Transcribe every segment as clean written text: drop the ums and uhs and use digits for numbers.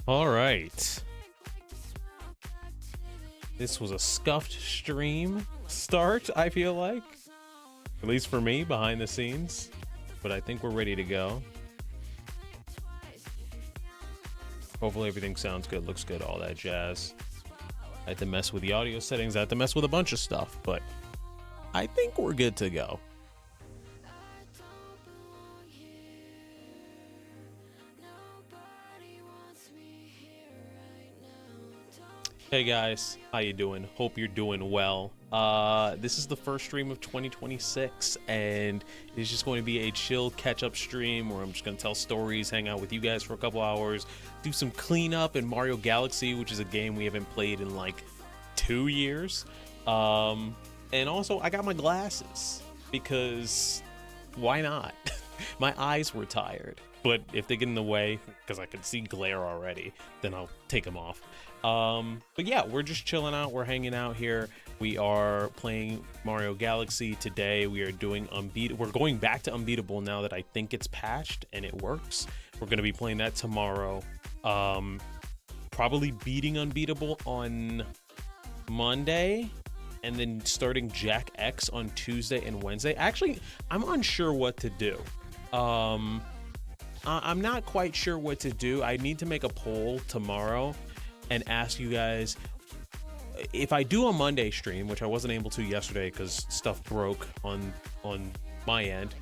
All right. This was a scuffed stream start, I feel like. At least for me, behind the scenes. But I think we're ready to go. Hopefully everything sounds good, looks good, all that jazz. I had to mess with the audio settings. I had to mess with a bunch of stuff, but I think we're good to go. Hey guys, how you doing? Hope you're doing well. This is the first stream of 2026, and it's just going to be a chill catch-up stream where I'm just going to tell stories, hang out with you guys for a couple hours, do some cleanup in Mario Galaxy, which is a game we haven't played in like 2 years. And also, I got my glasses, because why not? My eyes were tired, but if they get in the way, because I can see glare already, then I'll take them off. But yeah, we're just chilling out. We're hanging out here. We are playing Mario Galaxy today. We are doing Unbeatable. We're going back to Unbeatable now that I think it's patched and it works. We're going to be playing that tomorrow. Probably beating Unbeatable on Monday and then starting Jack X on Tuesday and Wednesday. Actually, I'm unsure what to do. I'm not quite sure what to do. I need to make a poll tomorrow and ask you guys if I do a Monday stream, which I wasn't able to yesterday because stuff broke on my end.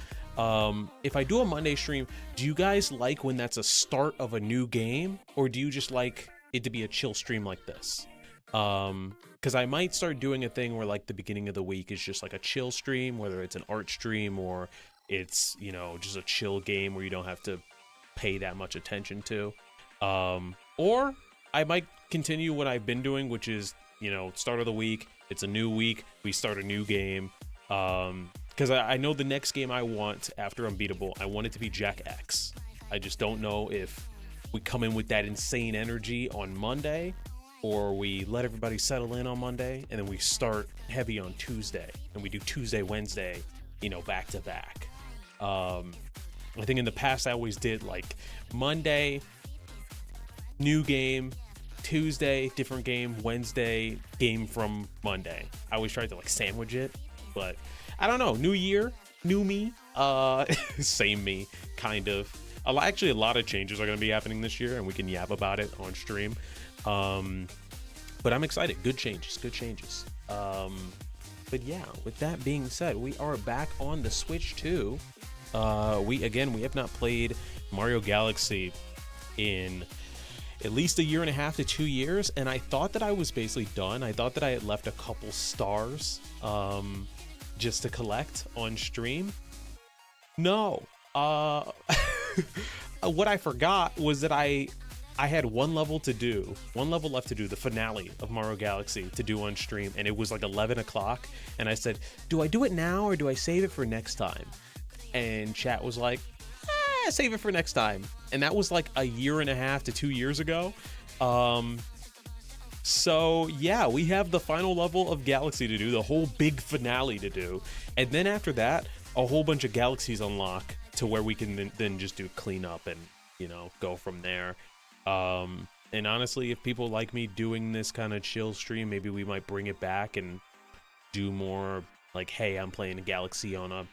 If I do a Monday stream, do you guys like when that's a start of a new game, or do you just like it to be a chill stream like this? Because I might start doing a thing where like the beginning of the week is just like a chill stream, whether it's an art stream or it's, you know, just a chill game where you don't have to pay that much attention to. Or I might continue what I've been doing, which is, you know, start of the week, it's a new week, we start a new game. Because I know the next game I want after Unbeatable, I want it to be Jack X. I just don't know if we come in with that insane energy on Monday, or we let everybody settle in on Monday, and then we start heavy on Tuesday, and we do Tuesday, Wednesday, you know, back to back. I think in the past I always did like Monday, new game, Tuesday, different game, Wednesday, game from Monday. I always tried to like sandwich it, but I don't know. New year, new me, same me, kind of. Actually, a lot of changes are going to be happening this year, and we can yap about it on stream. But I'm excited. Good changes, good changes. But yeah, with that being said, we are back on the Switch too. We have not played Mario Galaxy in at least 1.5 to 2 years, and I thought that I was basically done. I thought that I had left a couple stars just to collect on stream. No. What I forgot was that I had one level left to do, the finale of Mario Galaxy to do on stream, and it was like 11 o'clock, and I said, do I do it now or do I save it for next time? And chat was like, save it for next time. And that was like 1.5 to 2 years ago. So yeah, we have the final level of Galaxy to do, the whole big finale to do, and then after that a whole bunch of galaxies unlock to where we can then just do cleanup and, you know, go from there. And honestly, if people like me doing this kind of chill stream, maybe we might bring it back and do more like, hey, I'm playing a Galaxy on a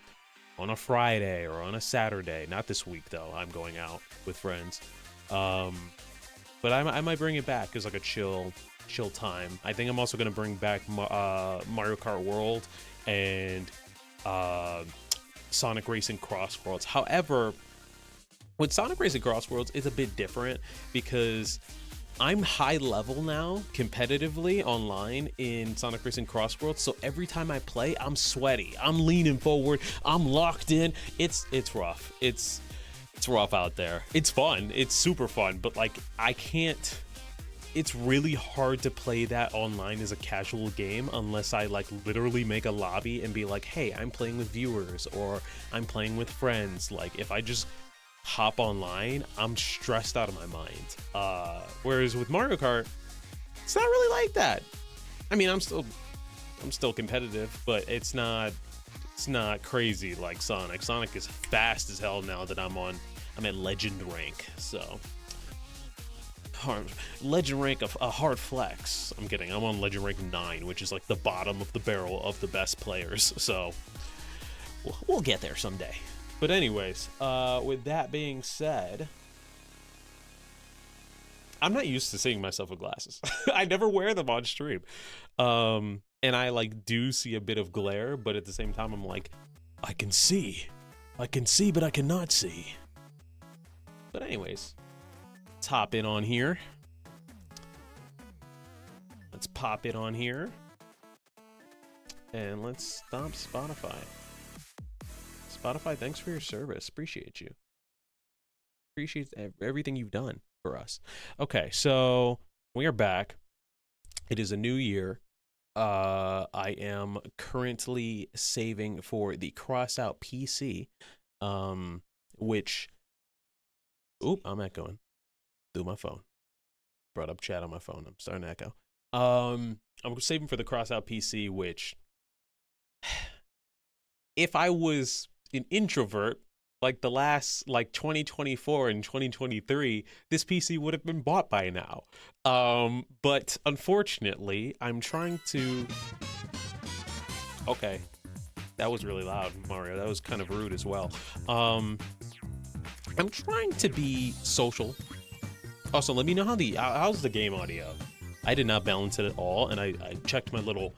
Friday or on a Saturday. Not this week though, I'm going out with friends. But I might bring it back as like a chill time. I think I'm also going to bring back Mario Kart World and Sonic Racing Cross Worlds. However, with Sonic Racing Cross Worlds, it's a bit different because I'm high level now competitively online in Sonic Racing Cross Worlds, so every time I play, I'm sweaty, I'm leaning forward, I'm locked in. It's rough. It's rough out there. It's fun. It's super fun, but like I can't. It's really hard to play that online as a casual game unless I like literally make a lobby and be like, hey, I'm playing with viewers or I'm playing with friends. Like if I just hop online, I'm stressed out of my mind. Whereas with Mario Kart, it's not really like that. I mean, I'm still competitive, but it's not crazy like Sonic. Sonic is fast as hell now that I'm at legend rank. So hard legend rank of a hard flex. I'm kidding. I'm on legend rank 9, which is like the bottom of the barrel of the best players. So we'll get there someday. But anyways, with that being said, I'm not used to seeing myself with glasses. I never wear them on stream. And I like do see a bit of glare, but at the same time, I'm like, I can see, but I cannot see. But anyways, let's hop in on here. Let's pop it on here. And let's stop Spotify. Spotify, thanks for your service. Appreciate you. Appreciate everything you've done for us. Okay, so we are back. It is a new year. I am currently saving for the CrossOut PC, which, oop, I'm echoing through my phone. Brought up chat on my phone. I'm starting to echo. I'm saving for the CrossOut PC, which, if I was an introvert, like the last, like 2024 and 2023, this PC would have been bought by now. But unfortunately, I'm trying to... Okay, that was really loud, Mario. That was kind of rude as well. I'm trying to be social. Also, let me know how's the game audio. I did not balance it at all, and I checked my little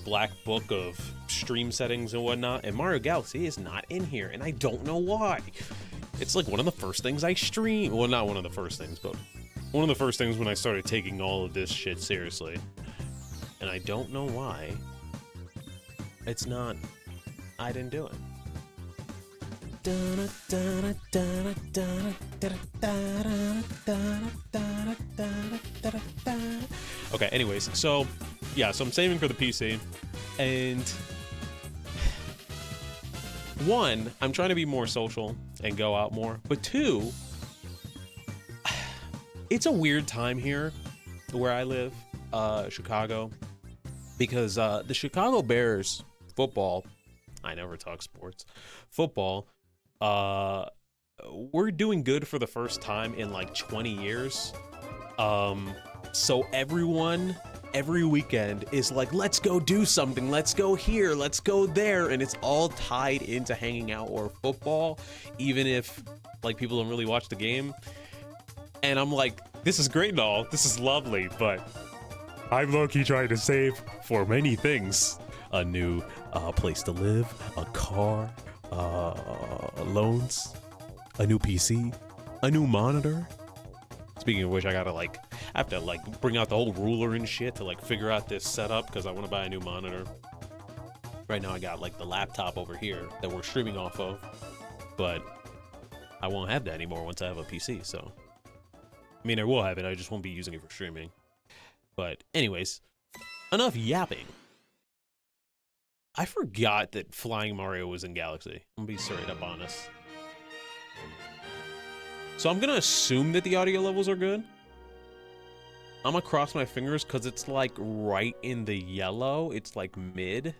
black book of stream settings and whatnot, and Mario Galaxy is not in here, and I don't know why. It's like one of the first things I stream. Well, not one of the first things, but one of the first things when I started taking all of this shit seriously. And I don't know why. It's not. I didn't do it. Okay, anyways, so yeah, so I'm saving for the PC, and one, I'm trying to be more social and go out more, but two, it's a weird time here where I live, Chicago, because the Chicago Bears football, I never talk sports, football, we're doing good for the first time in like 20 years. So everyone, every weekend is like, let's go do something, let's go here, let's go there, and it's all tied into hanging out or football, even if like people don't really watch the game. And I'm like, this is great and all, this is lovely, but I'm low-key trying to save for many things. A new place to live, a car, loans, a new PC, a new monitor. Speaking of which, I have to like bring out the whole ruler and shit to like figure out this setup because I want to buy a new monitor. Right now I got like the laptop over here that we're streaming off of, but I won't have that anymore once I have a PC, so. I mean, I will have it, I just won't be using it for streaming. But anyways, enough yapping. I forgot that Flying Mario was in Galaxy. I'm gonna be straight up honest. So I'm gonna assume that the audio levels are good. I'm gonna cross my fingers because it's like right in the yellow. It's like mid.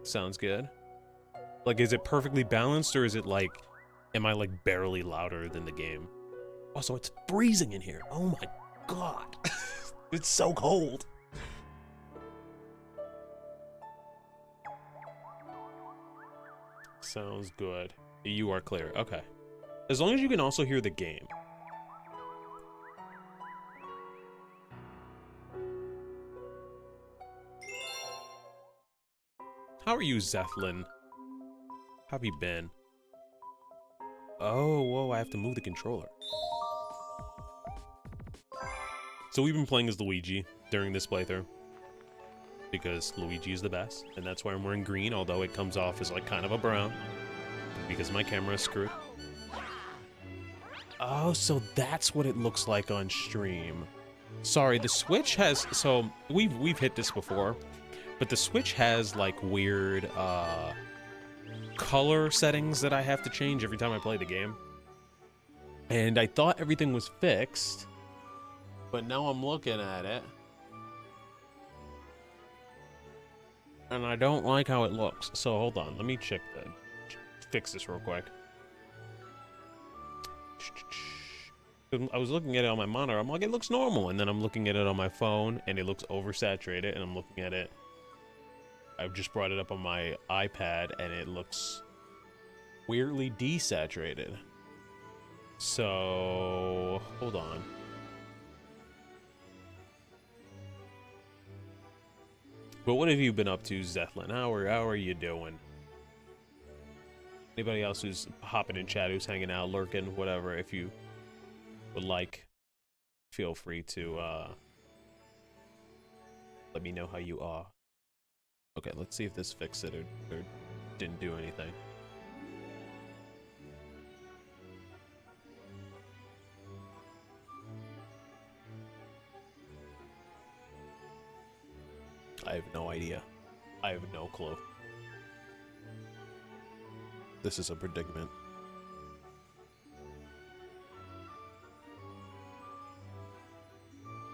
Sounds good. Like, is it perfectly balanced or is it like, am I like barely louder than the game? Also, it's freezing in here. Oh my God. It's so cold. Sounds good. You are clear. Okay. As long as you can also hear the game. How are you, Zethlin? How have you been? Oh, whoa, I have to move the controller. So we've been playing as Luigi during this playthrough. Because Luigi is the best, and that's why I'm wearing green, although it comes off as like kind of a brown. Because my camera is screwed. Oh, so that's what it looks like on stream. Sorry, the Switch has, so we've hit this before, but the Switch has like weird color settings that I have to change every time I play the game. And I thought everything was fixed, but now I'm looking at it and I don't like how it looks. So hold on, let me fix this real quick. I was looking at it on my monitor. I'm like, it looks normal. And then I'm looking at it on my phone, and it looks oversaturated. And I'm looking at it. I've just brought it up on my iPad, and it looks weirdly desaturated. So, hold on. But what have you been up to, Zethlin? How are you doing? Anybody else who's hopping in chat, who's hanging out, lurking, whatever, if you would like, feel free to let me know how you are. Okay, let's see if this fixed it or didn't do anything. I have no idea. I have no clue. This is a predicament.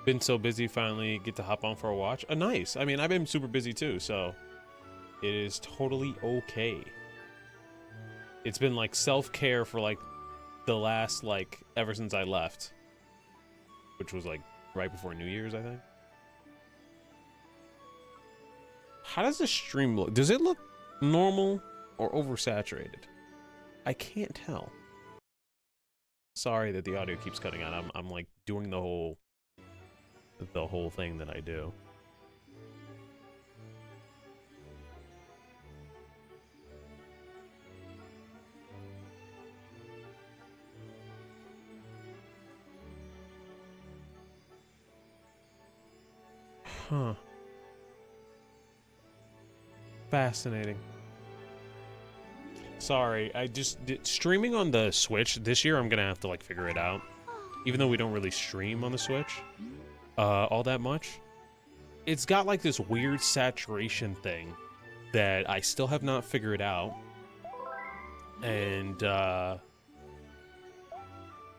Been so busy, finally get to hop on for a watch. Nice. I mean, I've been super busy too, so it is totally okay. It's been like self-care for like the last, like, ever since I left, which was like right before New Year's, I think. How does the stream look? Does it look normal or oversaturated? I can't tell. Sorry that the audio keeps cutting out. I'm like doing the whole thing that I do. Huh. Fascinating. Sorry, streaming on the Switch this year, I'm gonna have to like figure it out. Even though we don't really stream on the Switch all that much, it's got like this weird saturation thing that I still have not figured out. And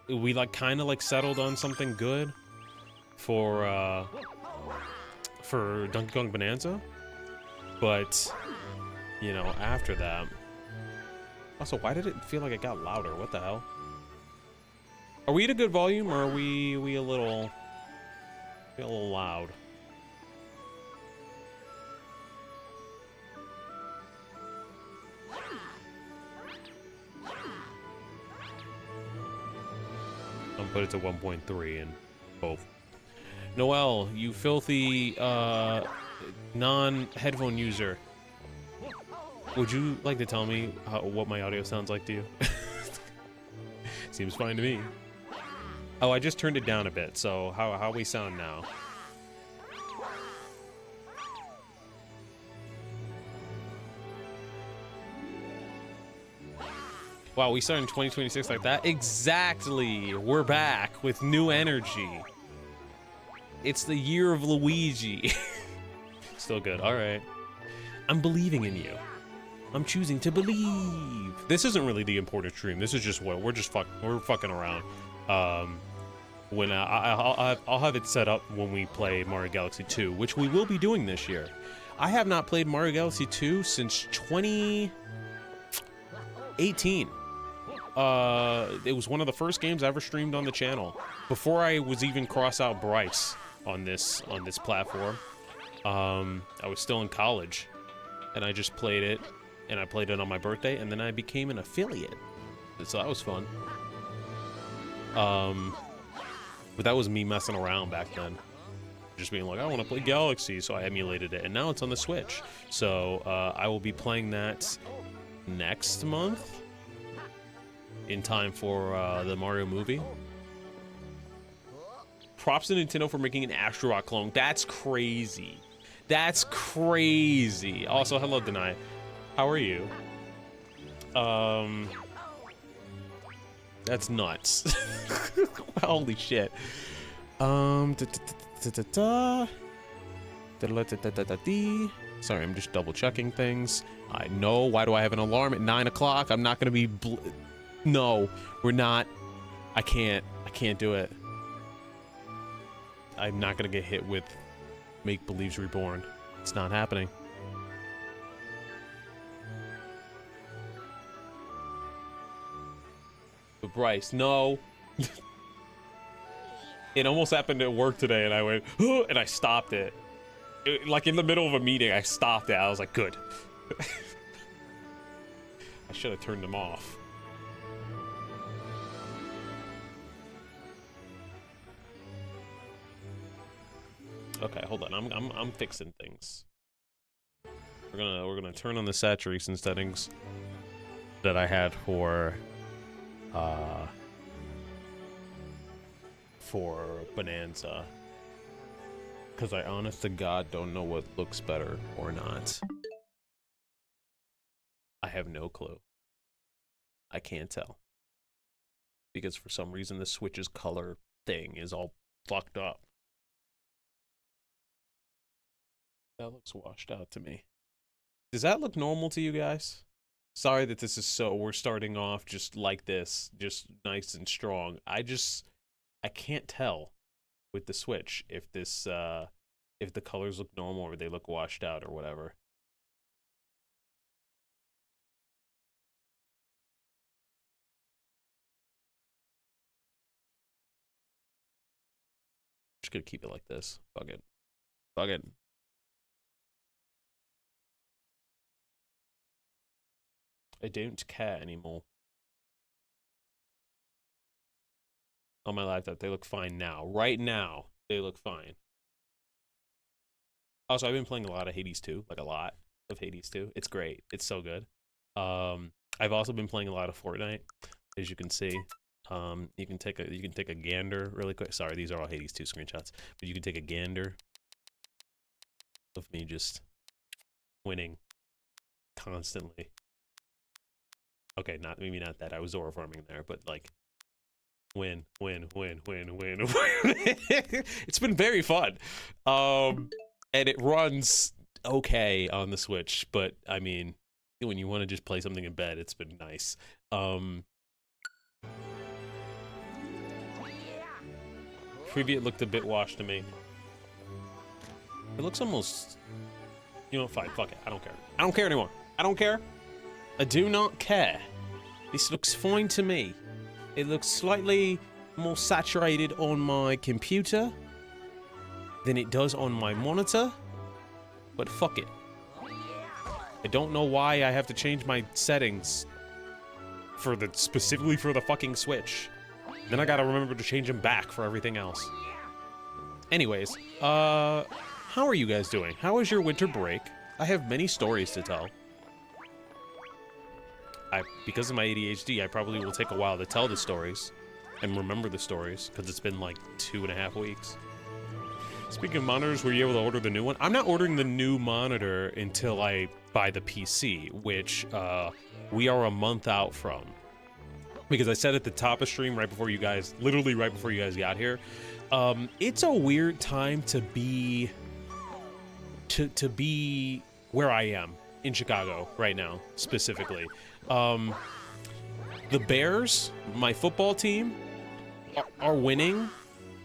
we like kind of like settled on something good for Donkey Kong Bonanza, but you know, after that. Also, why did it feel like it got louder? What the hell? Are we at a good volume, or are we a little loud? I'll put it to 1.3 and both. Noel, you filthy non-headphone user. Would you like to tell me what my audio sounds like to you? Seems fine to me. Oh, I just turned it down a bit, so how we sound now? Wow, we started in 2026 like that? Exactly! We're back with new energy. It's the year of Luigi. Still good, alright. I'm believing in you. I'm choosing to believe. This isn't really the important stream. This is just what we're fucking around. When I'll have it set up when we play Mario Galaxy 2, which we will be doing this year. I have not played Mario Galaxy 2 since 2018. It was one of the first games I ever streamed on the channel before I was even CrossOutBryce on this platform. I was still in college, and I just played it. And I played it on my birthday, and then I became an affiliate. So that was fun. But that was me messing around back then. Just being like, I want to play Galaxy, so I emulated it. And now it's on the Switch. So I will be playing that next month. In time for the Mario movie. Props to Nintendo for making an Astro Rock clone. That's crazy. That's crazy. Also, hello, Denai. How are you? That's nuts. Holy shit. Sorry, I'm just double checking things. I know. Why do I have an alarm at 9 o'clock? I'm not gonna be. No, we're not. I can't do it. I'm not gonna get hit with Make Believes Reborn. It's not happening. But Bryce, no. It almost happened at work today, and I went, oh, and I stopped it. Like in the middle of a meeting, I stopped it. I was like, good. I should have turned them off. Okay, hold on. I'm fixing things. We're gonna turn on the saturation settings that I had for Bonanza, because I honest to God don't know what looks better or not. I have no clue. I can't tell, because for some reason the Switch's color thing is all fucked up. That looks washed out to me. Does that look normal to you guys? Sorry that this is so, we're starting off just like this, just nice and strong. I can't tell with the Switch if this, if the colors look normal or they look washed out or whatever. Just gonna keep it like this. Fuck it. Fuck it. I don't care anymore. On my laptop, they look fine now. Right now, they look fine. Also, I've been playing a lot of Hades 2, like a lot of Hades 2. It's great. It's so good. I've also been playing a lot of Fortnite, as you can see. You can take a gander really quick. Sorry, these are all Hades 2 screenshots, but you can take a gander of me just winning constantly. Okay, maybe not that. I was Zora farming there, but like win. It's been very fun. And it runs okay on the Switch, but I mean, when you want to just play something in bed, it's been nice. Preview looked a bit washed to me. It looks almost, you know, fine, fuck it, I don't care. I don't care anymore. I don't care. I do not care. This looks fine to me. It looks slightly more saturated on my computer than it does on my monitor, but fuck it. I don't know why I have to change my settings for specifically for the fucking Switch. Then I gotta remember to change them back for everything else. Anyways, how are you guys doing? How was your winter break? I have many stories to tell. Because of my ADHD, I probably will take a while to tell the stories and remember the stories, because it's been like 2.5 weeks. Speaking of monitors, were you able to order the new one? I'm not ordering the new monitor until I buy the PC, which we are a month out from. Because I said at the top of stream right before you guys, literally right before you guys got here, it's a weird time to be where I am in Chicago right now, specifically. The Bears, my football team, are winning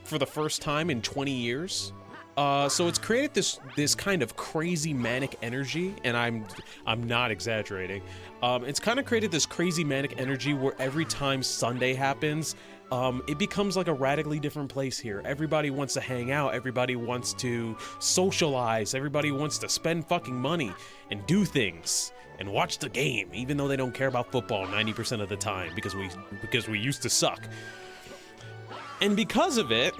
for the first time in 20 years. So it's created this kind of crazy manic energy, and I'm not exaggerating. It's kind of created this crazy manic energy where every time Sunday happens, it becomes like a radically different place here. Everybody wants to hang out, everybody wants to socialize, everybody wants to spend fucking money and do things and watch the game, even though they don't care about football 90% of the time because we used to suck. And because of it,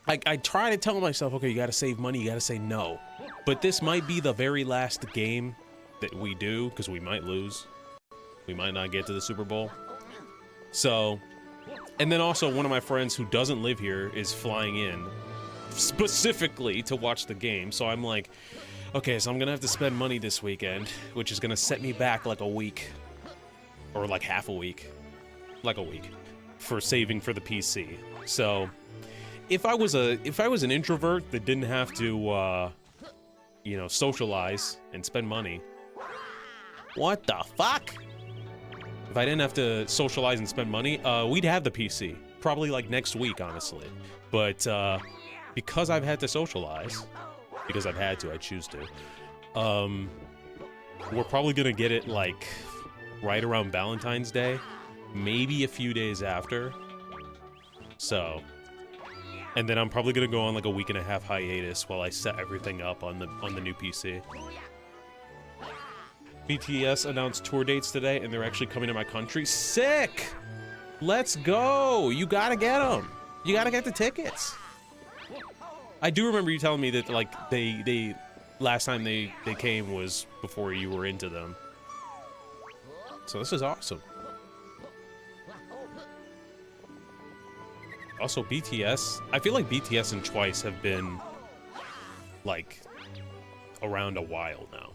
I try to tell myself, okay, you gotta save money, you gotta say no. But this might be the very last game that we do, because we might lose. We might not get to the Super Bowl. So, and then also one of my friends who doesn't live here is flying in specifically to watch the game. So I'm like, okay, so I'm gonna have to spend money this weekend, which is gonna set me back like a week. Or like half a week. Like a week. For saving for the PC. So, if I was an introvert that didn't have to, you know, socialize and spend money. What the fuck? If I didn't have to socialize and spend money, we'd have the PC. Probably like next week, honestly. But, because I've had to socialize, because I've had to, I choose to, we're probably gonna get it like right around Valentine's Day. Maybe a few days after. So, And then I'm probably gonna go on like a week and a half hiatus while I set everything up on the new PC. BTS announced tour dates today, and they're actually coming to my country. Sick! Let's go! You gotta get them. You gotta get the tickets. I do remember you telling me that like they last time they came was before you were into them. So this is awesome. Also, BTS, I feel like BTS and Twice have been, like, around a while now.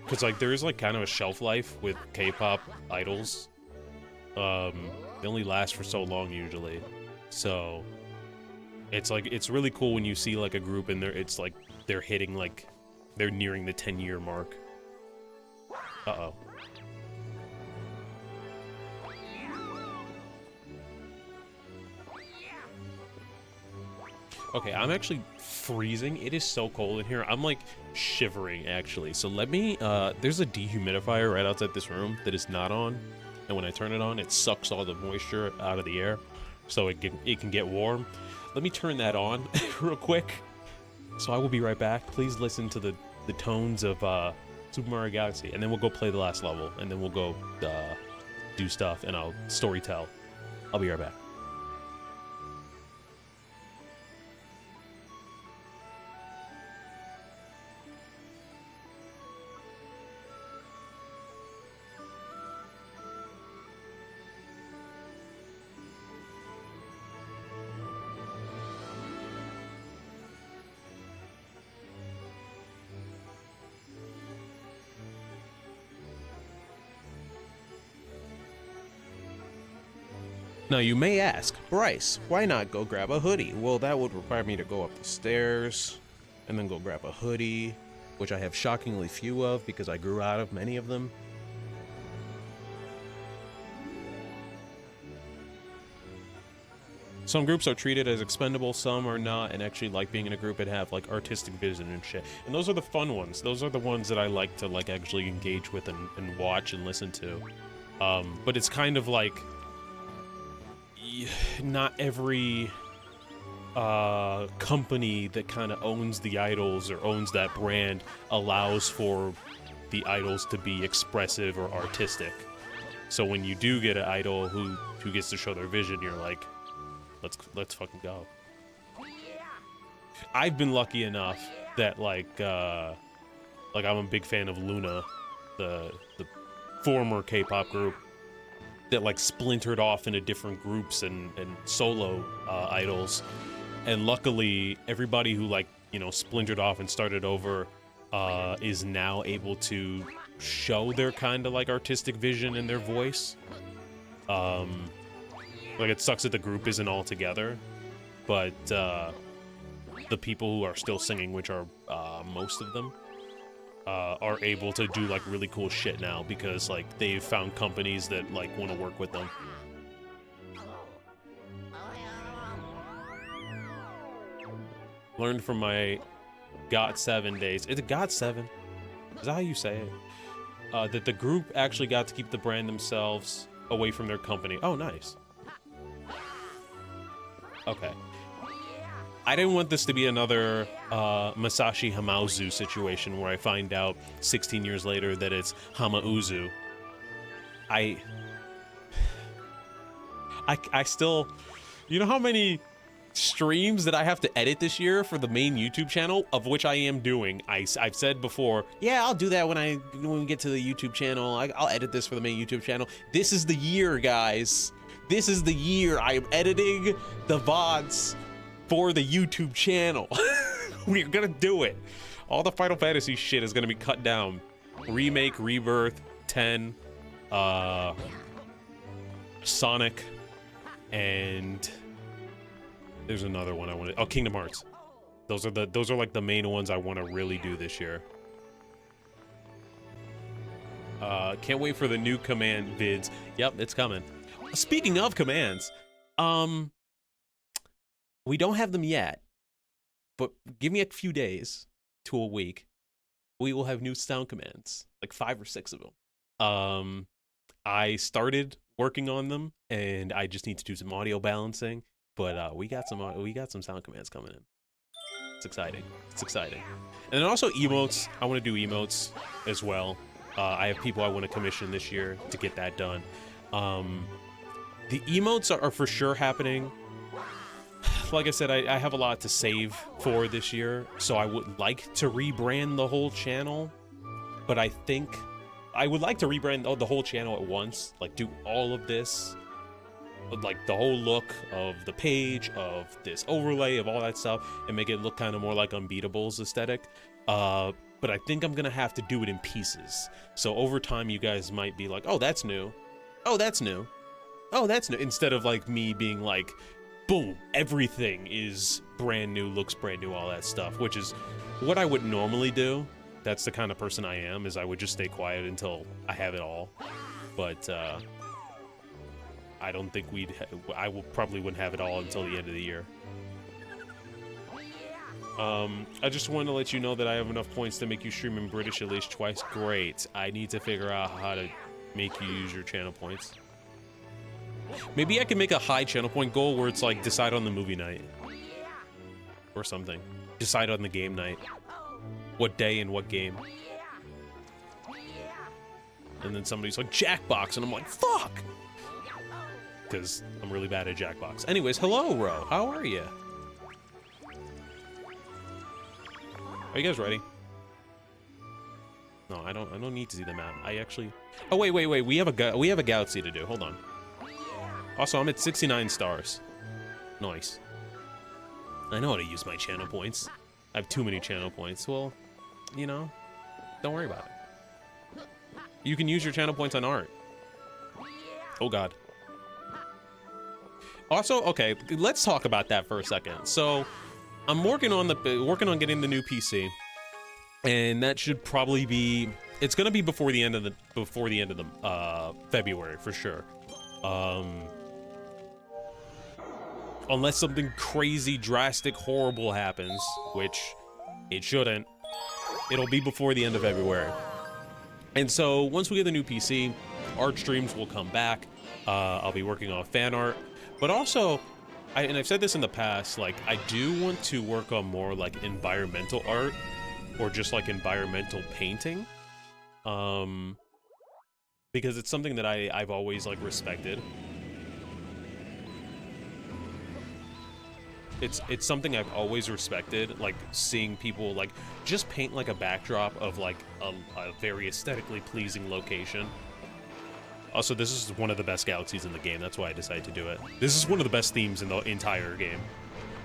Because, like, there is, like, kind of a shelf life with K-pop idols. They only last for so long, usually. So, it's, like, it's really cool when you see, like, a group and it's, like, they're hitting, like, they're nearing the 10-year mark. Uh-oh. Okay, I'm actually freezing. It is so cold in here. I'm like shivering actually. So let me, there's a dehumidifier right outside this room that is not on. And when I turn it on, it sucks all the moisture out of the air. So it can get warm. Let me turn that on real quick. So I will be right back. Please listen to the tones of Super Mario Galaxy. And then we'll go play the last level. And then we'll go do stuff and I'll story tell. I'll be right back. Now you may ask, Bryce, why not go grab a hoodie? Well, that would require me to go up the stairs and then go grab a hoodie, which I have shockingly few of because I grew out of many of them. Some groups are treated as expendable, some are not, and actually like being in a group and have like artistic vision and shit. And those are the fun ones. Those are the ones that I like to like actually engage with and watch and listen to. But it's kind of like not every company that kind of owns the idols or owns that brand allows for the idols to be expressive or artistic. So when you do get an idol who gets to show their vision, you're like, let's fucking go. I've been lucky enough that like I'm a big fan of Luna, the former K-pop group that like splintered off into different groups and solo idols, and luckily everybody who like, you know, splintered off and started over is now able to show their kind of like artistic vision in their voice. Like it sucks that the group isn't all together, but the people who are still singing, which are most of them, are able to do like really cool shit now because like they've found companies that like want to work with them. Learned from my GOT7 days. Is it GOT7? Is that how you say it? That the group actually got to keep the brand themselves away from their company. Oh, nice. Okay. I didn't want this to be another Masashi Hamauzu situation where I find out 16 years later that it's Hamauzu. I still... You know how many streams that I have to edit this year for the main YouTube channel, of which I am doing? I've said before, yeah, I'll do that when we get to the YouTube channel. I'll edit this for the main YouTube channel. This is the year, guys. This is the year I am editing the VODs for the YouTube channel. We're gonna do it. All the Final Fantasy shit is gonna be cut down. Remake, Rebirth, 10, Sonic, and there's another one I want to. Oh, Kingdom Hearts. Those are like the main ones I want to really do this year. Can't wait for the new command vids. Yep, it's coming. Speaking of commands, we don't have them yet, but give me a few days to a week. We will have new sound commands, like 5 or 6 of them. I started working on them, and I just need to do some audio balancing. But we got some sound commands coming in. It's exciting. It's exciting. And then also emotes. I want to do emotes as well. I have people I want to commission this year to get that done. The emotes are for sure happening. Like I said, I have a lot to save for this year, so I would like to rebrand the whole channel, but I think I would like to rebrand the whole channel at once, like do all of this, like the whole look of the page, of this overlay, of all that stuff, and make it look kind of more like Unbeatable's aesthetic. But I think I'm gonna have to do it in pieces. So over time, you guys might be like, oh, that's new. Oh, that's new. Oh, that's new. Instead of like me being like, boom, everything is brand new, looks brand new, all that stuff, which is what I would normally do. That's the kind of person I am, is I would just stay quiet until I have it all. But I don't think I probably wouldn't have it all until the end of the year. I just wanted to let you know that I have enough points to make you stream in British at least twice. Great. I need to figure out how to make you use your channel points. Maybe I can make a high channel point goal where it's like decide on the movie night or something. Decide on the game night. What day and what game. And then somebody's like, Jackbox, and I'm like, fuck! Because I'm really bad at Jackbox. Anyways, hello, Ro. How are you? Are you guys ready? No, I don't need to see the map. I actually... Oh, wait. We have a galaxy to do. Hold on. Also, I'm at 69 stars. Nice. I know how to use my channel points. I have too many channel points. Well, you know, don't worry about it. You can use your channel points on art. Oh, God. Also, okay, let's talk about that for a second. So, I'm working on getting the new PC, and that should probably be... It's gonna be before the end of the February for sure. Unless something crazy, drastic, horrible happens, which it shouldn't, it'll be before the end of February. And so once we get the new PC, art streams will come back. I'll be working on fan art, but also, and I've said this in the past, like I do want to work on more like environmental art or just like environmental painting. Because it's something that I've always like respected. It's something I've always respected, like seeing people like just paint like a backdrop of like a very aesthetically pleasing location. Also, this is one of the best galaxies in the game. That's why I decided to do it. This is one of the best themes in the entire game.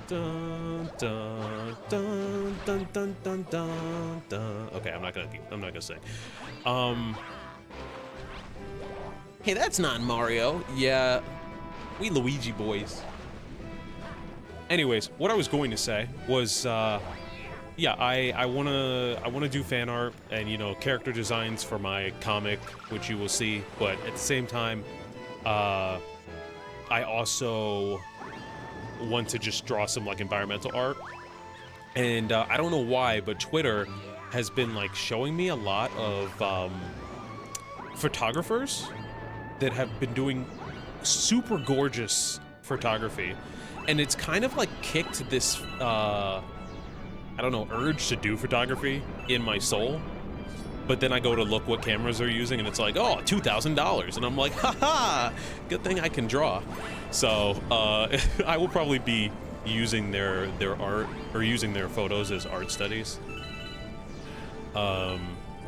Dun, dun, dun, dun, dun, dun, dun, dun. Okay, I'm not gonna sing. Hey, that's not Mario. Yeah, we Luigi boys. Anyways, what I was going to say was, yeah, I wanna do fan art and, you know, character designs for my comic, which you will see. But at the same time, I also want to just draw some like environmental art. And I don't know why, but Twitter has been like showing me a lot of photographers that have been doing super gorgeous photography. And it's kind of like kicked this, I don't know, urge to do photography in my soul. But then I go to look what cameras they're using and it's like, oh, $2,000. And I'm like, haha, good thing I can draw. So I will probably be using their art or using their photos as art studies. So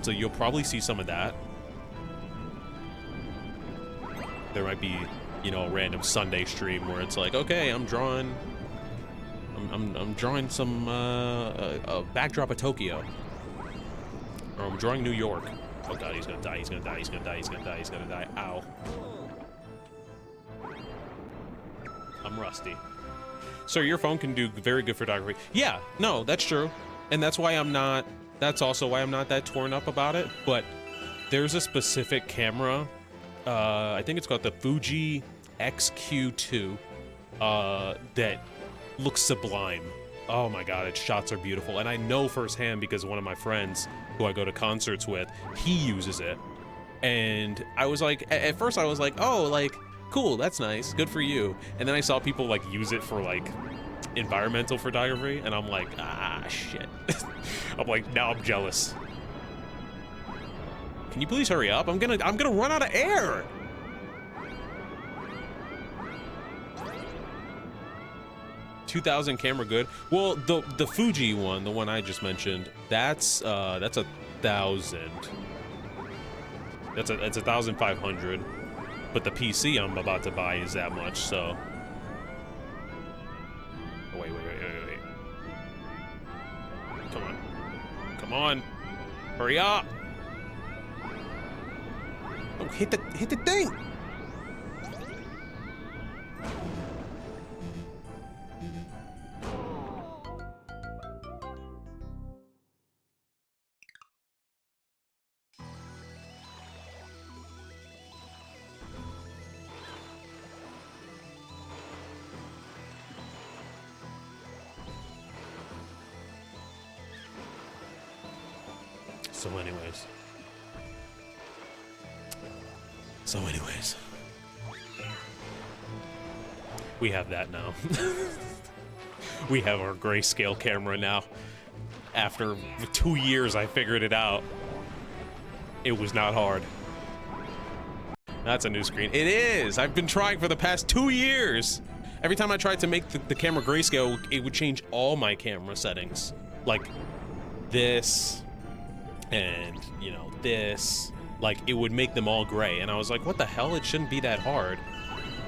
you'll probably see some of that. There might be, you know, a random Sunday stream where it's like, okay, I'm drawing some a backdrop of Tokyo, or I'm drawing New York. Oh God, he's gonna die. He's gonna die. He's gonna die. He's gonna die. He's gonna die. Ow. I'm rusty. Sir, your phone can do very good photography. Yeah, no, that's true, and that's why I'm not. That's also why I'm not that torn up about it. But there's a specific camera. I think it's called the Fuji XQ2 that looks sublime. Oh my God, its shots are beautiful. And I know firsthand because one of my friends who I go to concerts with, he uses it. And I was like, at first I was like, oh, like, cool, that's nice, good for you. And then I saw people like use it for like environmental photography, and I'm like, ah, shit. I'm like, now I'm jealous. Can you please hurry up? I'm gonna run out of air. $2,000 camera good. Well, the Fuji one, the one I just mentioned, that's 1,000. That's 1,500. But the PC I'm about to buy is that much, so. Oh, wait. Come on. Hurry up. Oh, hit the thing. So anyways, we have that now. We have our grayscale camera now. After 2 years, I figured it out. It was not hard. That's a new screen. It is! I've been trying for the past 2 years! Every time I tried to make the camera grayscale, it would change all my camera settings. Like this, and, you know, this. Like, it would make them all gray. And I was like, what the hell? It shouldn't be that hard.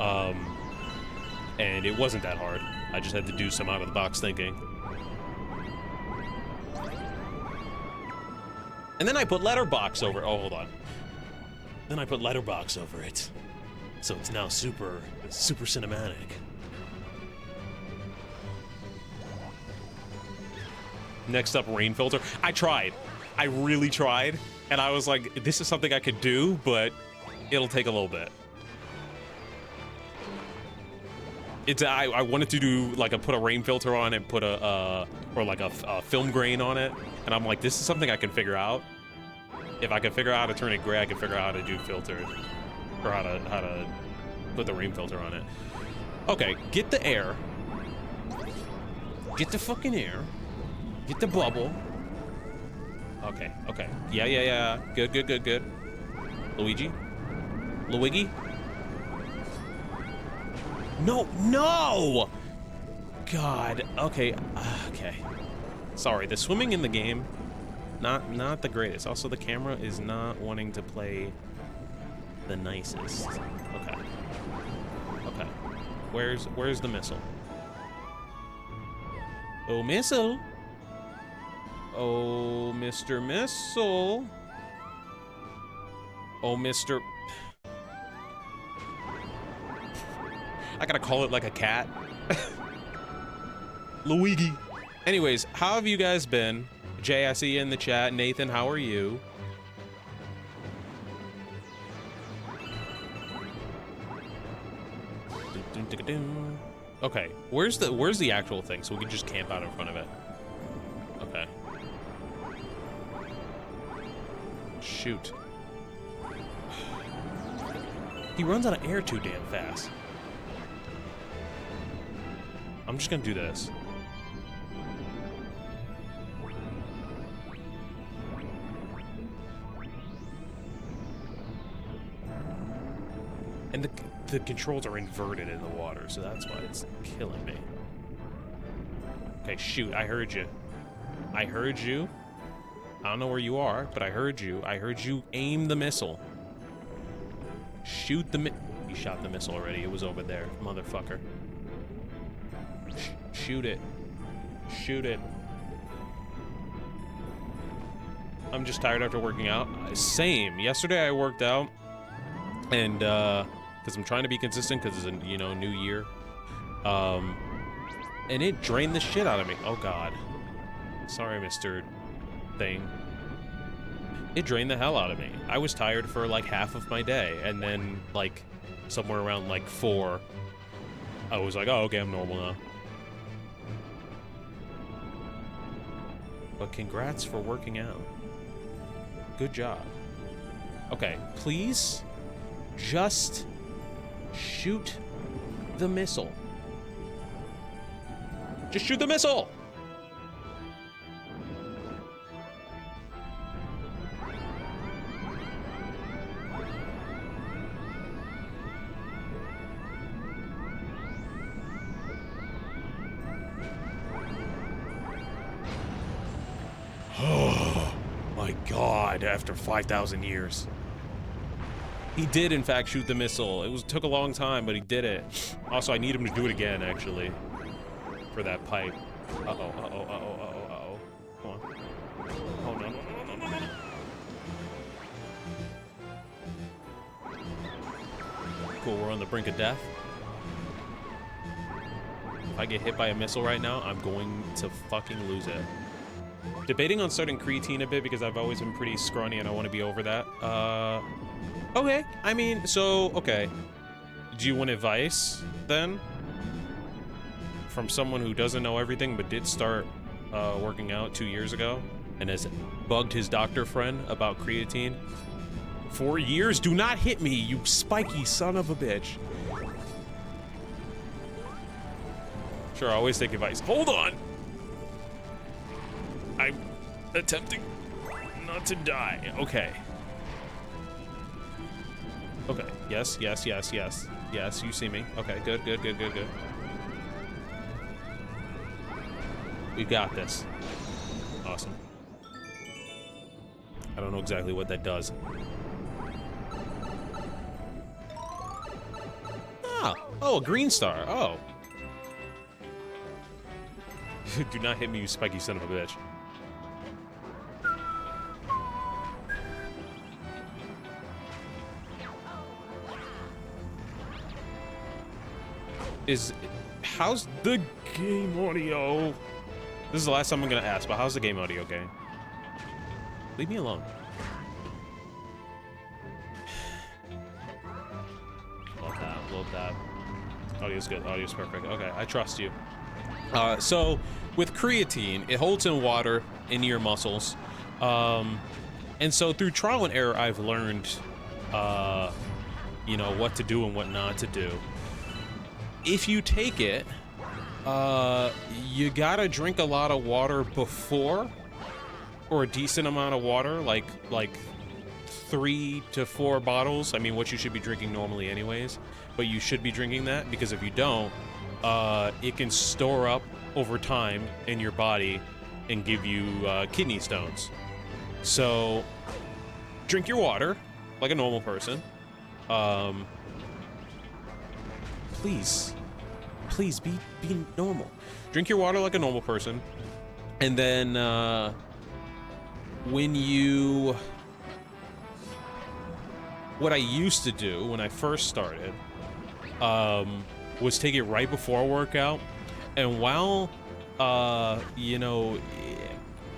And it wasn't that hard. I just had to do some out-of-the-box thinking. And then I put letterbox over it. Oh, hold on. Then I put letterbox over it. So it's now super cinematic. Next up, rain filter. I tried. I really tried. And I was like, this is something I could do, but it'll take a little bit. I wanted to do like put a rain filter on it, put a film grain on it, and I'm like, this is something I can figure out. If I can figure out how to turn it gray, I can figure out how to do filters, or how to put the rain filter on it. Okay, get the air. Get the fucking air. Get the bubble. Okay. Yeah. Good. Luigi? No! God, okay. Sorry, the swimming in the game, not the greatest. Also, the camera is not wanting to play the nicest. Okay. Where's the missile? Oh, missile! Oh, Mr. Missile. Oh, Mr. I gotta call it like a cat. Luigi. Anyways, how have you guys been? Jay, I see you in the chat. Nathan, how are you? Okay, where's the actual thing so we can just camp out in front of it? Okay. Shoot. He runs out of air too damn fast. I'm just gonna do this. And the controls are inverted in the water, so that's why it's killing me. Okay, shoot, I heard you. I don't know where you are, but I heard you. I heard you aim the missile. Shoot the You shot the missile already. It was over there, motherfucker. Shoot it. I'm just tired after working out. Same. Yesterday I worked out, and because I'm trying to be consistent because it's a new year, and it drained the shit out of me. Oh God. Sorry, Mr. Thing. It drained the hell out of me. I was tired for like half of my day, and then like somewhere around like 4, I was like, oh, okay, I'm normal now. But congrats for working out. Good job. Okay, please just Shoot the missile. Just shoot the missile. Oh my God, after 5,000 years. He did, in fact, shoot the missile. It took a long time, but he did it. Also, I need him to do it again, actually, for that pipe. Uh-oh, uh-oh, uh-oh, uh-oh, uh-oh. Come on. Oh, no, no, no, no, no, no. Cool, we're on the brink of death. If I get hit by a missile right now, I'm going to fucking lose it. Debating on starting creatine a bit because I've always been pretty scrawny and I want to be over that. Okay, I mean, so, okay. Do you want advice, then? From someone who doesn't know everything but did start working out 2 years ago and has bugged his doctor friend about creatine? 4 years? Do not hit me, you spiky son of a bitch. Sure, I always take advice. Hold on! I'm attempting not to die. Okay. Okay. Yes, yes, yes, yes. Yes, you see me. Okay, good, good, good, good, good. We got this. Awesome. I don't know exactly what that does. Ah! Oh, a green star. Oh. Do not hit me, you spiky son of a bitch. How's the game audio? This is the last time I'm gonna ask, but how's the game audio, okay? Leave me alone. Love that. Audio's good, audio's perfect. Okay, I trust you. So, with creatine, it holds in water in your muscles. And so through trial and error, I've learned, you know, what to do and what not to do. If you take it, you gotta drink a lot of water before, or a decent amount of water, like 3 to 4 bottles. I mean, what you should be drinking normally anyways, but you should be drinking that, because if you don't, it can store up over time in your body and give you kidney stones. So drink your water like a normal person. Please be normal. Drink your water like a normal person, and then what I used to do when I first started was take it right before a workout. And while you know,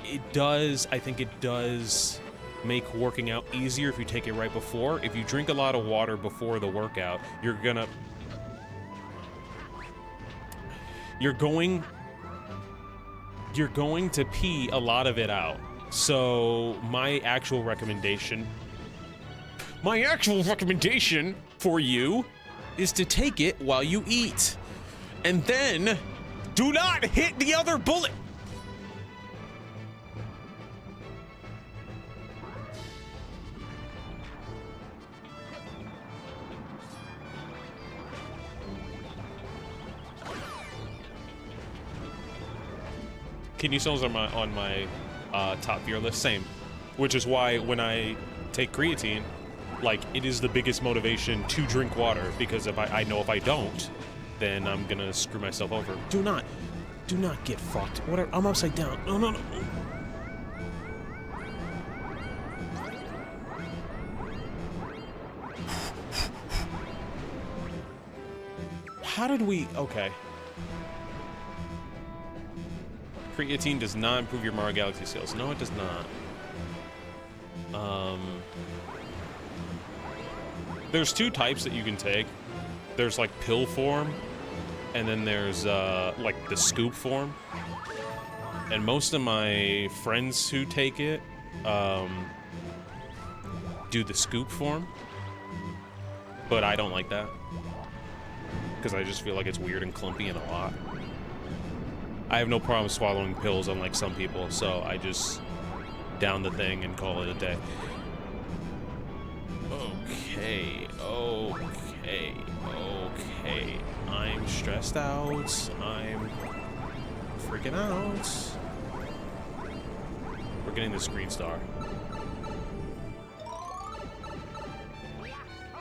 I think it does make working out easier if you take it right before. If you drink a lot of water before the workout, you're going to pee a lot of it out. So my actual recommendation for you is to take it while you eat, and then do not hit the other bullet. Kidney stones are on my top fear list, same. Which is why when I take creatine, like, it is the biggest motivation to drink water, because if I know if I don't, then I'm gonna screw myself over. Do not get fucked. Whatever, I'm upside down. No, no, no. How did we, okay. Creatine does not improve your Mario Galaxy skills. No, it does not. There's 2 types that you can take. There's like pill form, and then there's like the scoop form. And most of my friends who take it do the scoop form, but I don't like that. because I just feel like it's weird and clumpy and a lot. I have no problem swallowing pills, unlike some people, so I just down the thing and call it a day. Okay. I'm stressed out. I'm freaking out. We're getting the screen star.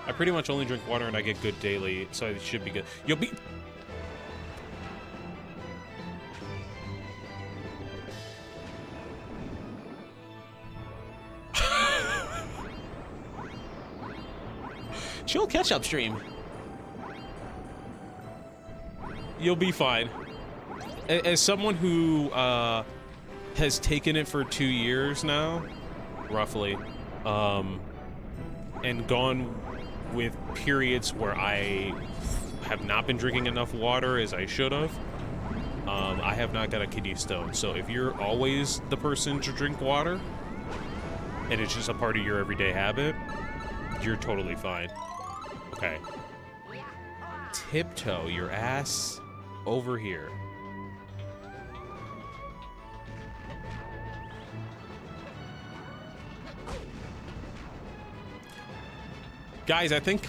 I pretty much only drink water and I get good daily, so it should be good. You'll be... Chill catch-up stream. You'll be fine. As someone who has taken it for 2 years now, roughly, and gone with periods where I have not been drinking enough water as I should have, I have not got a kidney stone. So if you're always the person to drink water, and it's just a part of your everyday habit, you're totally fine. Okay. Tiptoe your ass over here. Guys, I think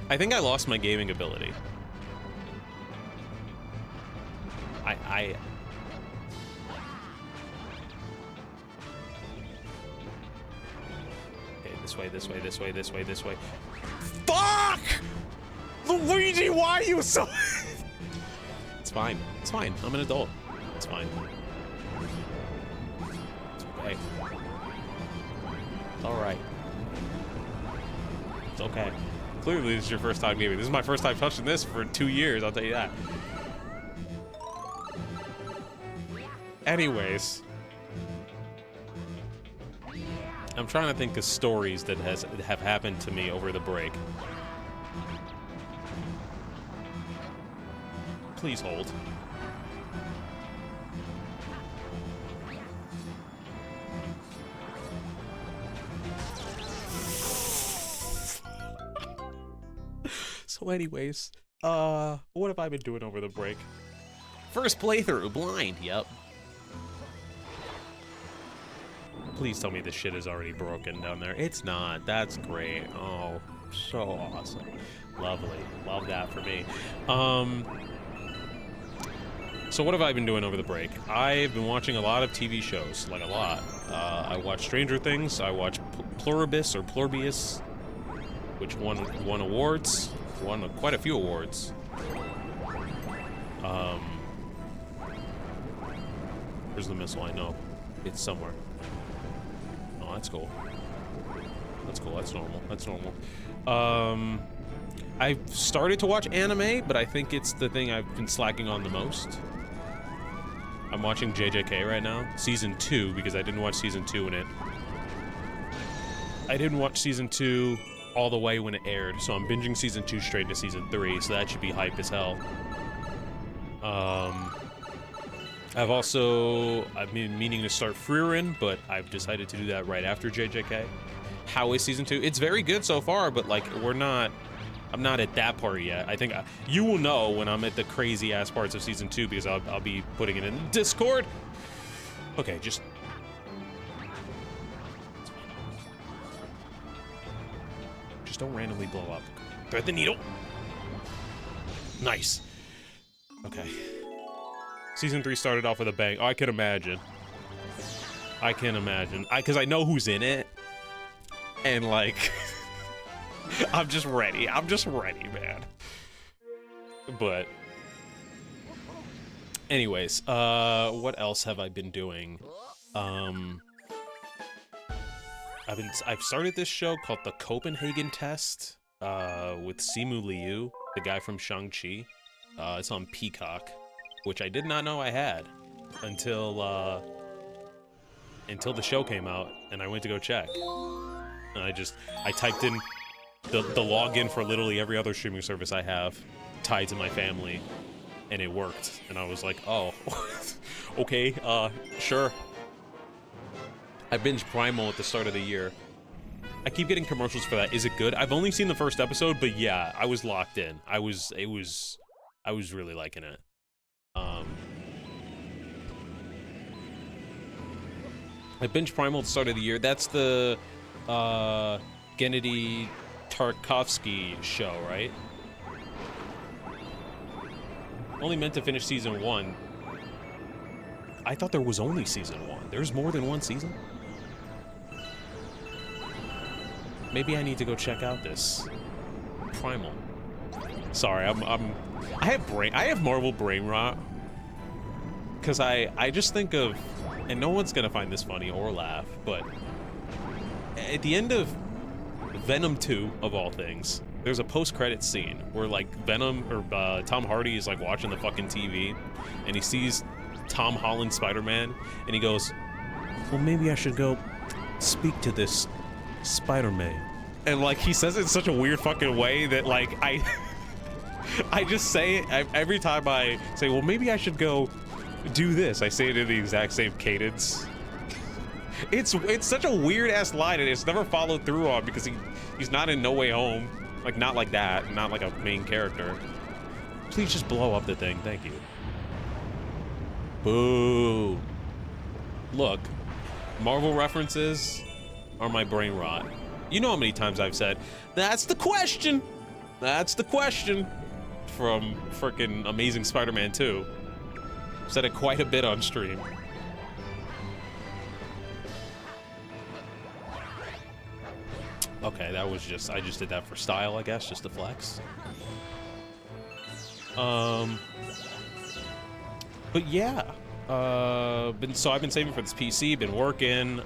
I lost my gaming ability. Okay, this way. Fuck! Luigi, why are you so... It's fine. I'm an adult. It's fine. It's okay. It's alright. It's okay. Clearly, this is your first time gaming. This is my first time touching this for 2 years, I'll tell you that. Anyways. I'm trying to think of stories that have happened to me over the break. Please hold. So anyways, what have I been doing over the break? First playthrough, blind, yep. Please tell me this shit is already broken down there. It's not. That's great. Oh, so awesome. Lovely. Love that for me. So what have I been doing over the break? I've been watching a lot of TV shows, like a lot. I watched Stranger Things. I watched Pluribus or Plurbius, which won awards. Won quite a few awards. Where's the missile? I know. It's somewhere. Oh, that's cool. That's cool. That's normal. That's normal. I've started to watch anime, but I think it's the thing I've been slacking on the most. I'm watching JJK right now, season 2, because I didn't watch season 2 in it. I didn't watch season 2 all the way when it aired, so I'm binging season 2 straight to season 3, so that should be hype as hell. I've been meaning to start Frieren, but I've decided to do that right after JJK. How is season 2? It's very good so far, but like I'm not at that part yet. I think you will know when I'm at the crazy ass parts of season 2 because I'll be putting it in Discord. Okay, just don't randomly blow up. Thread the needle. Nice. Okay. Season 3 started off with a bang. Oh, I can imagine. I can imagine. Because I know who's in it. And, like... I'm just ready. I'm just ready, man. But... Anyways, what else have I been doing? I've started this show called The Copenhagen Test, with Simu Liu, the guy from Shang-Chi. It's on Peacock, which I did not know I had until the show came out, and I went to go check. And I typed in the login for literally every other streaming service I have tied to my family, and it worked. And I was like, oh, okay, sure. I binged Primal at the start of the year. I keep getting commercials for that. Is it good? I've only seen the first episode, but yeah, I was locked in. I was really liking it. I binge Primal at the start of the year. That's the Gennady Tarkovsky show, right? Only meant to finish season 1. I thought there was only season 1. There's more than one season? Maybe I need to go check out this Primal. Sorry, I have Marvel brain rot. Cause I just think of, and no one's gonna find this funny or laugh, but at the end of Venom 2, of all things, there's a post-credit scene where like Venom or Tom Hardy is like watching the fucking TV, and he sees Tom Holland Spider-Man, and he goes, "Well, maybe I should go speak to this Spider-Man." And like he says it in such a weird fucking way that like I just say it every time I say, "Well, maybe I should go do this." I say it in the exact same cadence. It's such a weird ass line, and it's never followed through on because he's not in No Way Home. Like, not like that, not like a main character. Please just blow up the thing, thank you. Boo. Look, Marvel references are my brain rot. You know how many times I've said, "That's the question! That's the question!" From frickin' Amazing Spider-Man 2. Said it quite a bit on stream. Okay, that was just, I just did that for style, I guess, just to flex. But yeah, so I've been saving for this PC, been working,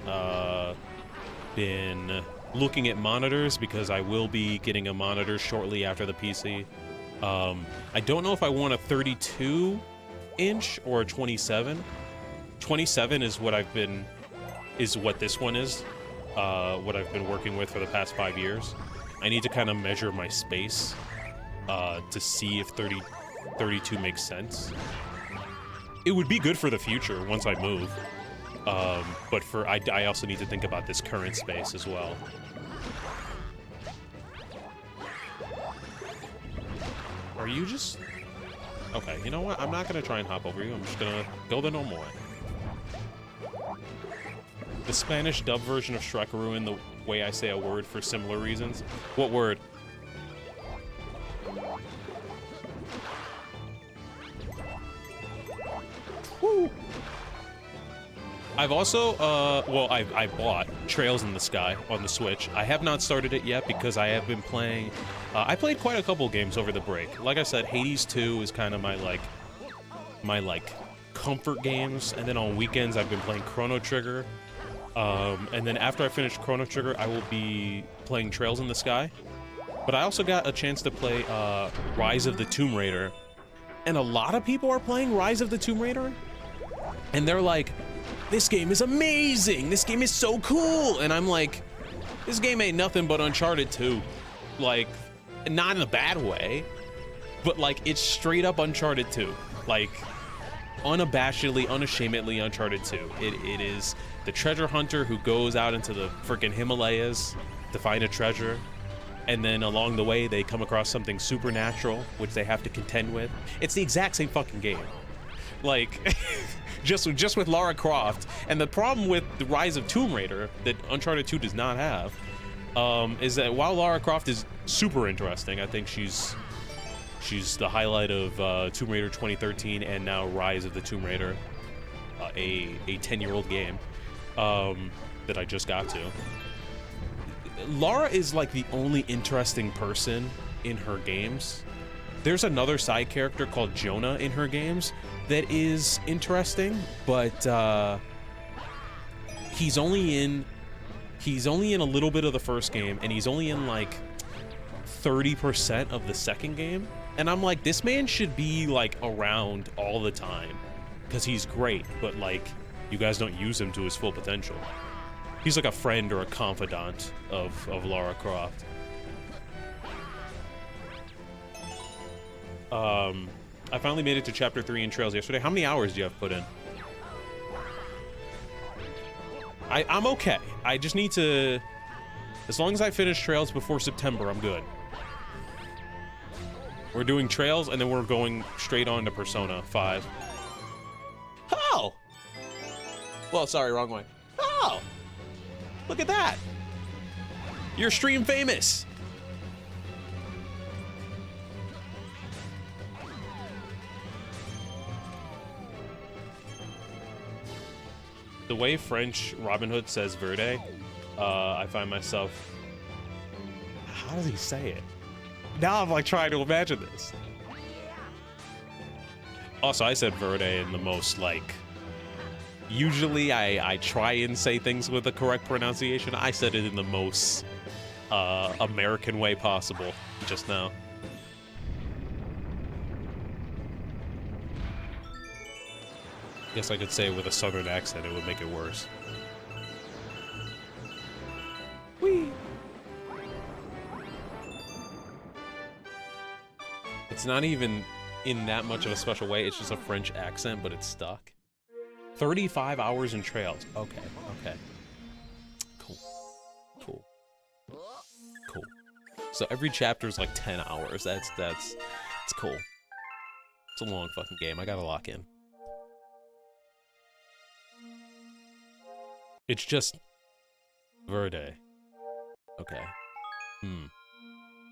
been looking at monitors because I will be getting a monitor shortly after the PC. I don't know if I want a 32-inch or a 27. 27 is what what this one is. What I've been working with for the past 5 years. I need to kind of measure my space to see if 32 makes sense. It would be good for the future once I move, but I also need to think about this current space as well. Are you just... Okay, you know what? I'm not gonna try and hop over you. I'm just gonna go the normal way. The Spanish dub version of Shrek ruined the way I say a word for similar reasons. What word? Woo. I've also, well, I bought Trails in the Sky on the Switch. I have not started it yet because I have been playing, I played quite a couple games over the break. Like I said, Hades 2 is kind of my comfort games, and then on weekends I've been playing Chrono Trigger. And then after I finish Chrono Trigger, I will be playing Trails in the Sky. But I also got a chance to play Rise of the Tomb Raider. And a lot of people are playing Rise of the Tomb Raider. And they're like, "This game is amazing! This game is so cool!" And I'm like, this game ain't nothing but Uncharted 2. Like, not in a bad way, but like, it's straight up Uncharted 2. Like, unabashedly, unashamedly Uncharted 2. It is the treasure hunter who goes out into the freaking Himalayas to find a treasure, and then along the way they come across something supernatural which they have to contend with. It's the exact same fucking game, like just with Lara Croft. And the problem with the Rise of Tomb Raider that Uncharted 2 does not have is that while Lara Croft is super interesting, I think she's the highlight of Tomb Raider 2013 and now Rise of the Tomb Raider, a 10-year-old game that I just got to. Lara is like the only interesting person in her games. There's another side character called Jonah in her games that is interesting, but he's only in a little bit of the first game, and he's only in like 30% of the second game. And I'm like, this man should be like around all the time because he's great, but like, you guys don't use him to his full potential. He's like a friend or a confidant of Lara Croft. I finally made it to chapter 3 in Trails yesterday. How many hours do you have put in? I'm okay. I just need to As long as I finish Trails before September, I'm good. We're doing Trails, and then we're going straight on to Persona 5. Oh! Well, sorry, wrong way. Oh! Look at that! You're stream famous! The way French Robin Hood says Verde, I find myself... How does he say it? Now I'm like trying to imagine this. Also, I said Verde in the most like... Usually I try and say things with the correct pronunciation. I said it in the most American way possible just now. Guess I could say it with a southern accent, it would make it worse. Whee! It's not even in that much of a special way, it's just a French accent, but it's stuck. 35 hours in Trails. Okay, okay. Cool. Cool. Cool. So every chapter is like 10 hours. It's cool. It's a long fucking game. I gotta lock in. It's just Verde. Okay.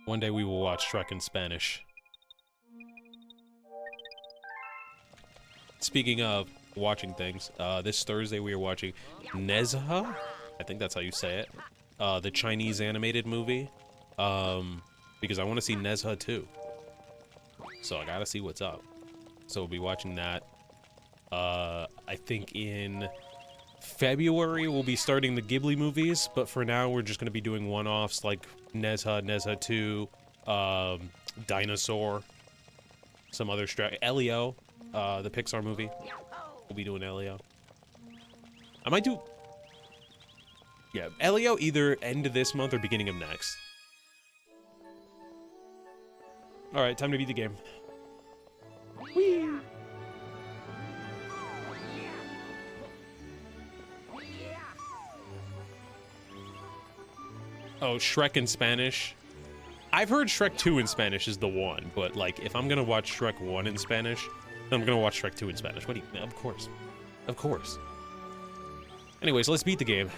One day we will watch Shrek in Spanish. Speaking of watching things, this Thursday we are watching Nezha. I think that's how you say it. The Chinese animated movie. Because I want to see Nezha too. So I gotta see what's up. So we'll be watching that. I think in February we'll be starting the Ghibli movies, but for now we're just gonna be doing one-offs like Nezha, Nezha 2, Dinosaur, some other Elio, the Pixar movie. We'll be doing Elio. I might do... Yeah, Elio either end of this month or beginning of next. Alright, time to beat the game. Whee! Oh, Shrek in Spanish. I've heard Shrek 2 in Spanish is the one, but like, if I'm gonna watch Shrek 1 in Spanish, then I'm gonna watch Shrek 2 in Spanish. What do you... Of course. Of course. Anyways, let's beat the game.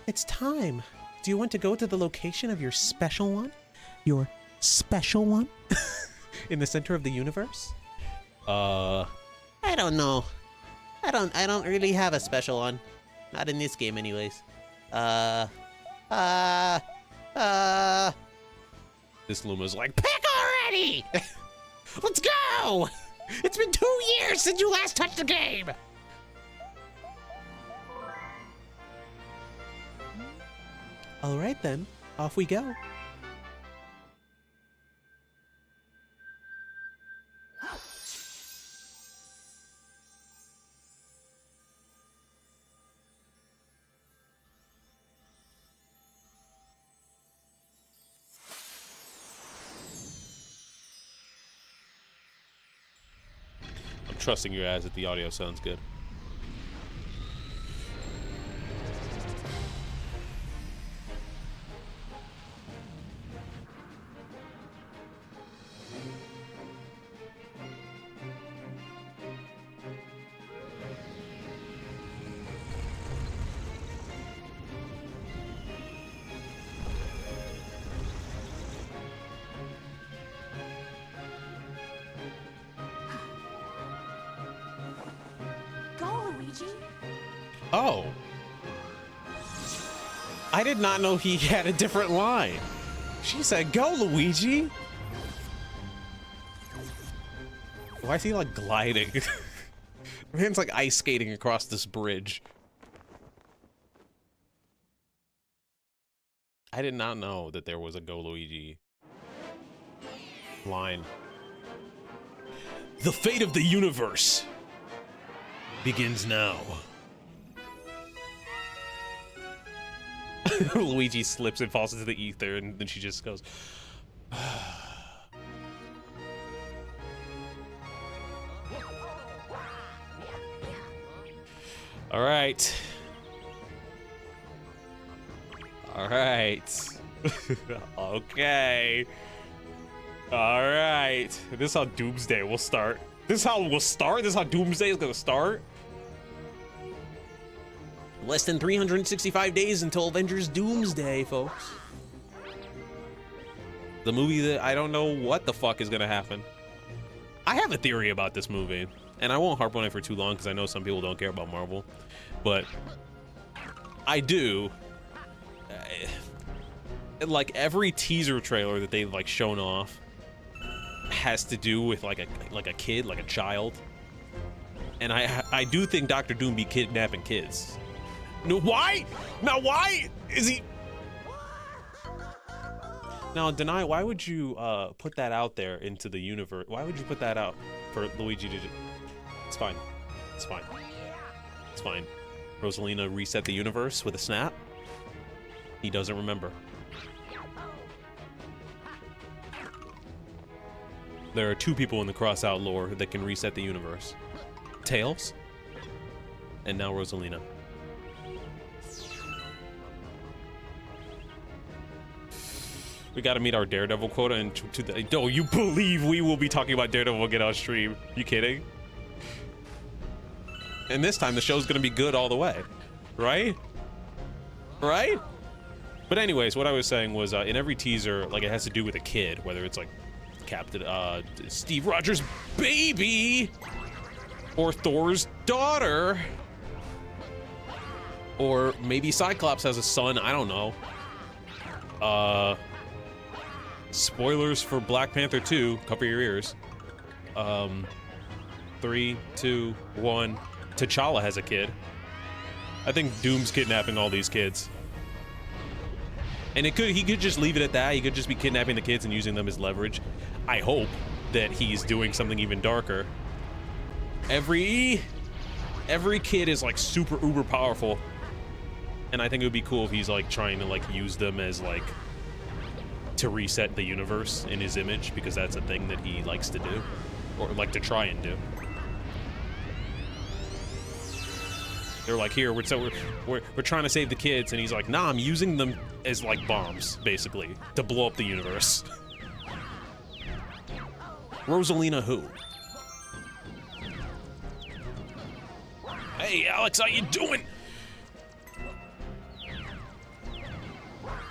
It's time. Do you want to go to the location of your special one? Your special one? In the center of the universe? I don't know. I don't really have a special one. Not in this game anyways. This Luma's like, pick already! Let's go! It's been 2 years since you last touched the game! Alright then, off we go. Trusting your ass that the audio sounds good. Oh. I did not know he had a different line. She said, go, Luigi. Why is he like gliding? Man's like ice skating across this bridge. I did not know that there was a Go Luigi line. The fate of the universe begins now. Luigi slips and falls into the ether, and then she just goes. All right. All right. Okay. All right. This is how Doomsday will start. This is how we'll start? This is how Doomsday is gonna start? Less than 365 days until Avengers Doomsday, folks. The movie that I don't know what the fuck is gonna happen. I have a theory about this movie, and I won't harp on it for too long because I know some people don't care about Marvel, but I do. Like every teaser trailer that they've like shown off has to do with like a kid, like a child, and I do think Doctor Doom be kidnapping kids. No, why? Now why is he? Now, Deny, why would you put that out there into the universe? Why would you put that out for Luigi to? It's fine. It's fine. It's fine. Rosalina reset the universe with a snap. He doesn't remember. There are two people in the Crossout lore that can reset the universe. Tails, and now Rosalina. We gotta meet our Daredevil quota and oh, you believe we will be talking about Daredevil again on stream? You kidding? And this time the show's gonna be good all the way, right? Right? But anyways, what I was saying was in every teaser, like it has to do with a kid, whether it's like Captain Steve Rogers' baby, or Thor's daughter, or maybe Cyclops has a son. I don't know. Spoilers for Black Panther 2. Cover your ears. 3, 2, 1. T'Challa has a kid. I think Doom's kidnapping all these kids. And he could just leave it at that. He could just be kidnapping the kids and using them as leverage. I hope that he's doing something even darker. Every kid is like super uber powerful. And I think it would be cool if he's like trying to like use them as like to reset the universe in his image, because that's a thing that he likes to do, or like to try and do. They're like, here, we're trying to save the kids, and he's like, nah, I'm using them as like bombs, basically, to blow up the universe. Rosalina who? Hey, Alex, how you doing?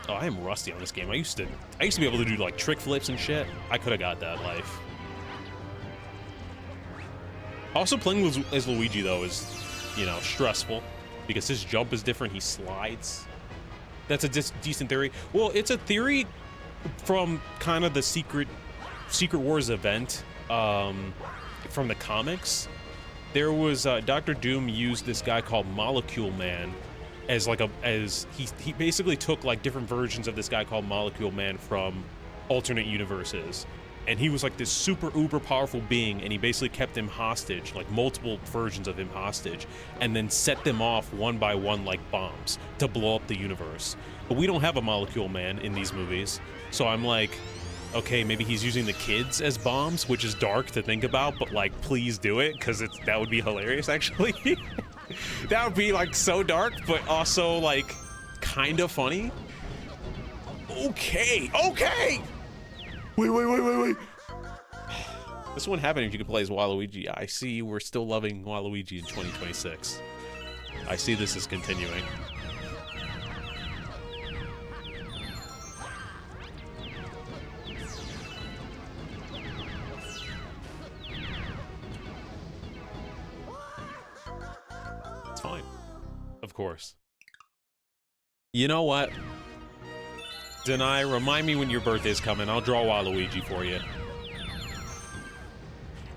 Oh, I am rusty on this game. I used to be able to do like trick flips and shit. I could have got that life. Also, playing as Luigi though is, you know, stressful because his jump is different. He slides. That's a decent theory. Well, it's a theory from kind of the Secret Wars event from the comics. There was Dr. Doom used this guy called Molecule Man as like he basically took like different versions of this guy called Molecule Man from alternate universes, and he was like this super uber powerful being, and he basically kept him hostage, like multiple versions of him hostage, and then set them off one by one like bombs to blow up the universe. But we don't have a Molecule Man in these movies, so I'm like, okay, maybe he's using the kids as bombs, which is dark to think about, but like please do it, because that would be hilarious actually. That would be like so dark, but also like kind of funny. Okay. Wait. This wouldn't happen if you could play as Waluigi. I see we're still loving Waluigi in 2026. I see this as continuing. It's fine. Of course. You know what? Deny, remind me when your birthday's coming. I'll draw Waluigi for you.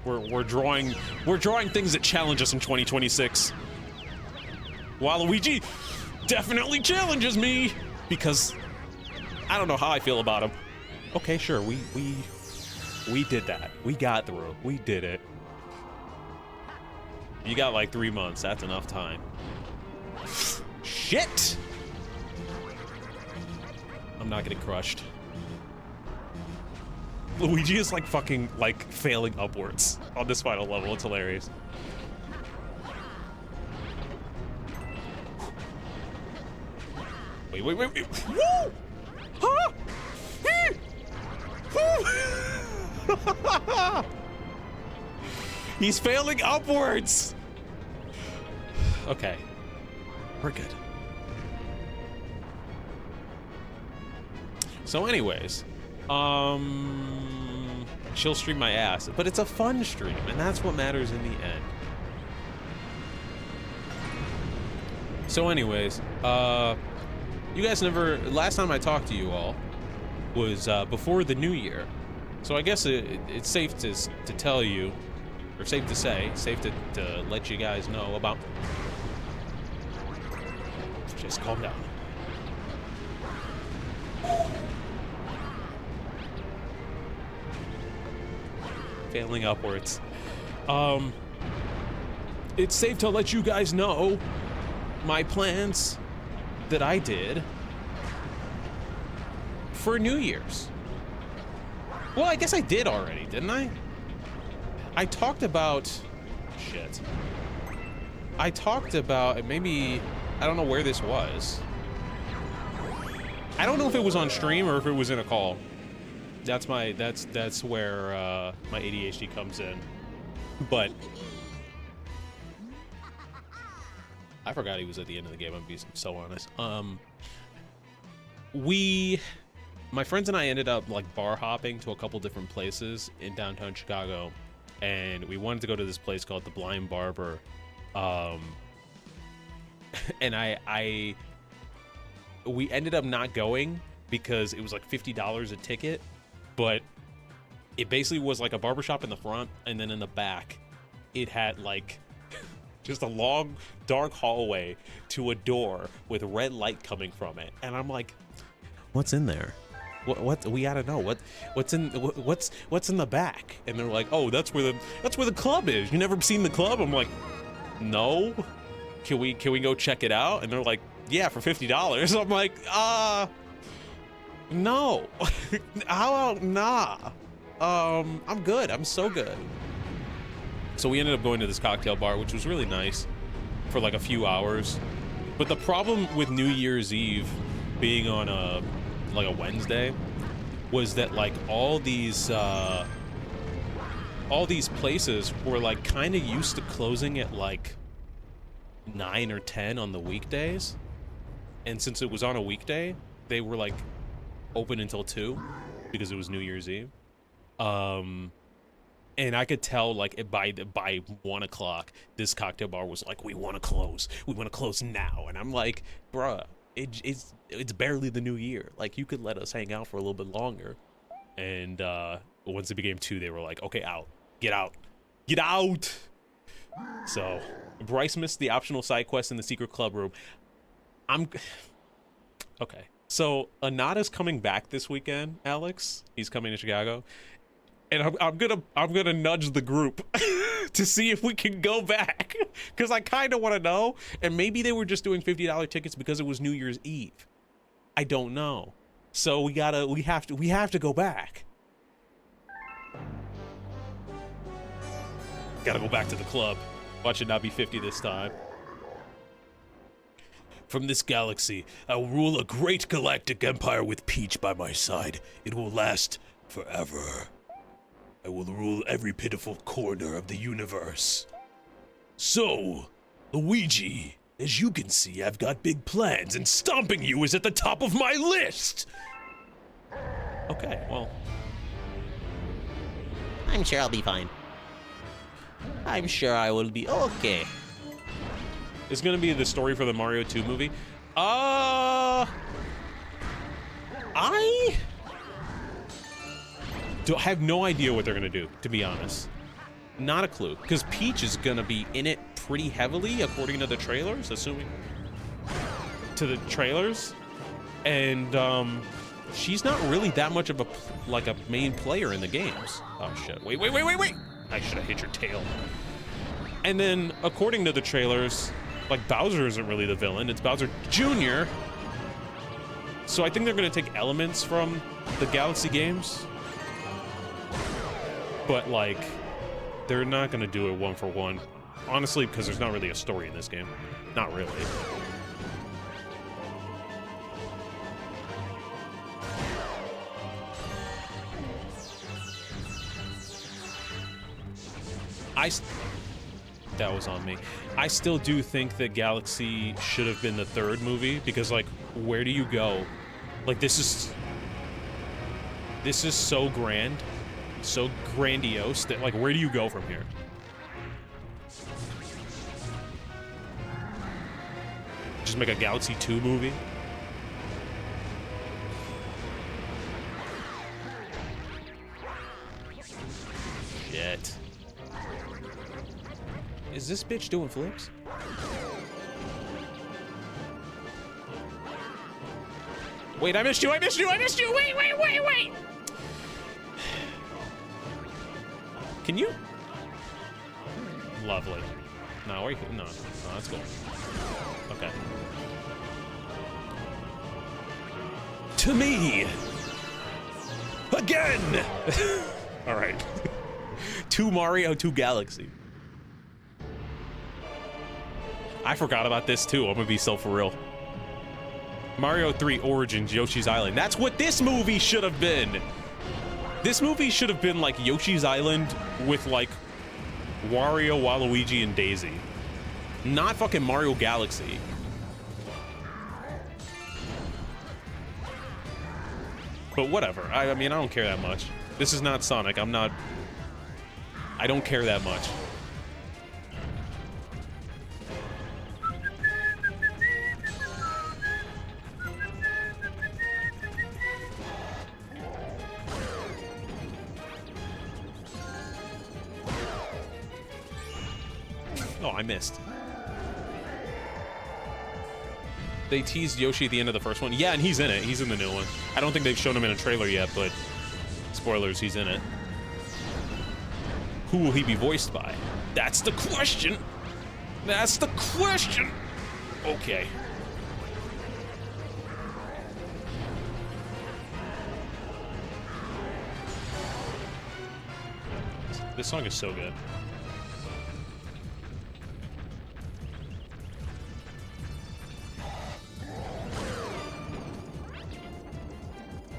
We're drawing things that challenge us in 2026. Waluigi definitely challenges me because I don't know how I feel about him. Okay, sure. We did that. We got through. We did it. You got like 3 months. That's enough time. Shit! I'm not getting crushed. Luigi is like fucking like failing upwards on this final level. It's hilarious. Wait. Woo! Huh? He's failing upwards. Okay. We're good. So anyways, she'll stream my ass, but it's a fun stream, and that's what matters in the end. So anyways, you guys last time I talked to you all was before the new year. So I guess it's safe to tell you, or safe to say, safe to let you guys know about. Just calm down. Failing upwards. It's safe to let you guys know my plans that I did for New Year's. Well, I guess I did already, didn't I? I talked about... Shit. I talked about... Maybe... I don't know where this was. I don't know if it was on stream or if it was in a call. That's where my ADHD comes in. But... I forgot he was at the end of the game, I'm being so honest. My friends and I ended up like bar hopping to a couple different places in downtown Chicago, and we wanted to go to this place called the Blind Barber. And we ended up not going because it was like $50 a ticket, but it basically was like a barbershop in the front, and then in the back it had like just a long dark hallway to a door with red light coming from it, and I'm like, what's in there? What we gotta know what's in the back? And they're like, oh, that's where the club is. You never seen the club? I'm like, no. Can we go check it out? And they're like, yeah, for $50. I'm like, no. How about nah? I'm good. I'm so good. So we ended up going to this cocktail bar, which was really nice for like a few hours. But the problem with New Year's Eve being on a Wednesday was that like all these places were like kind of used to closing at like 9 or 10 on the weekdays, and since it was on a weekday, they were like open until 2 because it was New Year's Eve. And I could tell like by 1 o'clock this cocktail bar was like, we want to close now, and I'm like, bruh, it's barely the new year. Like, you could let us hang out for a little bit longer. And once it became 2, they were like, okay, get out. So Bryce missed the optional side quest in the secret club room. Okay. So Anada's coming back this weekend, Alex. He's coming to Chicago, and I'm gonna nudge the group to see if we can go back, because I kind of want to know. And maybe they were just doing $50 tickets because it was New Year's Eve. I don't know. So we have to go back. Gotta go back to the club. Watch it not be 50 this time. From this galaxy, I will rule a great galactic empire with Peach by my side. It will last forever. I will rule every pitiful corner of the universe. So, Luigi, as you can see, I've got big plans, and stomping you is at the top of my list! Okay, well, I'm sure I'll be fine. I'm sure I will be okay. it's gonna be the story for the Mario 2 movie. I have no idea what they're gonna do, to be honest. Not a clue, because Peach is gonna be in it pretty heavily, according to the trailers, and she's not really that much of a main player in the games. Oh shit! Wait! I should have hit your tail. And then, according to the trailers, like, Bowser isn't really the villain; it's Bowser Jr. So I think they're gonna take elements from the Galaxy games, but like, they're not gonna do it 1 for 1. Honestly, because there's not really a story in this game. Not really. That was on me. I still do think that Galaxy should have been the third movie because, like, where do you go? Like, this is so grand, so grandiose that, like, where do you go from here? Just make a Galaxy 2 movie? Shit. Is this bitch doing flips? Wait, I missed you, I missed you, I missed you! Wait, wait, wait, wait! Can you? Lovely. No, where you, no, that's cool. Okay. To me! Again! Alright. 2 Mario, 2 Galaxy. I forgot about this too, I'm gonna be so for real. Mario 3 Origins, Yoshi's Island. That's what this movie should have been! This movie should have been like Yoshi's Island with like Wario, Waluigi, and Daisy. Not fucking Mario Galaxy. But whatever, I mean, I don't care that much. This is not Sonic, I don't care that much. Oh, I missed. They teased Yoshi at the end of the first one. Yeah, and he's in it. He's in the new one. I don't think they've shown him in a trailer yet, but spoilers, he's in it. Who will he be voiced by? That's the question. That's the question. Okay. This song is so good.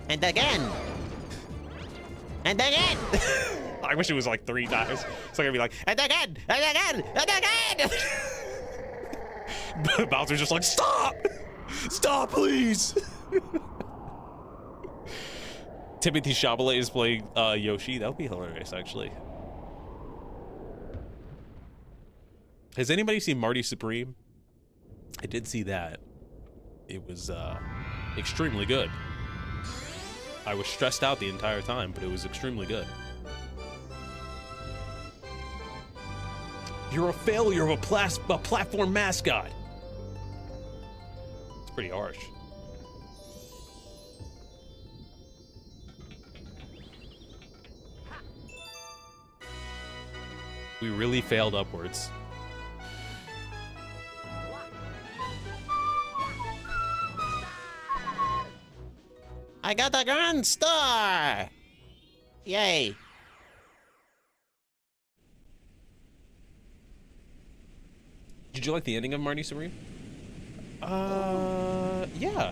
And again. And again. I wish it was like 3 times. So I could be like, and again, and again, and again. Bowser's just like, stop! Stop, please! Timothy Chalamet is playing Yoshi. That would be hilarious, actually. Has anybody seen Marty Supreme? I did see that. It was extremely good. I was stressed out the entire time, but it was extremely good. You're a failure of a platform mascot. It's pretty harsh. We really failed upwards. I got the Grand Star! Yay. Did you like the ending of Marty Supreme? Yeah.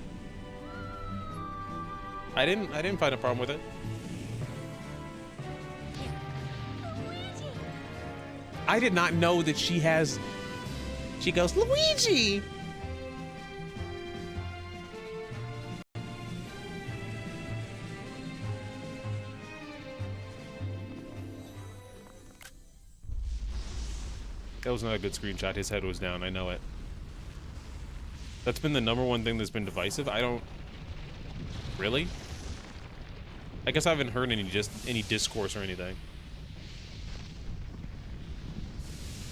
I didn't find a problem with it. I did not know that she goes, Luigi! That was not a good screenshot. His head was down. I know it. That's been the #1 thing that's been divisive. I don't... Really? I guess I haven't heard any discourse or anything.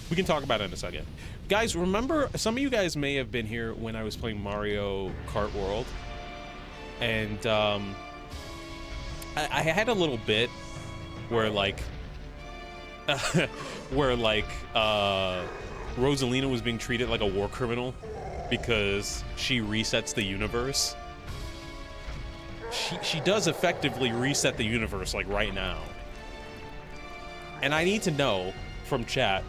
We can talk about it in a second. Guys, remember, some of you guys may have been here when I was playing Mario Kart World. And, I had a little bit where, like... Rosalina was being treated like a war criminal because she resets the universe. She does effectively reset the universe, like, right now. And I need to know from chat,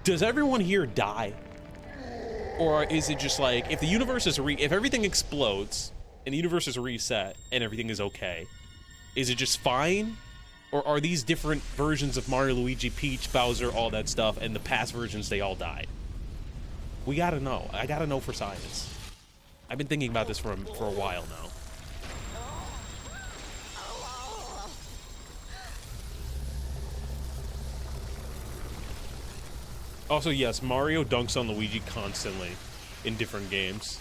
does everyone here die? Or is it just like, if the universe is if everything explodes and the universe is reset and everything is okay, is it just fine? Or are these different versions of Mario, Luigi, Peach, Bowser, all that stuff, and the past versions, they all died? We gotta know. I gotta know for science. I've been thinking about this for a while now. Also, yes, Mario dunks on Luigi constantly in different games.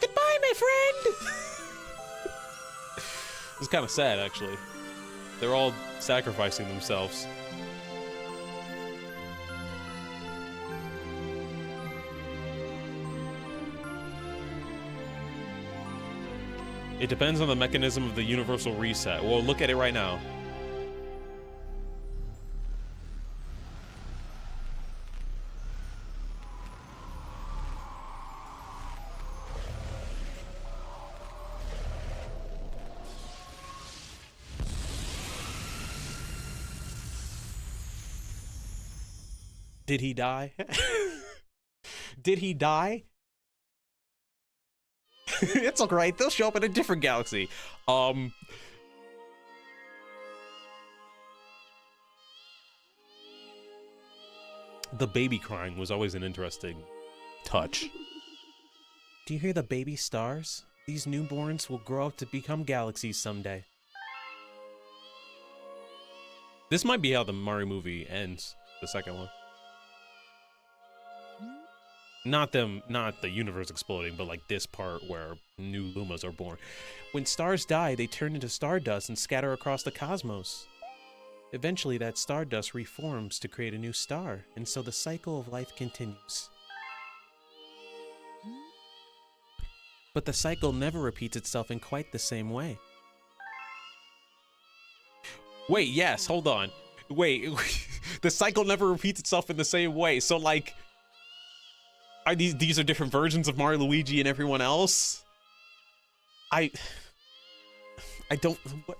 Goodbye, my friend! It's kind of sad, actually. They're all sacrificing themselves. It depends on the mechanism of the universal reset. Well, look at it right now. Did he die? Did he die? It's alright, they'll show up in a different galaxy. The baby crying was always an interesting touch. Do you hear the baby stars? These newborns will grow up to become galaxies someday. This might be how the Mario movie ends, the second one. Not the universe exploding, but like this part where new Lumas are born. When stars die, they turn into stardust and scatter across the cosmos. Eventually, that stardust reforms to create a new star, and so the cycle of life continues. But the cycle never repeats itself in quite the same way. Wait, yes, hold on. Wait, the cycle never repeats itself in the same way, so like... Are these are different versions of Mario, Luigi, and everyone else? I don't... What?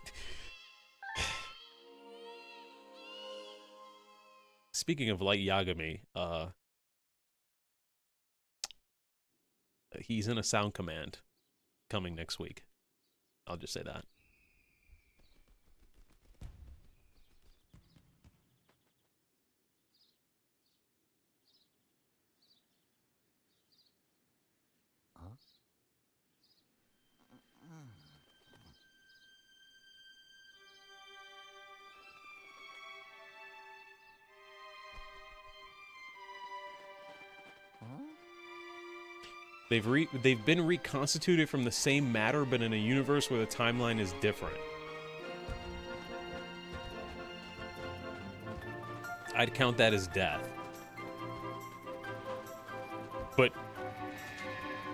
Speaking of Light Yagami, he's in a sound command coming next week. I'll just say that. They've been reconstituted from the same matter, but in a universe where the timeline is different. I'd count that as death. But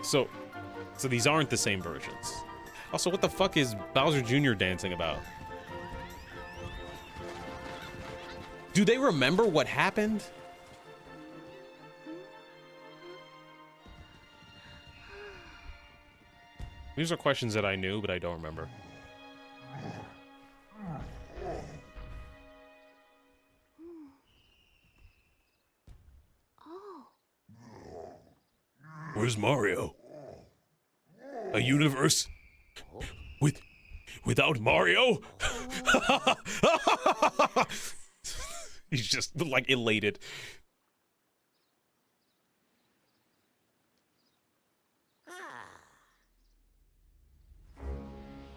so these aren't the same versions. Also, what the fuck is Bowser Jr. dancing about? Do they remember what happened? These are questions that I knew, but I don't remember. Where's Mario? A universe without Mario? He's just like elated.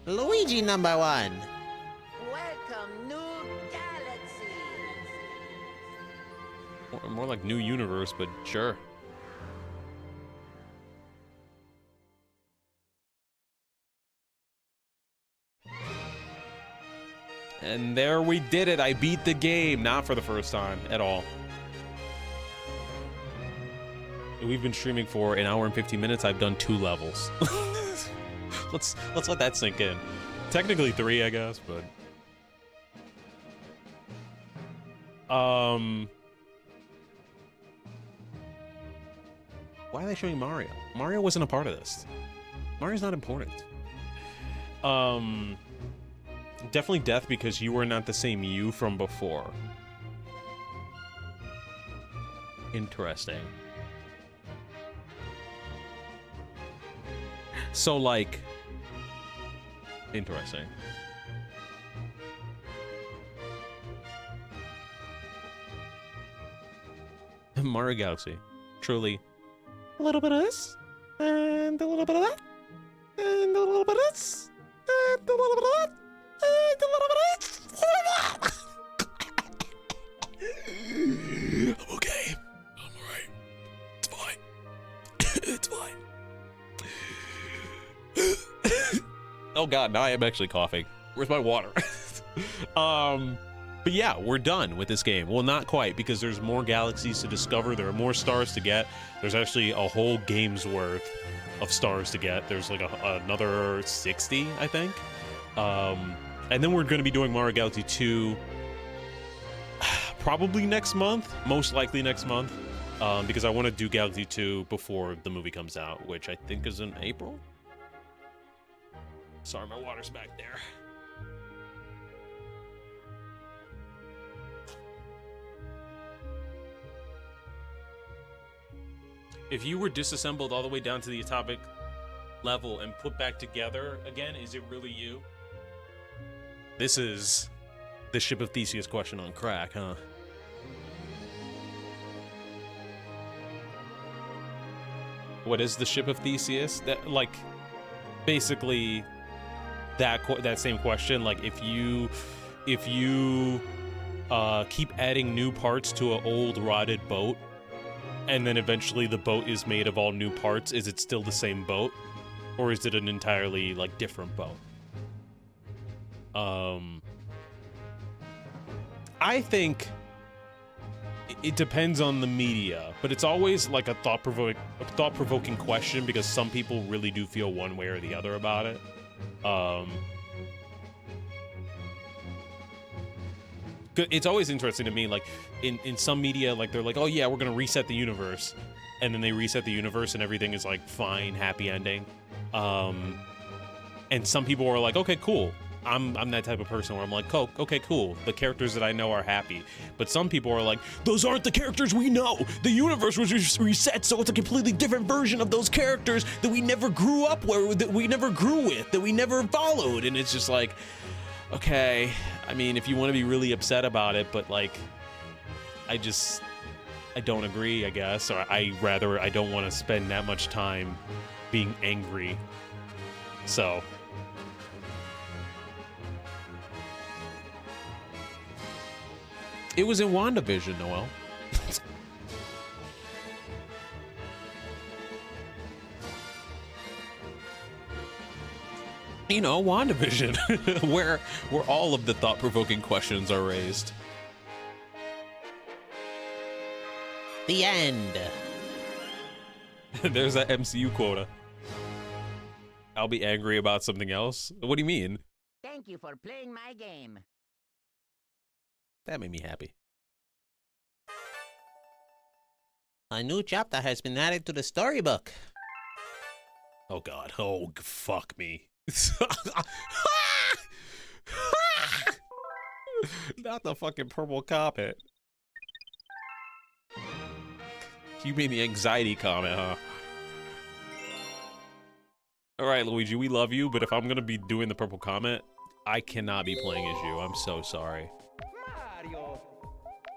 Luigi #1. Welcome, new galaxy. More like new universe, but sure. And there we did it. I beat the game. Not for the first time at all. We've been streaming for an hour and 15 minutes. I've done 2 levels. Let's let that sink in. Technically 3, I guess, but why are they showing Mario? Mario wasn't a part of this. Mario's not important. Definitely death because you were not the same you from before. Interesting. So, like, interesting. Mario Galaxy. Truly. A little bit of this, and a little bit of that, and a little bit of this, and a little bit of that, and a little bit of that. I'm okay. I'm alright. It's fine. It's fine. Oh god, now I am actually coughing. Where's my water? But yeah, we're done with this game. Well, not quite, because there's more galaxies to discover. There are more stars to get. There's actually a whole game's worth of stars to get. There's like another 60, I think. And then we're going to be doing Mario Galaxy 2 probably next month, most likely next month, because I want to do Galaxy 2 before the movie comes out, which I think is in April. Sorry, my water's back there. If you were disassembled all the way down to the atomic level and put back together again, is it really you? This is the Ship of Theseus question on crack, huh? What is the Ship of Theseus? That, like, basically that same question. Like, if you keep adding new parts to an old rotted boat, and then eventually the boat is made of all new parts, is it still the same boat? Or is it an entirely, like, different boat? I think it depends on the media, but it's always like a thought-provoking question, because some people really do feel one way or the other about it. It's always interesting to me, like, in some media, like, they're like, oh yeah, we're gonna reset the universe, and then they reset the universe and everything is like fine, happy ending. And some people are like, okay, cool. I'm that type of person where I'm like, oh, okay, cool. The characters that I know are happy. But some people are like, those aren't the characters we know. The universe was reset, so it's a completely different version of those characters that we never grew up with, that we never grew with, that we never followed. And it's just like, okay, I mean, if you want to be really upset about it, but like, I don't agree, I guess, or I don't want to spend that much time being angry. So it was in WandaVision, Noel. You know, WandaVision, where all of the thought-provoking questions are raised. The end. There's that MCU quota. I'll be angry about something else? What do you mean? Thank you for playing my game. That made me happy. A new chapter has been added to the storybook. Oh god. Oh, fuck me. Not the fucking purple comet. You mean the anxiety comment, huh? Alright, Luigi, we love you, but if I'm gonna be doing the purple comet, I cannot be playing as you. I'm so sorry. Mario.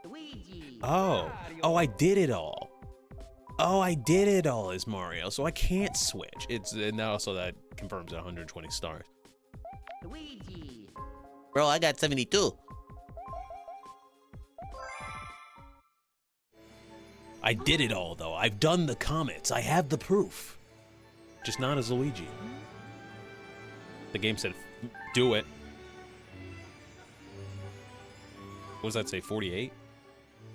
Luigi. Oh. Oh, I did it all. Oh, I did it all as Mario, so I can't switch. And also that confirms 120 stars. Luigi. Bro, I got 72. I did it all, though. I've done the comets. I have the proof. Just not as Luigi. The game said, do it. What does that say, 48?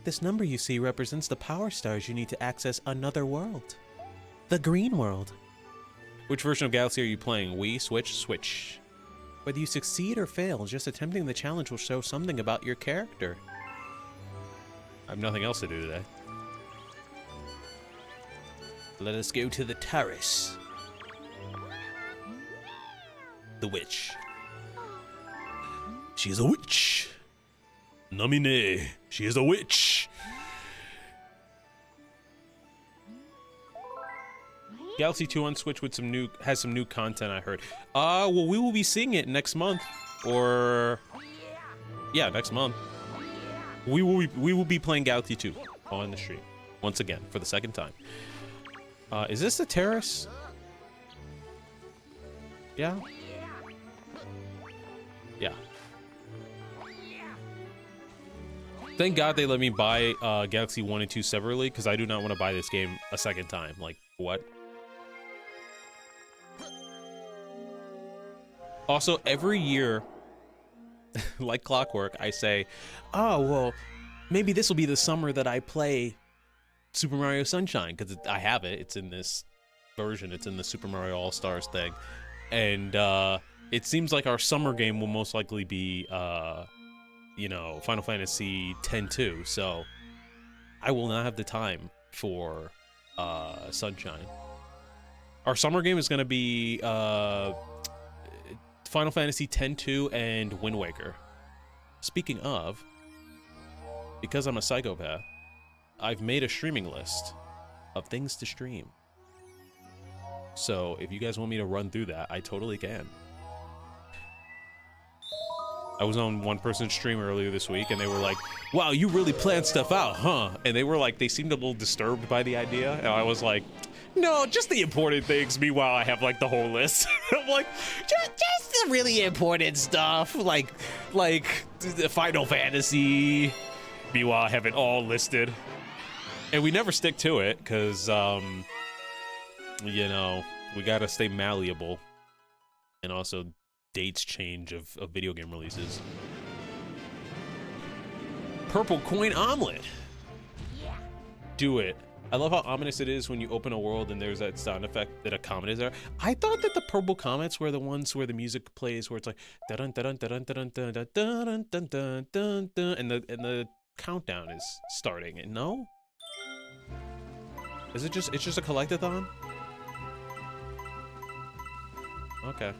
This number you see represents the power stars you need to access another world. The green world. Which version of Galaxy are you playing? Wii, Switch, Switch. Whether you succeed or fail, just attempting the challenge will show something about your character. I have nothing else to do today. Let us go to the terrace. The witch. She is a witch. Namine, she is a witch. Galaxy 2 on Switch with has some new content, I heard. Well, we will be seeing it next month, or yeah, next month. We will be playing Galaxy 2 on the stream once again for the second time. Is this the terrace? Yeah. Yeah. Thank God they let me buy Galaxy 1 and 2 separately, because I do not want to buy this game a second time. Like, what? Also, every year, like clockwork, I say, oh, well, maybe this will be the summer that I play Super Mario Sunshine, because I have it. It's in this version. It's in the Super Mario All-Stars thing. And it seems like our summer game will most likely be, you know, Final Fantasy X-2. So I will not have the time for Sunshine. Our summer game is going to be Final Fantasy X-2 and Wind Waker. Speaking of, because I'm a psychopath, I've made a streaming list of things to stream. So if you guys want me to run through that, I totally can. I was on one person's stream earlier this week, and they were like, wow, you really planned stuff out, huh? And they were like, they seemed a little disturbed by the idea. And I was like, no, just the important things. Meanwhile, I have like the whole list. I'm like, just the really important stuff, like the Final Fantasy. Meanwhile, I have it all listed. And we never stick to it, because, you know, we gotta stay malleable. And also, dates change of video game releases. Purple coin omelet. Do it. I love how ominous it is when you open a world and there's that sound effect that a comet is there. I thought that the purple comets were the ones where the music plays, where it's like dun dun dun dun dun dun dun dun dun dun dun dun, and the countdown is starting. And no, is it just? It's just a collectathon? Okay.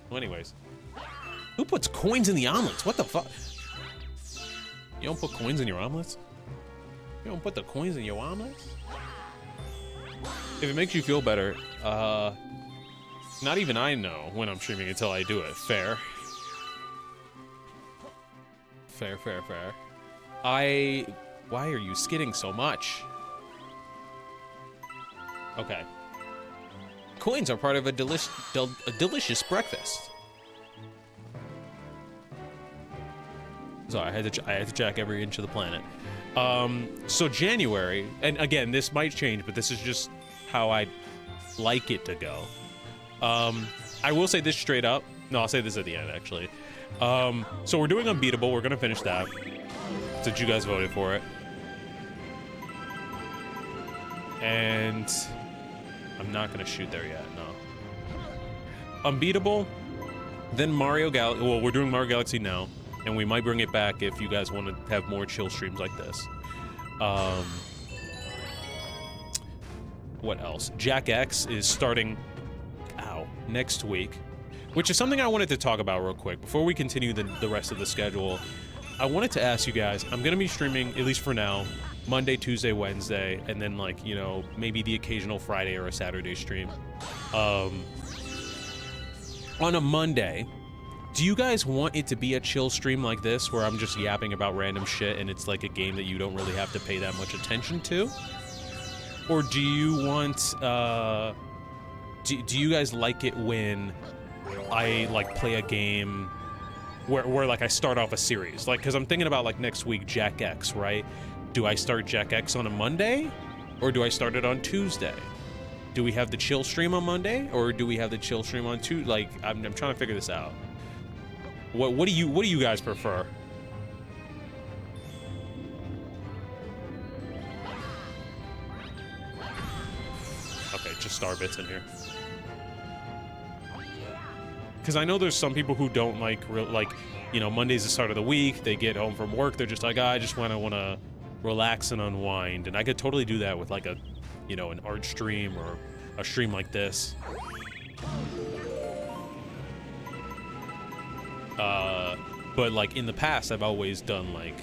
Well, anyways, who puts coins in the omelets? What the fuck? You don't put coins in your omelets? You don't put the coins in your omelets? If it makes you feel better, not even I know when I'm streaming until I do it. Fair. Fair, fair, fair. Why are you skidding so much? Okay. Coins are part of a delicious breakfast. Sorry, I had to jack every inch of the planet. So January, and again, this might change, but this is just how I'd like it to go. I will say this straight up. No, I'll say this at the end, actually. So we're doing Unbeatable. We're gonna finish that, since you guys voted for it. And I'm not gonna shoot there yet, no. Unbeatable, then Mario Galaxy. Well, we're doing Mario Galaxy now, and we might bring it back if you guys want to have more chill streams like this. What else? Jack X is starting, next week, which is something I wanted to talk about real quick. Before we continue the rest of the schedule, I wanted to ask you guys, I'm going to be streaming, at least for now, Monday, Tuesday, Wednesday, and then, like, you know, maybe the occasional Friday or a Saturday stream. On a Monday, do you guys want it to be a chill stream like this, where I'm just yapping about random shit and it's like a game that you don't really have to pay that much attention to? Or do you want, do you guys like it when I, like, play a game where like, I start off a series? Like, because I'm thinking about, like, next week, Jack X, right? Do I start Jack X on a Monday, or do I start it on Tuesday? Do we have the chill stream on Monday, or do we have the chill stream on Tuesday? Like, I'm trying to figure this out. What do you guys prefer? Okay, just star bits in here. Because I know there's some people who don't like, you know, Monday's the start of the week. They get home from work. They're just like, I just want to relax and unwind. And I could totally do that with like a, you know, an art stream or a stream like this. But like in the past, I've always done like,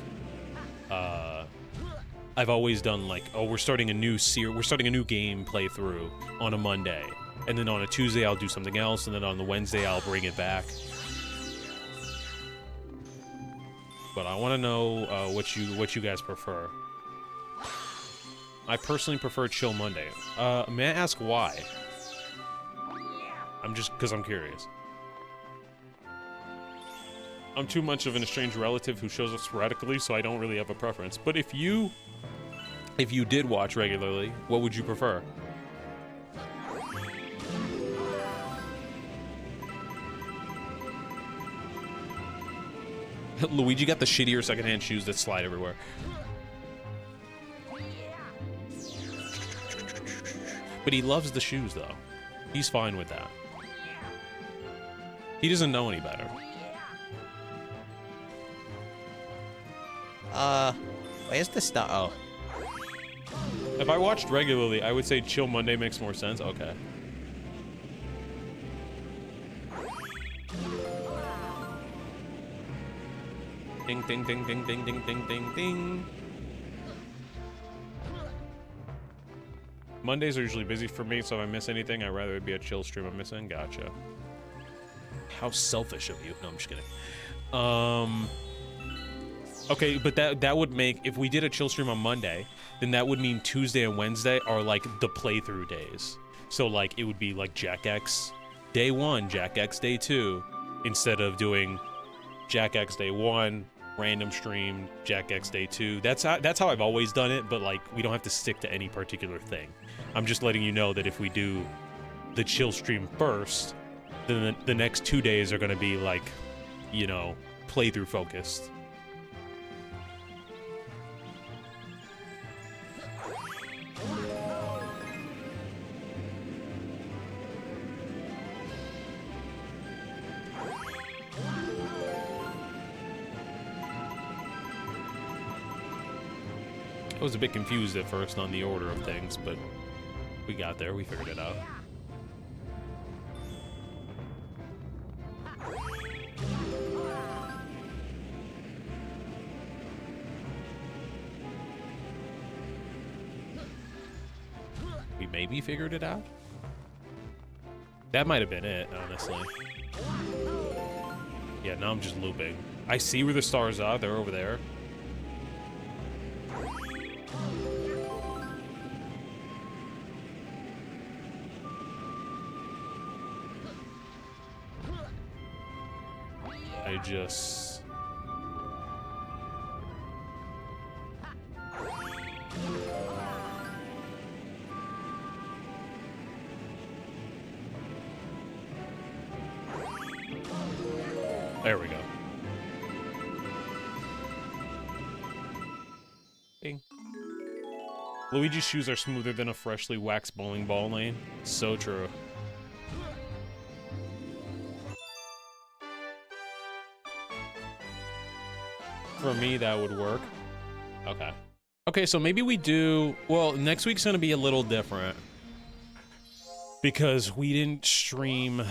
I've always done like, oh, we're starting a new game playthrough on a Monday, and then on a Tuesday I'll do something else, and then on the Wednesday I'll bring it back. But I want to know what you guys prefer. I personally prefer Chill Monday. May I ask why? Because I'm curious. I'm too much of an estranged relative who shows up sporadically, so I don't really have a preference. But if you did watch regularly, what would you prefer? Luigi got the shittier secondhand shoes that slide everywhere. But he loves the shoes, though. He's fine with that. He doesn't know any better. Where's the star? Oh. If I watched regularly, I would say Chill Monday makes more sense. Okay. Ding, ding, ding, ding, ding, ding, ding, ding, ding. Mondays are usually busy for me, so if I miss anything, I'd rather it be a chill stream I'm missing. Gotcha. How selfish of you. No, I'm just kidding. Okay, but that would make, if we did a chill stream on Monday, then that would mean Tuesday and Wednesday are like the playthrough days. So like it would be like Jack X day 1, Jack X day 2, instead of doing Jack X day 1, random stream, Jack X day 2. That's how I've always done it, but like we don't have to stick to any particular thing. I'm just letting you know that if we do the chill stream first, then the next 2 days are going to be like, you know, playthrough focused. I was a bit confused at first on the order of things, but we got there. We figured it out. We maybe figured it out? That might have been it, honestly. Yeah, now I'm just looping. I see where the stars are. They're over there. I just... There we go. Bing. Luigi's shoes are smoother than a freshly waxed bowling ball lane. So true. For me, that would work. Okay. Okay, so maybe we do... Well, next week's gonna be a little different. Because we didn't stream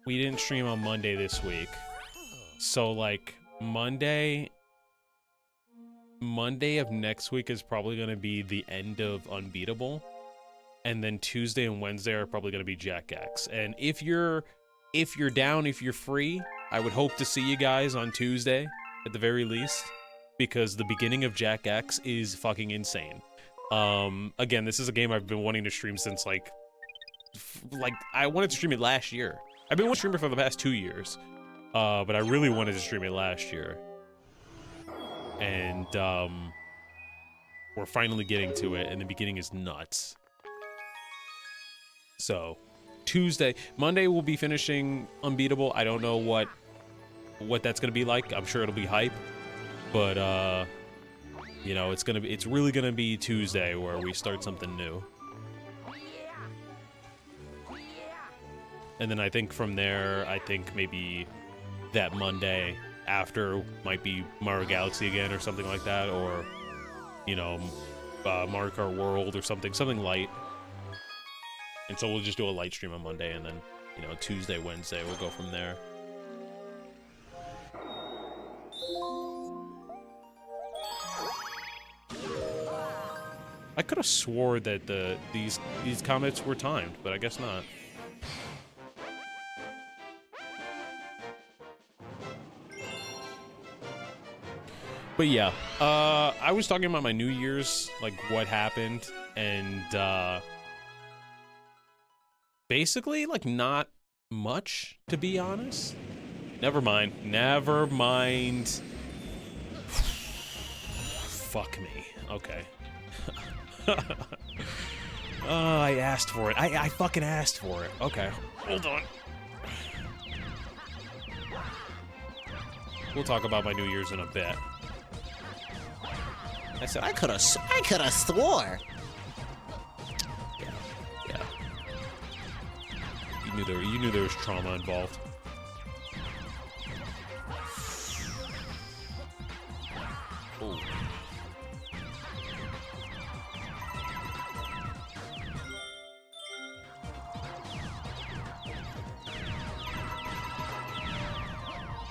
on Monday this week. So, like, Monday of next week is probably gonna be the end of Unbeatable. And then Tuesday and Wednesday are probably gonna be Jack X. And if you're down, if you're free, I would hope to see you guys on Tuesday. At the very least, because the beginning of Jack X is fucking insane. Again, this is a game I've been wanting to stream since like I wanted to stream it last year. I've been wanting to stream it for the past 2 years, but I really wanted to stream it last year, and we're finally getting to it, and the beginning is nuts. So, Monday we'll be finishing Unbeatable. I don't know what that's gonna be like. I'm sure it'll be hype, but you know, it's really gonna be Tuesday where we start something new. And then I think from there, maybe that Monday after might be Mario Galaxy again or something like that, or you know, Mario Kart World or something light. And so we'll just do a light stream on Monday, and then you know, Tuesday, Wednesday we'll go from there. I could have swore that these comments were timed, but I guess not. But yeah, I was talking about my New Year's, like what happened, and basically like not much, to be honest. Never mind. Never mind. Fuck me. Okay. Oh, I asked for it. I fucking asked for it. Okay. Hold on. We'll talk about my New Year's in a bit. I said I could have swore. Yeah. You knew there was trauma involved. Oh.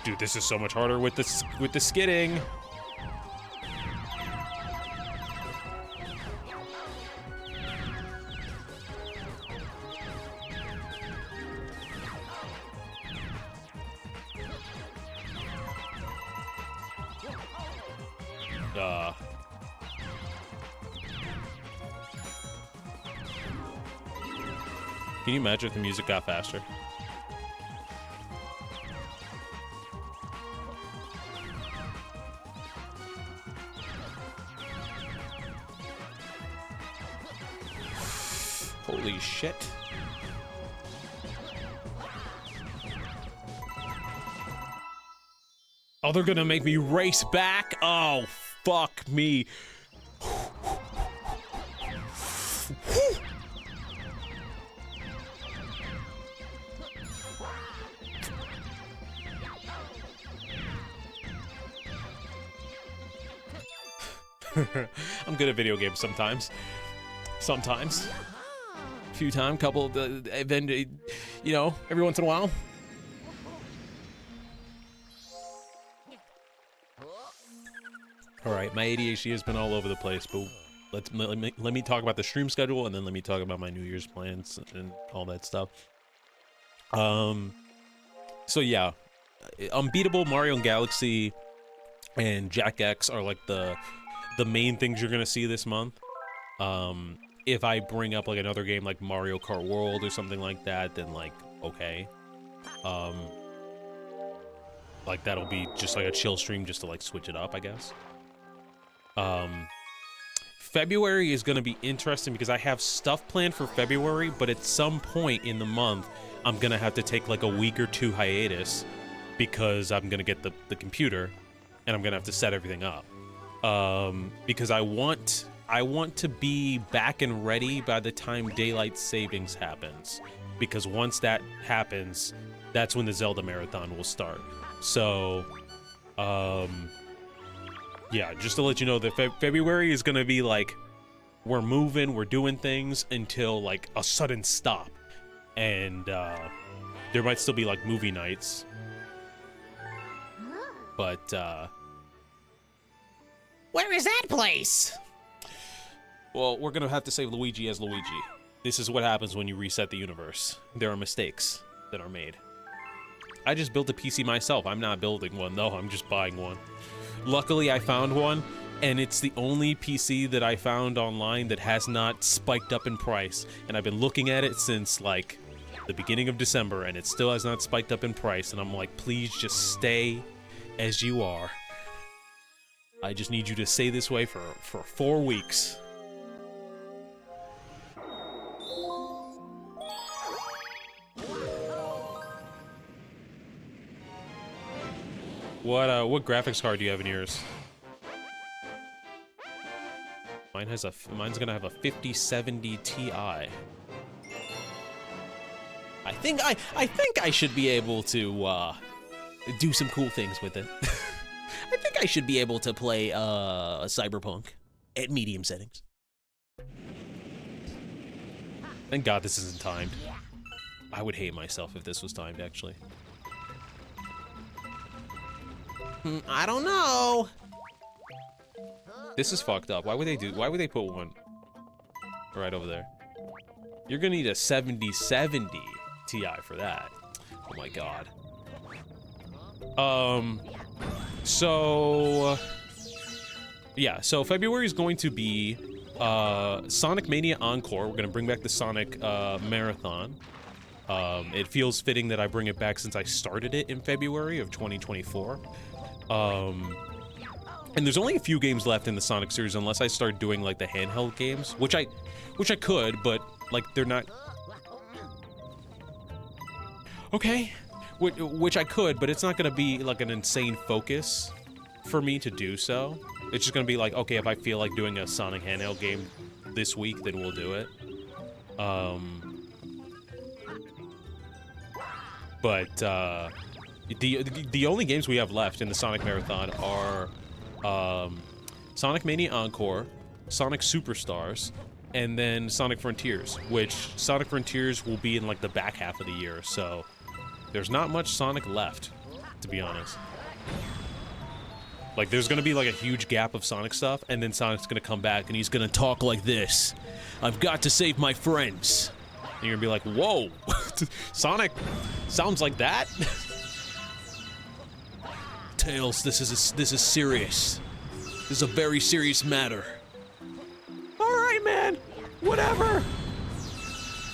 Dude, this is so much harder with the skidding. Can you imagine if the music got faster? Holy shit. Oh, they're gonna make me race back? Oh, fuck me. I'm good at video games sometimes. Sometimes. Few times, couple, then, you know, every once in a while. All right, my ADHD has been all over the place, but let me talk about the stream schedule, and then let me talk about my New Year's plans and all that stuff. So yeah, Unbeatable, Mario and Galaxy, and Jack X are like the main things you're gonna see this month. If I bring up like another game like Mario Kart World or something like that, then like okay. Like that'll be just like a chill stream just to like switch it up, I guess. February is gonna be interesting because I have stuff planned for February, but at some point in the month, I'm gonna have to take like a week or two hiatus because I'm gonna get the computer and I'm gonna have to set everything up. Because I want to be back and ready by the time daylight savings happens, because once that happens, that's when the Zelda marathon will start. So, yeah, just to let you know that February is gonna be like, we're moving, we're doing things until like a sudden stop, and there might still be like movie nights, but Where is that place? well, we're gonna have to save Luigi as Luigi. This is what happens when you reset the universe. There are mistakes that are made. I just built a PC myself. I'm not building one, though. I'm just buying one. Luckily, I found one, and it's the only PC that I found online that has not spiked up in price. And I've been looking at it since, like, the beginning of December, and it still has not spiked up in price. And I'm like, please just stay as you are. I just need you to stay this way for 4 weeks. What graphics card do you have in yours? Mine's gonna have a 5070 Ti. I think I should be able to do some cool things with it. I think I should be able to play Cyberpunk at medium settings. Thank God this isn't timed. I would hate myself if this was timed, actually. I don't know. This is fucked up. Why would they put one? right over there. You're gonna need a 7070 Ti for that. Oh my god. So yeah, so February is going to be Sonic Mania Encore. We're gonna bring back the Sonic Marathon. It feels fitting that I bring it back since I started it in February of 2024. And there's only a few games left in the Sonic series unless I start doing like the handheld games, which I could, but like they're not. Okay, which I could, but it's not gonna be like an insane focus for me to do so. It's just gonna be like, okay, if I feel like doing a Sonic handheld game this week, then we'll do it. But the only games we have left in the Sonic Marathon are Sonic Mania Encore, Sonic Superstars, and then Sonic Frontiers, which Sonic Frontiers will be in like the back half of the year, so there's not much Sonic left, to be honest. Like, there's gonna be like a huge gap of Sonic stuff, and then Sonic's gonna come back and he's gonna talk like this. I've got to save my friends. And you're gonna be like, whoa, Sonic sounds like that? Tails, this is serious. This is a very serious matter. All right, man, whatever.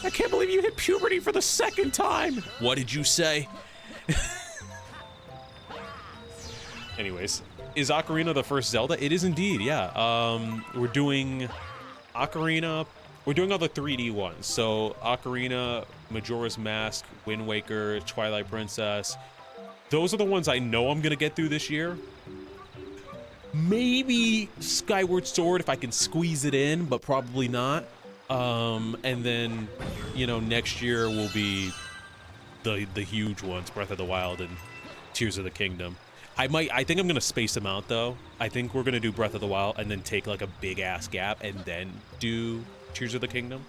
I can't believe you hit puberty for the second time. What did you say? Anyways, is Ocarina the first Zelda? It is indeed, yeah. We're doing Ocarina. We're doing all the 3D ones. So Ocarina, Majora's Mask, Wind Waker, Twilight Princess. Those are the ones I know I'm gonna get through this year. Maybe Skyward Sword if I can squeeze it in, but probably not. And then, you know, next year will be the huge ones, Breath of the Wild and Tears of the Kingdom. I think I'm gonna space them out though. I think we're gonna do Breath of the Wild and then take like a big ass gap and then do Tears of the Kingdom.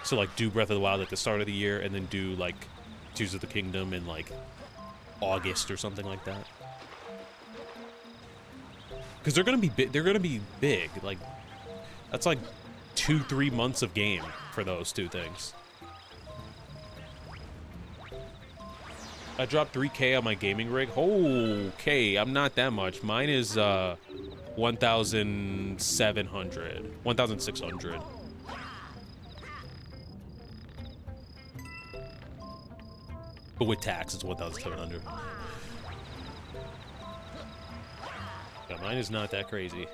So like do Breath of the Wild at the start of the year and then do like Tears of the Kingdom in like August or something like that. Because they're gonna be big. Like that's like 2-3 months of game for those two things. I dropped 3K on my gaming rig. Okay, I'm not that much. Mine is 1,700, 1,600. But with tax, it's 1,700. Yeah, mine is not that crazy.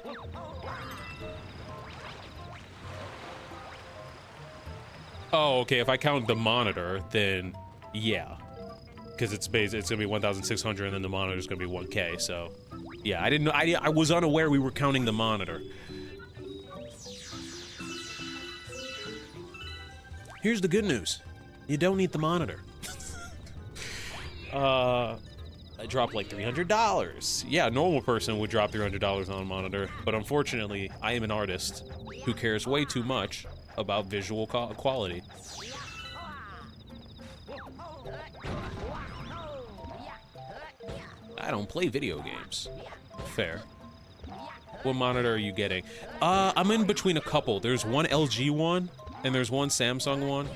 Oh, okay. If I count the monitor, then yeah, because it's gonna be 1,600, and then the monitor is gonna be 1K. So, yeah, I didn't know. I was unaware we were counting the monitor. Here's the good news: you don't need the monitor. I dropped like $300. Yeah, a normal person would drop $300 on a monitor, but unfortunately, I am an artist who cares way too much about visual quality. I don't play video games. Fair. What monitor are you getting? I'm in between a couple. There's one LG one, and there's one Samsung one.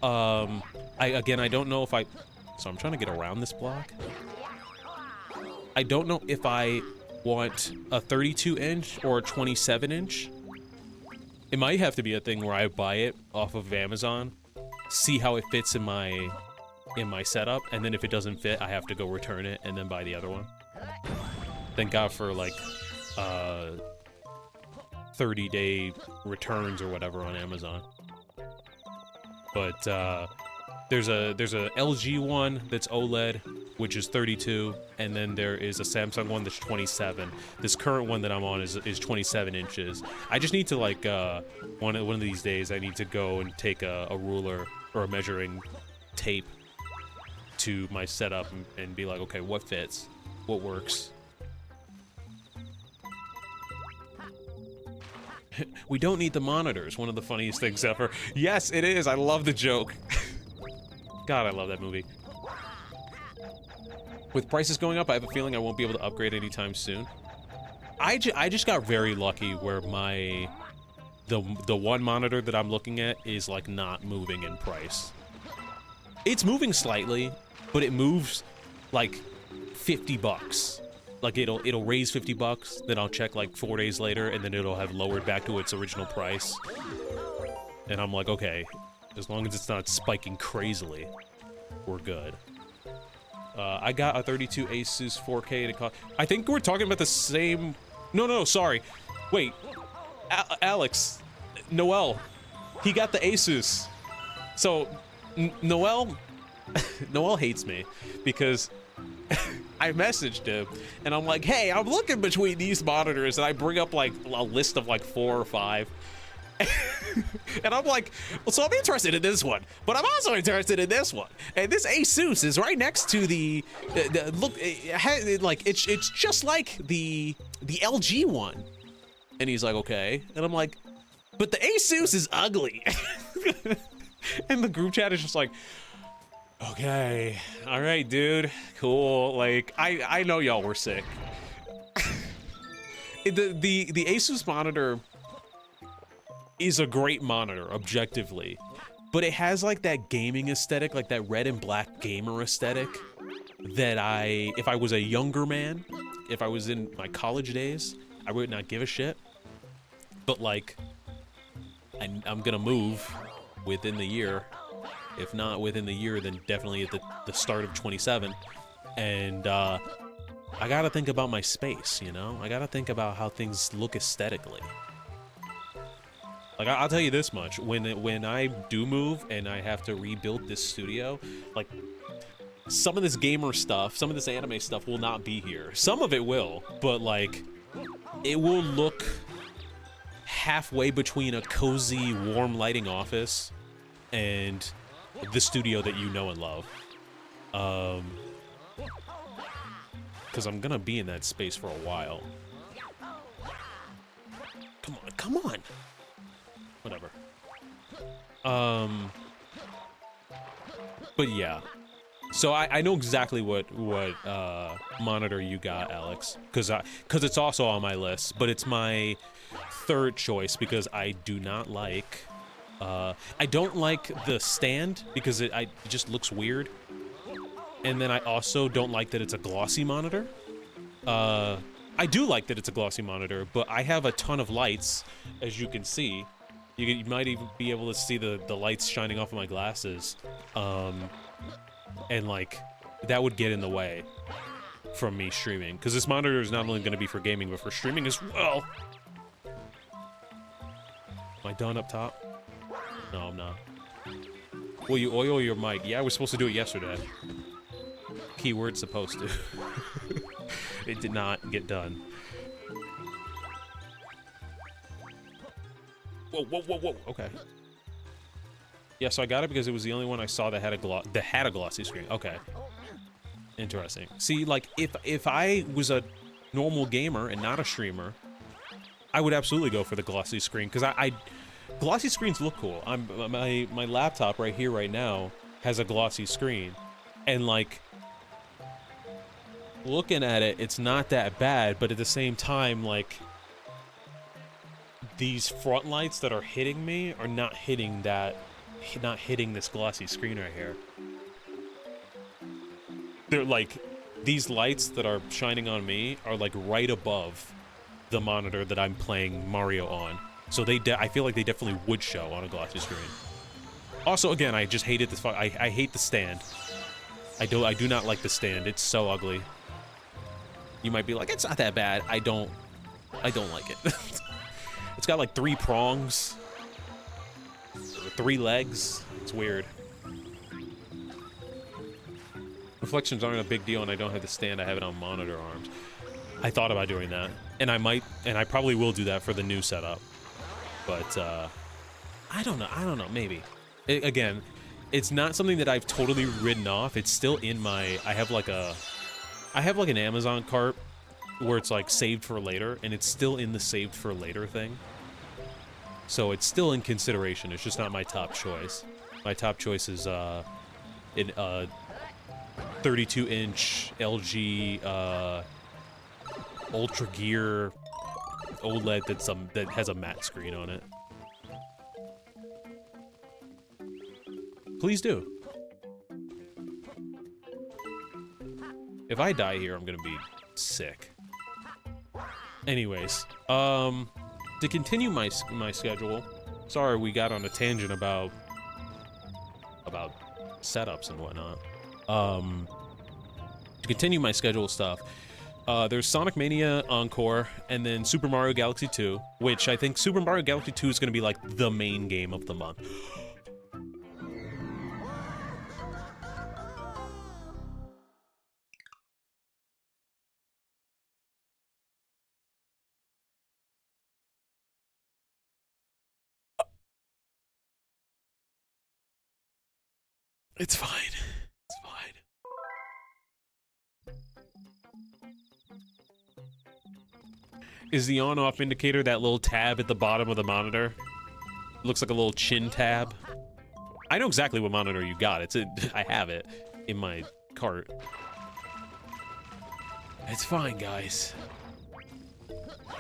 I don't know if so I'm trying to get around this block. I don't know if I want a 32-inch or a 27-inch. It might have to be a thing where I buy it off of Amazon, see how it fits in my setup, and then if it doesn't fit, I have to go return it and then buy the other one. Thank God for like 30-day returns or whatever on Amazon. But there's a LG one that's OLED, which is 32, and then there is a Samsung one that's 27. This current one that I'm on is 27 inches. I just need to like one of these days I need to go and take a ruler or a measuring tape to my setup and be like, okay, what fits, what works. We don't need the monitors. One of the funniest things ever. Yes, it is. I love the joke. God, I love that movie. With prices going up, I have a feeling I won't be able to upgrade anytime soon. I just got very lucky where my the one monitor that I'm looking at is like not moving in price. It's moving slightly, but it moves like $50. Like it'll raise $50, then I'll check like 4 days later, and then it'll have lowered back to its original price. And I'm like, okay, as long as it's not spiking crazily, we're good. I got a 32 Asus 4K to cost. I think we're talking about the same. No, sorry. Wait, Alex, Noel, he got the Asus. So Noel hates me because I messaged him and I'm like, hey, I'm looking between these monitors, and I bring up like a list of like 4 or 5. And I'm like, well, so I'm interested in this one, but I'm also interested in this one. And this Asus is right next to the look, it's just like the LG one. And he's like, okay. And I'm like, but the Asus is ugly. And the group chat is just like, okay, all right, dude, cool. Like, I know y'all were sick. The Asus monitor is a great monitor, objectively, but it has like that gaming aesthetic, like that red and black gamer aesthetic that if I was a younger man, if I was in my college days, I would not give a shit. But like, I'm gonna move within the year. If not within the year, then definitely at the start of 27. And I gotta think about my space, you know? I gotta think about how things look aesthetically. Like, I'll tell you this much, when I do move and I have to rebuild this studio, like, some of this gamer stuff, some of this anime stuff will not be here. Some of it will, but like, it will look halfway between a cozy, warm lighting office and the studio that you know and love. Because I'm gonna be in that space for a while. Come on. Whatever. But yeah. So I know exactly what monitor you got, Alex, because it's also on my list, but it's my third choice because I do not like I don't like the stand because it just looks weird, and then I also don't like that it's a glossy monitor. I do like that it's a glossy monitor, but I have a ton of lights, as you can see. You might even be able to see the lights shining off of my glasses. And like, that would get in the way from me streaming. Because this monitor is not only going to be for gaming, but for streaming as well. Am I done up top? No, I'm not. Will you oil your mic? Yeah, I was supposed to do it yesterday. Keyword supposed to. It did not get done. Whoa. Okay. Yeah, so I got it because it was the only one I saw that had a glossy screen. Okay. Interesting. See, like, if I was a normal gamer and not a streamer, I would absolutely go for the glossy screen because glossy screens look cool. My laptop right here right now has a glossy screen, and like, looking at it, it's not that bad, but at the same time, like, these front lights that are hitting me are not hitting this glossy screen right here. They're like, these lights that are shining on me are like right above the monitor that I'm playing Mario on. So I feel like they definitely would show on a glossy screen. Also, again, I just hated this. I hate the stand. I do not like the stand. It's so ugly. You might be like, it's not that bad. I don't like it. It's got like 3 prongs, 3 legs. It's weird. Reflections aren't a big deal, and I don't have the stand. I have it on monitor arms. I thought about doing that, and I probably will do that for the new setup. But I don't know. Maybe. Again, it's not something that I've totally written off. It's still in my. I have like an Amazon cart where it's like saved for later, and it's still in the saved for later thing. So it's still in consideration. It's just not my top choice. My top choice is an 32-inch LG Ultra Gear OLED that has a matte screen on it. Please do. If I die here, I'm gonna be sick. Anyways, to continue my schedule. Sorry, we got on a tangent about setups and whatnot. To continue my schedule stuff, there's Sonic Mania Encore, and then Super Mario Galaxy 2, which I think Super Mario Galaxy 2 is going to be like the main game of the month. It's fine. It's fine. Is the on-off indicator that little tab at the bottom of the monitor? Looks like a little chin tab. I know exactly what monitor you got. I have it in my cart. It's fine, guys.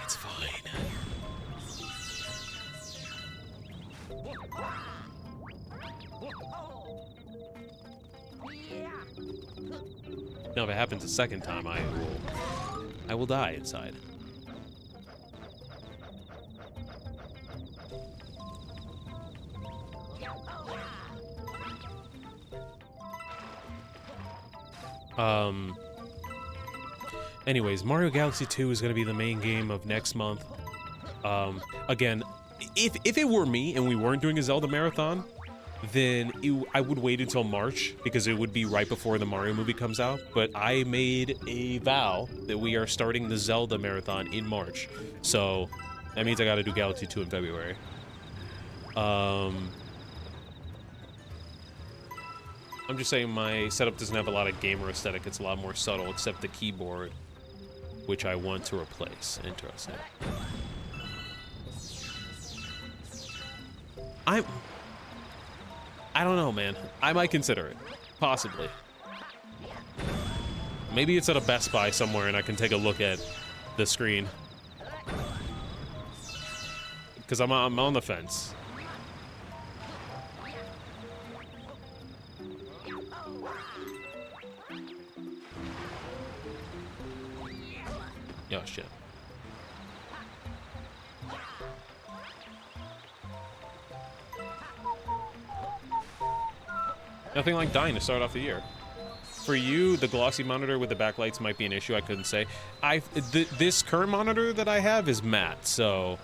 It's fine. Now, if it happens a second time, I will die inside. Anyways, Mario Galaxy 2 is going to be the main game of next month. Again, if it were me and we weren't doing a Zelda marathon, then I would wait until March, because it would be right before the Mario movie comes out. But I made a vow that we are starting the Zelda marathon in March. So that means I got to do Galaxy 2 in February. I'm just saying my setup doesn't have a lot of gamer aesthetic. It's a lot more subtle, except the keyboard, which I want to replace. Interesting. I don't know, man. I might consider it. Possibly. Maybe it's at a Best Buy somewhere and I can take a look at the screen. Because I'm on the fence. Oh, shit. Nothing like dying to start off the year. For you, the glossy monitor with the backlights might be an issue. I couldn't say. This current monitor that I have is matte, so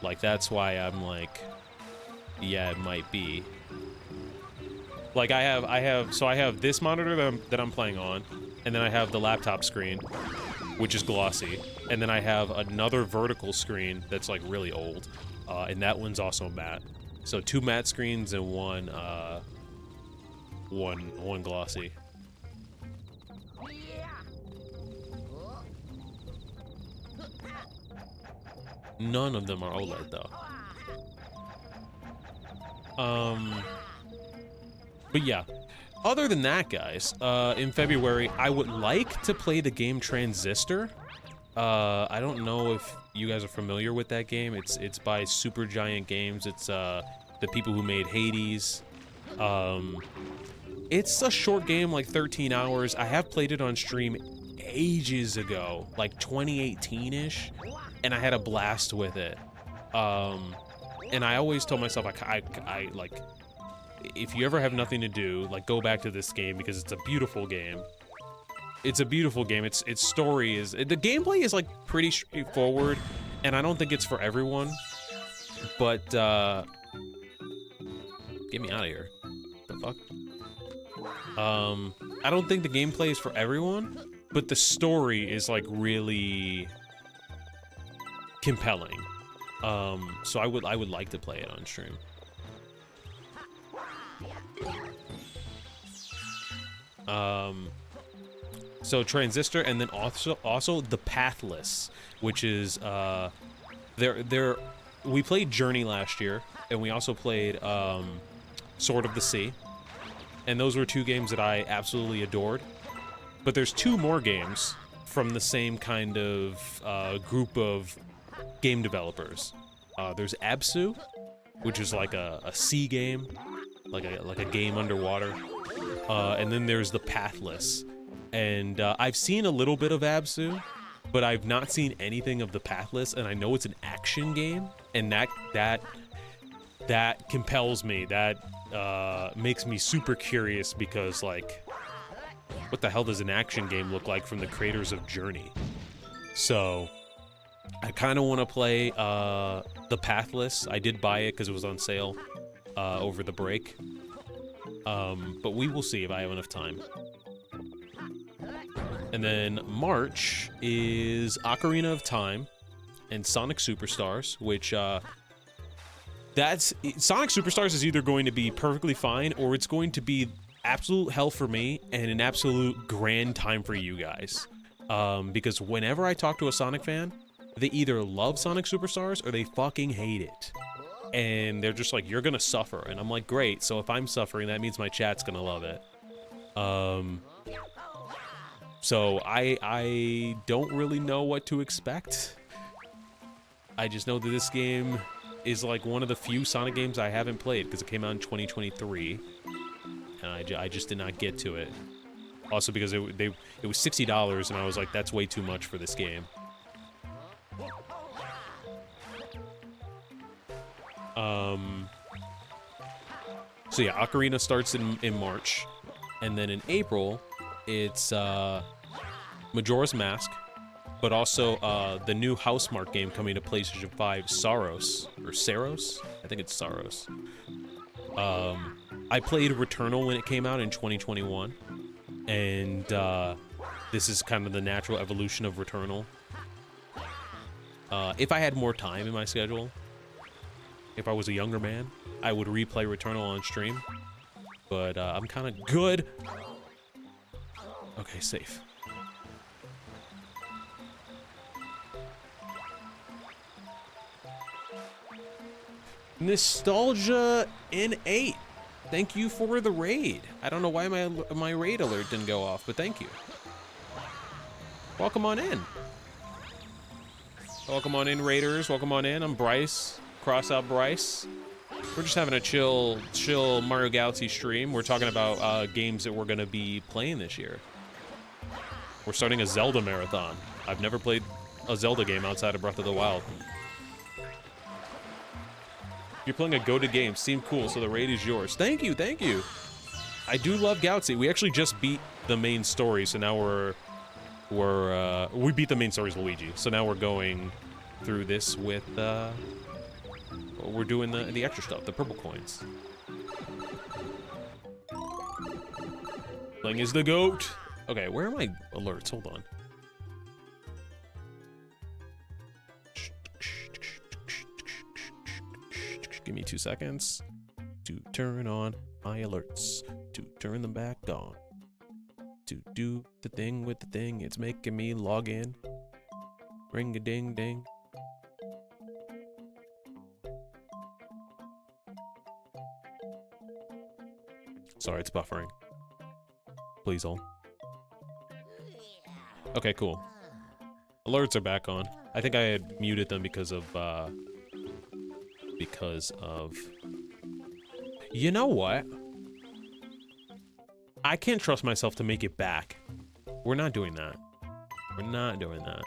like that's why I'm like, yeah, it might be. Like I have this monitor that I'm playing on, and then I have the laptop screen, which is glossy, and then I have another vertical screen that's like really old, and that one's also matte. So 2 matte screens and one glossy. None of them are OLED though. But yeah, other than that, guys, in February, I would like to play the game Transistor. I don't know if you guys are familiar with that game. It's by Supergiant Games. It's the people who made Hades. It's a short game, like 13 hours. I have played it on stream ages ago, like 2018-ish, and I had a blast with it. And I always told myself, I like, if you ever have nothing to do, like, go back to this game because it's a beautiful game. It's a beautiful game. Its story is, the gameplay is like pretty straightforward, and I don't think it's for everyone. But get me out of here. The fuck? I don't think the gameplay is for everyone, but the story is like really compelling. So I would like to play it on stream. So Transistor, and then also the Pathless, which is we played Journey last year, and we also played Sword of the Sea. And those were 2 games that I absolutely adored. But there's 2 more games from the same kind of group of game developers. There's Absu, which is like a sea game. like a game underwater. And then there's the Pathless. And I've seen a little bit of Absu, but I've not seen anything of the Pathless, and I know it's an action game, and that compels me. That makes me super curious because, like, what the hell does an action game look like from the creators of Journey? So I kind of want to play the Pathless. I did buy it because it was on sale over the break. But we will see if I have enough time. And then March is Ocarina of Time and Sonic Superstars, which Sonic Superstars is either going to be perfectly fine or it's going to be absolute hell for me and an absolute grand time for you guys. Because whenever I talk to a Sonic fan, they either love Sonic Superstars or they fucking hate it. And they're just like, you're gonna suffer. And I'm like, great, so if I'm suffering, that means my chat's gonna love it. So I don't really know what to expect. I just know that this game is like one of the few Sonic games I haven't played because it came out in 2023. And I just did not get to it. Also because it was $60 and I was like, that's way too much for this game. So yeah, Ocarina starts in March, and then in April, it's Majora's Mask, but also the new Housemarque game coming to PlayStation 5, Saros, or Saros? I think it's Saros. I played Returnal when it came out in 2021, and this is kind of the natural evolution of Returnal. If I had more time in my schedule, if I was a younger man, I would replay Returnal on stream, but I'm kind of good. Okay, safe. Nostalgia in 8. Thank you for the raid. I don't know why my raid alert didn't go off, but thank you. Welcome on in. Welcome on in, raiders. Welcome on in. I'm Bryce. CrossOutBryce. We're just having a chill Mario Galaxy stream. We're talking about games that we're going to be playing this year. We're starting a Zelda marathon. I've never played a Zelda game outside of Breath of the Wild. You're playing a goated game. Seemed cool, so the raid is yours. Thank you, thank you. I do love Galaxy. We actually just beat the main story, so now we beat the main story's Luigi. So now we're going through this with we're doing the extra stuff, the purple coins. Bling is the goat. Okay, where are my alerts? Hold on. Give me 2 seconds to turn on my alerts, to turn them back on, to do the thing with the thing. It's making me log in. Ring a ding ding. Sorry, it's buffering. Please hold. Okay, cool. Alerts are back on. I think I had muted them because of you know what? I can't trust myself to make it back. We're not doing that. We're not doing that.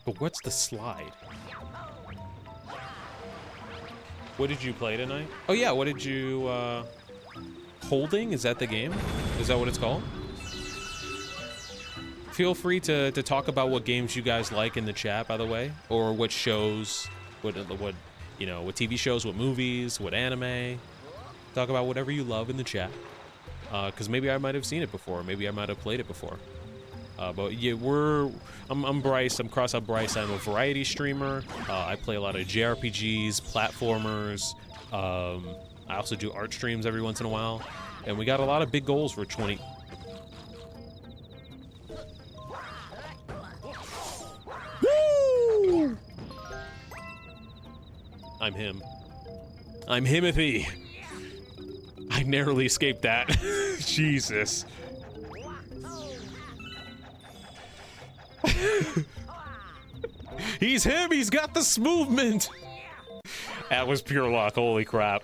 But what's the slide? What did you play tonight? Oh yeah, what did you, Holding? Is that the game? Is that what it's called? Feel free to talk about what games you guys like in the chat, by the way, or what shows, what you know, what TV shows, what movies, what anime. Talk about whatever you love in the chat, because maybe I might have seen it before, maybe I might have played it before. But yeah, I'm Bryce. I'm CrossOutBryce. I'm a variety streamer. I play a lot of JRPGs, platformers. I also do art streams every once in a while, and we got a lot of big goals for 20. Woo! I'm him. I'm Himothy. I narrowly escaped that. Jesus. He's him. He's got this movement. That was pure luck. Holy crap.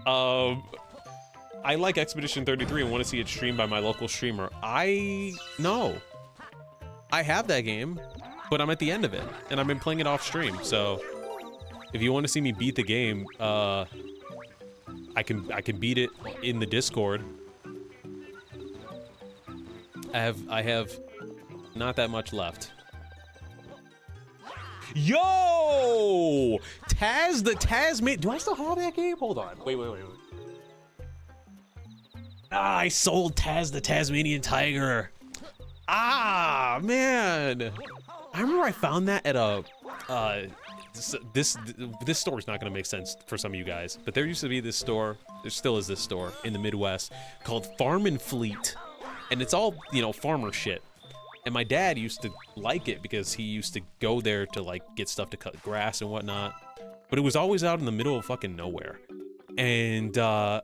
I like Expedition 33 and want to see it streamed by my local streamer. I have that game, but I'm at the end of it, and I've been playing it off stream. So if you want to see me beat the game, I can beat it in the Discord. I have not that much left. Yo! Taz the Tasman. Do I still have that game? Hold on. Wait. Ah, I sold Taz the Tasmanian Tiger. Ah, man. I remember I found that at a this store is not going to make sense for some of you guys, but there used to be this store, there still is this store in the Midwest called Farm and Fleet, and it's all, you know, farmer shit. And my dad used to like it because he used to go there to like get stuff to cut grass and whatnot, but it was always out in the middle of fucking nowhere. And I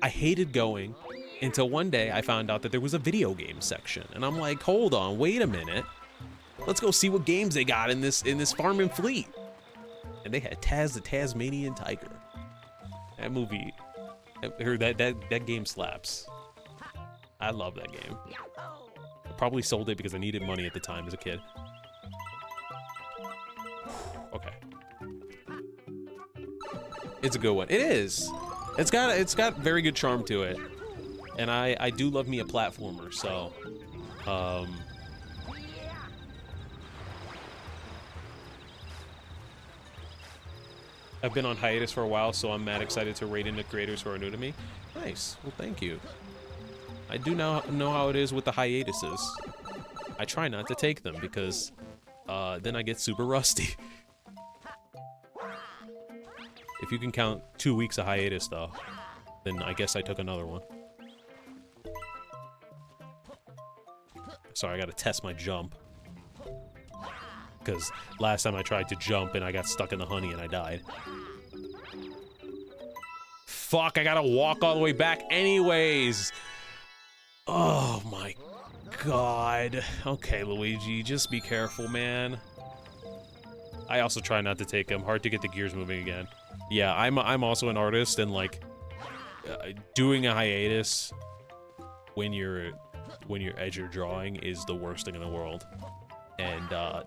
hated going until one day I found out that there was a video game section, and I'm like, hold on, wait a minute, let's go see what games they got in this Farm and Fleet. And they had Taz the Tasmanian Tiger. That movie, that game slaps. I love that game. I probably sold it because I needed money at the time as a kid. Okay. It's a good one. It is. It's got very good charm to it. And I do love me a platformer, so I've been on hiatus for a while, so I'm mad excited to raid into creators who are new to me. Nice. Well, thank you. I do now know how it is with the hiatuses. I try not to take them because then I get super rusty. If you can count 2 weeks of hiatus, though, then I guess I took another one. Sorry, I gotta test my jump. Because last time I tried to jump and I got stuck in the honey and I died. Fuck, I gotta walk all the way back anyways. Oh my god. Okay, Luigi, just be careful, man. I also try not to take them. Hard to get the gears moving again. Yeah, I'm also an artist, and like doing a hiatus when you're as you're drawing is the worst thing in the world. And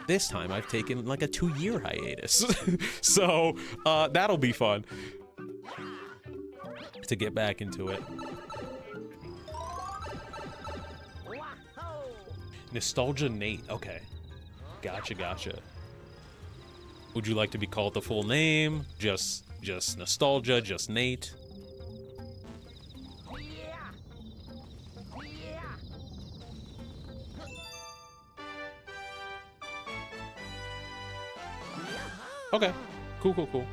this time I've taken like a 2-year hiatus. So that'll be fun to get back into it. Nostalgia Nate. Okay. Gotcha. Would you like to be called the full name? Just Nostalgia, just Nate? Okay. Cool.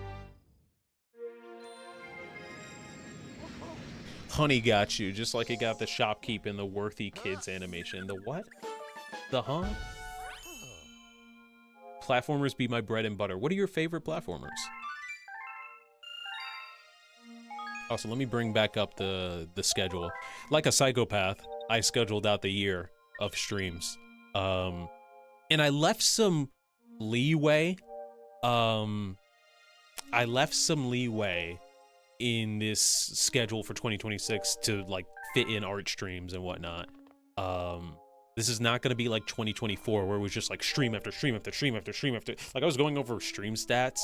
Honey got you, just like it got the shopkeep in the Worthy Kids animation. The what? The huh? Platformers be my bread and butter. What are your favorite platformers? Also, let me bring back up the schedule. Like a psychopath, I scheduled out the year of streams. And I left some leeway. I left some leeway in this schedule for 2026 to like fit in art streams and whatnot. This is not going to be like 2024 where it was just like stream after stream after stream after stream after, like I was going over stream stats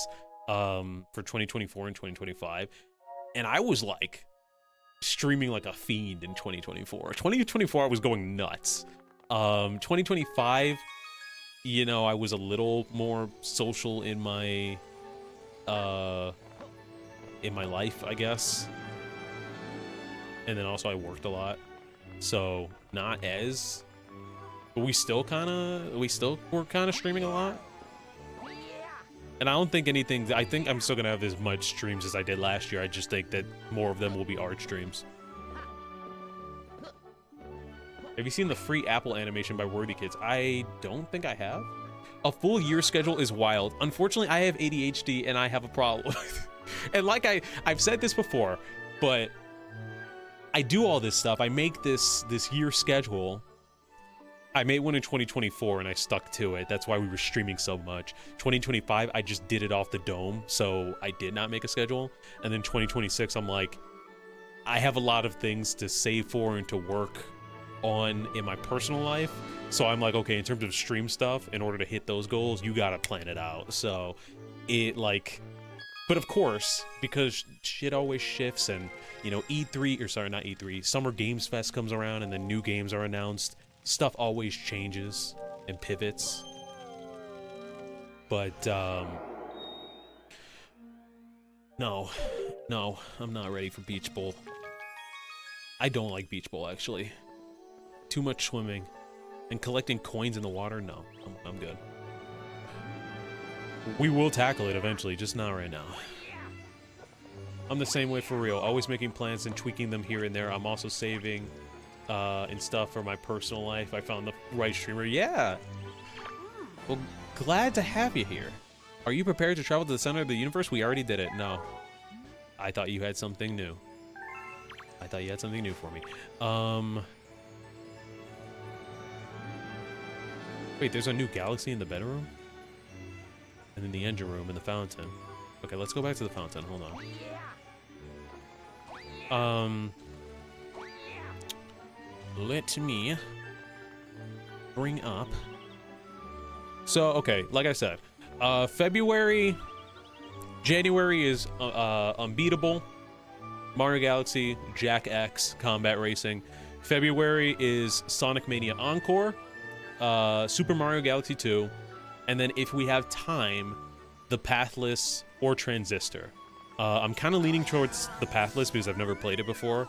for 2024 and 2025, and I was like streaming like a fiend in 2024. 2024 I was going nuts. 2025, you know, I was a little more social in my life, I guess. And then also I worked a lot. So not as, but we still were kind of streaming a lot. And I don't think anything, I think I'm still gonna have as much streams as I did last year. I just think that more of them will be art streams. Have you seen the free Apple animation by Worthy Kids? I don't think I have. A full year schedule is wild. Unfortunately, I have ADHD and I have a problem. And like I've said this before, but I do all this stuff. I make this year schedule, I made one in 2024 and I stuck to it. That's why we were streaming so much. 2025, I just did it off the dome, so I did not make a schedule. And then 2026, I'm like, I have a lot of things to save for and to work on in my personal life. So I'm like, okay, in terms of stream stuff, in order to hit those goals, you gotta plan it out. So it like, but of course, because shit always shifts and, you know, E3, or sorry, not E3, Summer Games Fest comes around and then new games are announced. Stuff always changes and pivots. But, no, I'm not ready for Beach Bowl. I don't like Beach Bowl, actually. Too much swimming. And collecting coins in the water? No, I'm good. We will tackle it eventually, just not right now. I'm the same way for real. Always making plans and tweaking them here and there. I'm also saving and stuff for my personal life. I found the right streamer. Yeah. Well, glad to have you here. Are you prepared to travel to the center of the universe? We already did it. No. I thought you had something new. I thought you had something new for me. Wait, there's a new galaxy in the bedroom? And then the engine room and the fountain. Okay, let's go back to the fountain. Hold on. Let me bring up. So, okay, like I said, January is Unbeatable, Mario Galaxy, Jack X, Combat Racing. February is Sonic Mania Encore, Super Mario Galaxy 2, and then if we have time, the Pathless or Transistor. I'm kind of leaning towards the Pathless because I've never played it before,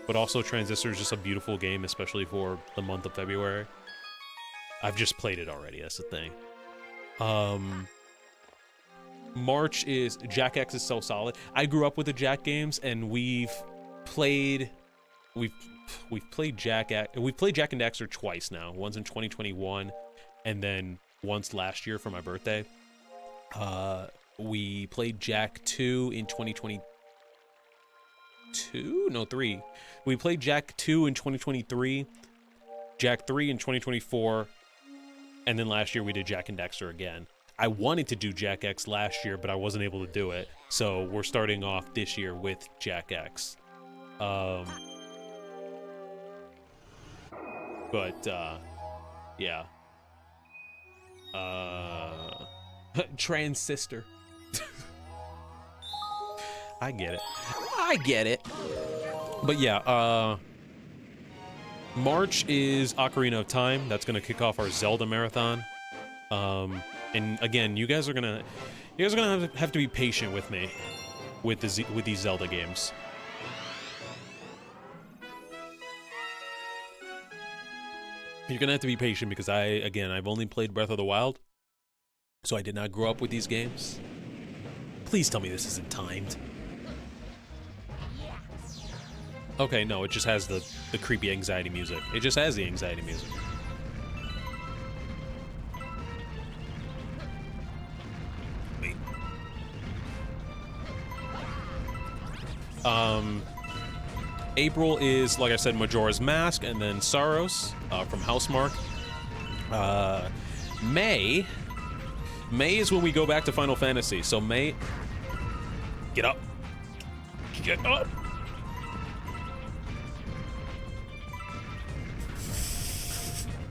but also Transistor is just a beautiful game, especially for the month of February. I've just played it already, that's the thing. March is Jack X is so solid. I grew up with the Jack games, and we've played Jack and Daxter twice now. Once in 2021, and then once last year for my birthday. We played Jack 2 in 2022? No, 3. We played Jack 2 in 2023, Jack 3 in 2024, and then last year we did Jack and Daxter again. I wanted to do Jack X last year, but I wasn't able to do it. So we're starting off this year with Jack X. Yeah. Transistor. I get it. But yeah, March is Ocarina of Time. That's gonna kick off our Zelda marathon. And again, you guys are gonna have to be patient with me with these Zelda games. You're gonna have to be patient because I've only played Breath of the Wild, so I did not grow up with these games. Please tell me this isn't timed. Okay, no, it just has the creepy anxiety music. It just has the anxiety music. Wait. April is, like I said, Majora's Mask, and then Saros from Housemarque. May is when we go back to Final Fantasy. So May, get up. Get up.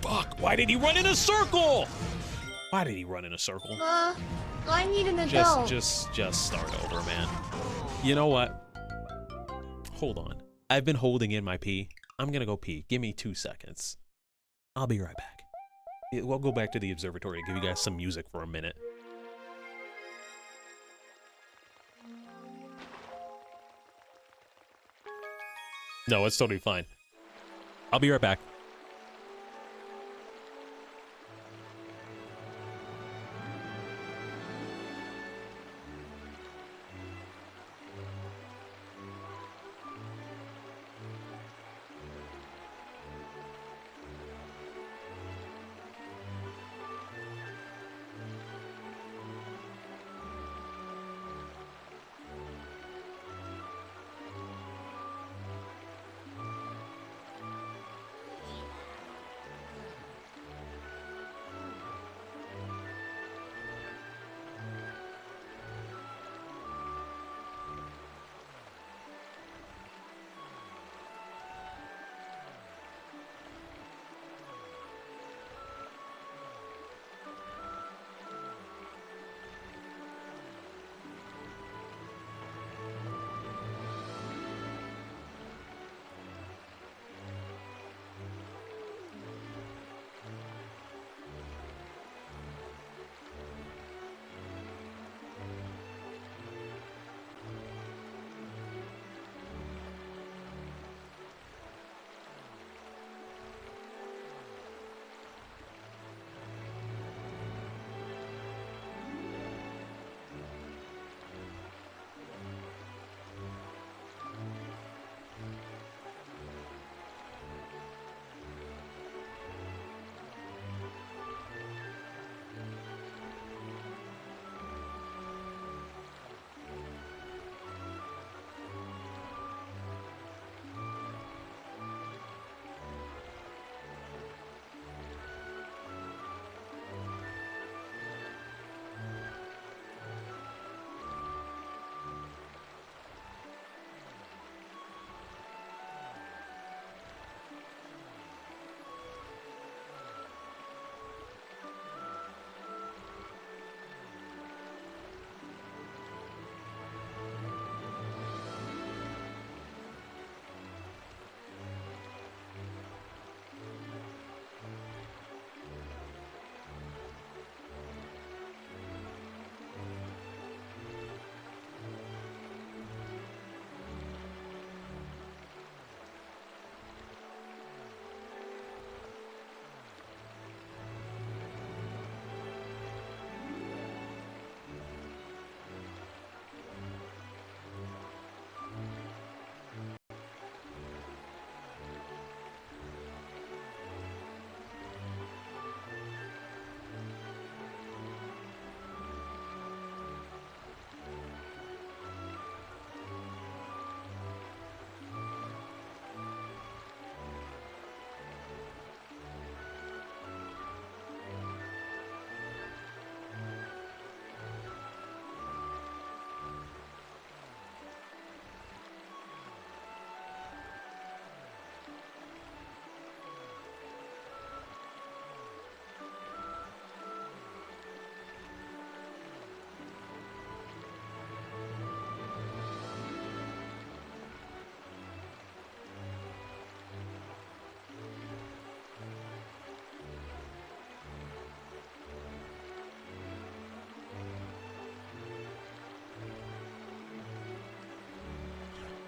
Fuck, why did he run in a circle? Why did he run in a circle? I need an adult. Just start over, man. You know what? Hold on. I've been holding in my pee. I'm gonna go pee. Give me 2 seconds. I'll be right back. We'll go back to the observatory and give you guys some music for a minute. No, it's totally fine. I'll be right back.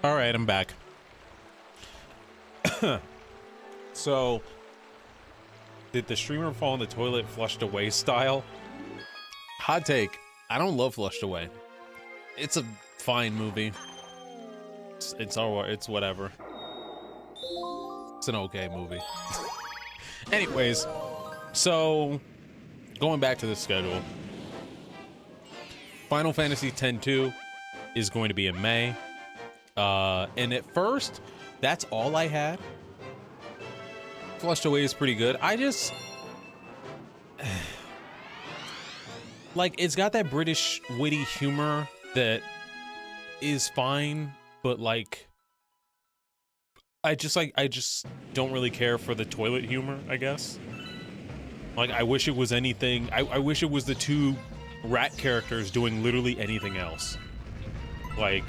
All right, I'm back. So, did the streamer fall in the toilet flushed away style? Hot take. I don't love Flushed Away. It's a fine movie. It's whatever. It's an okay movie. Anyways, so going back to the schedule. Final Fantasy X-2 is going to be in May. And at first, that's all I had. Flushed Away is pretty good. I just... like, it's got that British witty humor that is fine, but like... I just don't really care for the toilet humor, I guess. Like, I wish it was anything... I wish it was the two rat characters doing literally anything else. Like...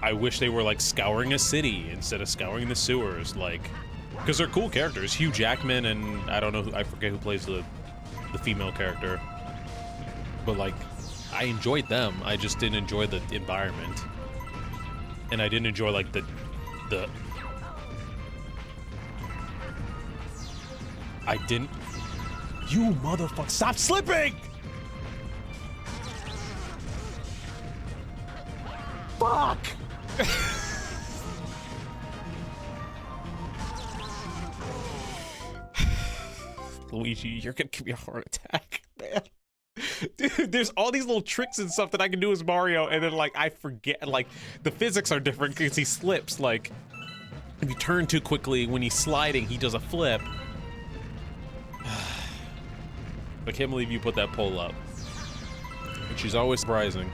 I wish they were like scouring a city instead of scouring the sewers, like, because they're cool characters. Hugh Jackman and I don't know who, I forget who plays the female character, but like, I enjoyed them. I just didn't enjoy the environment, and I didn't enjoy like the I didn't. You motherfucker! Stop slipping! Fuck! Luigi, you're gonna give me a heart attack, man. Dude, there's all these little tricks and stuff that I can do as Mario, and then like I forget, like the physics are different because he slips. Like if you turn too quickly when he's sliding, he does a flip. I can't believe you put that poll up. And she's always surprising.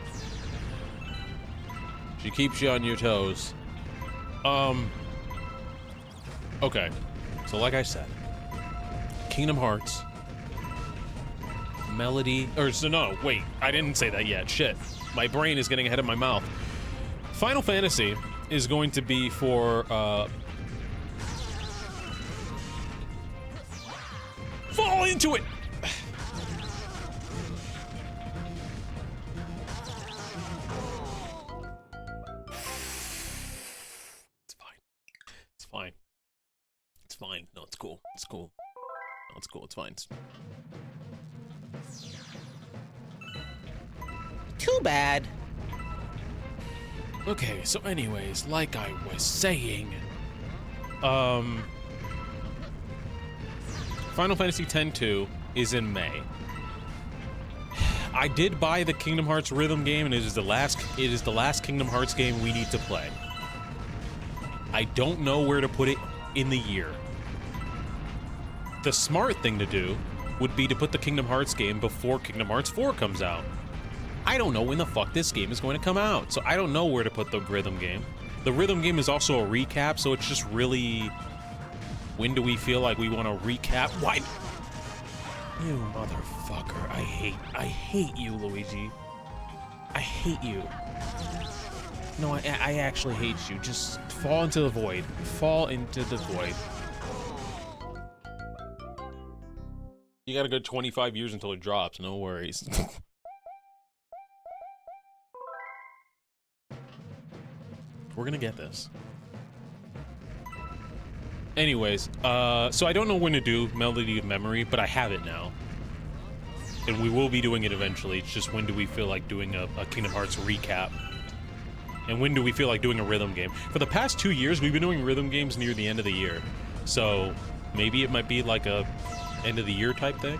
She keeps you on your toes. Okay. So like I said, Kingdom Hearts, Melody, or so no, wait, I didn't say that yet. Shit. My brain is getting ahead of my mouth. Final Fantasy is going to be for, fall into it! It's fine. No, it's cool. It's cool. No, it's cool. It's fine. Too bad. Okay, so anyways, like I was saying, Final Fantasy X-2 is in May. I did buy the Kingdom Hearts rhythm game, and it is the last Kingdom Hearts game we need to play. I don't know where to put it in the year. The smart thing to do would be to put the Kingdom Hearts game before Kingdom Hearts 4 comes out. I don't know when the fuck this game is going to come out, so I don't know where to put the rhythm game. The rhythm game is also a recap, so it's just really... When do we feel like we want to recap? Why? You motherfucker. I hate you, Luigi. I hate you. No, I actually hate you. Just fall into the void. Fall into the void. You got a good 25 years until it drops. No worries. We're gonna get this. Anyways, so I don't know when to do Melody of Memory, but I have it now. And we will be doing it eventually. It's just when do we feel like doing a Kingdom Hearts recap? And when do we feel like doing a rhythm game? For the past 2 years, we've been doing rhythm games near the end of the year. So maybe it might be like a end of the year type thing.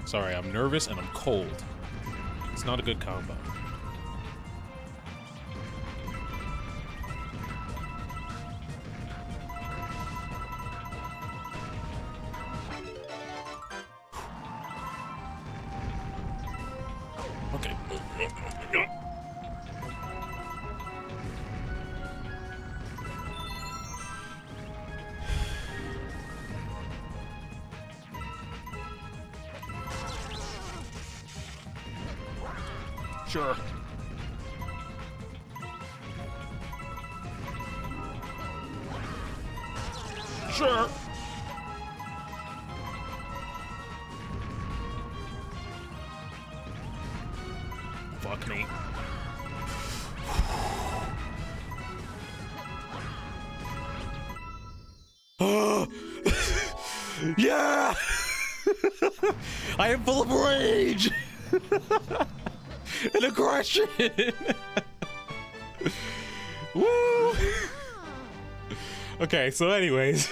Sorry, I'm nervous and I'm cold. It's not a good combo. Okay. Sure. Sure. fuck, Nate. Yeah! I am full of rage and aggression. Woo! Okay, so anyways,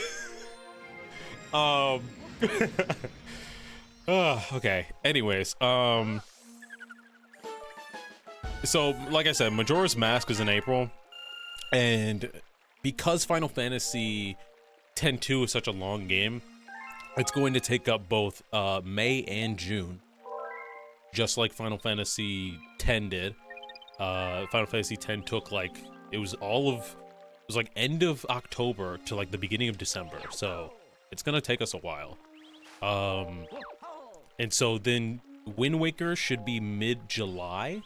okay. Anyways, so like I said, Majora's Mask is in April, and because Final Fantasy X-2 is such a long game, it's going to take up both May and June, just like Final Fantasy X did. Final Fantasy X took like it was like end of October to like the beginning of December, so it's gonna take us a while. And so then Wind Waker should be mid-July,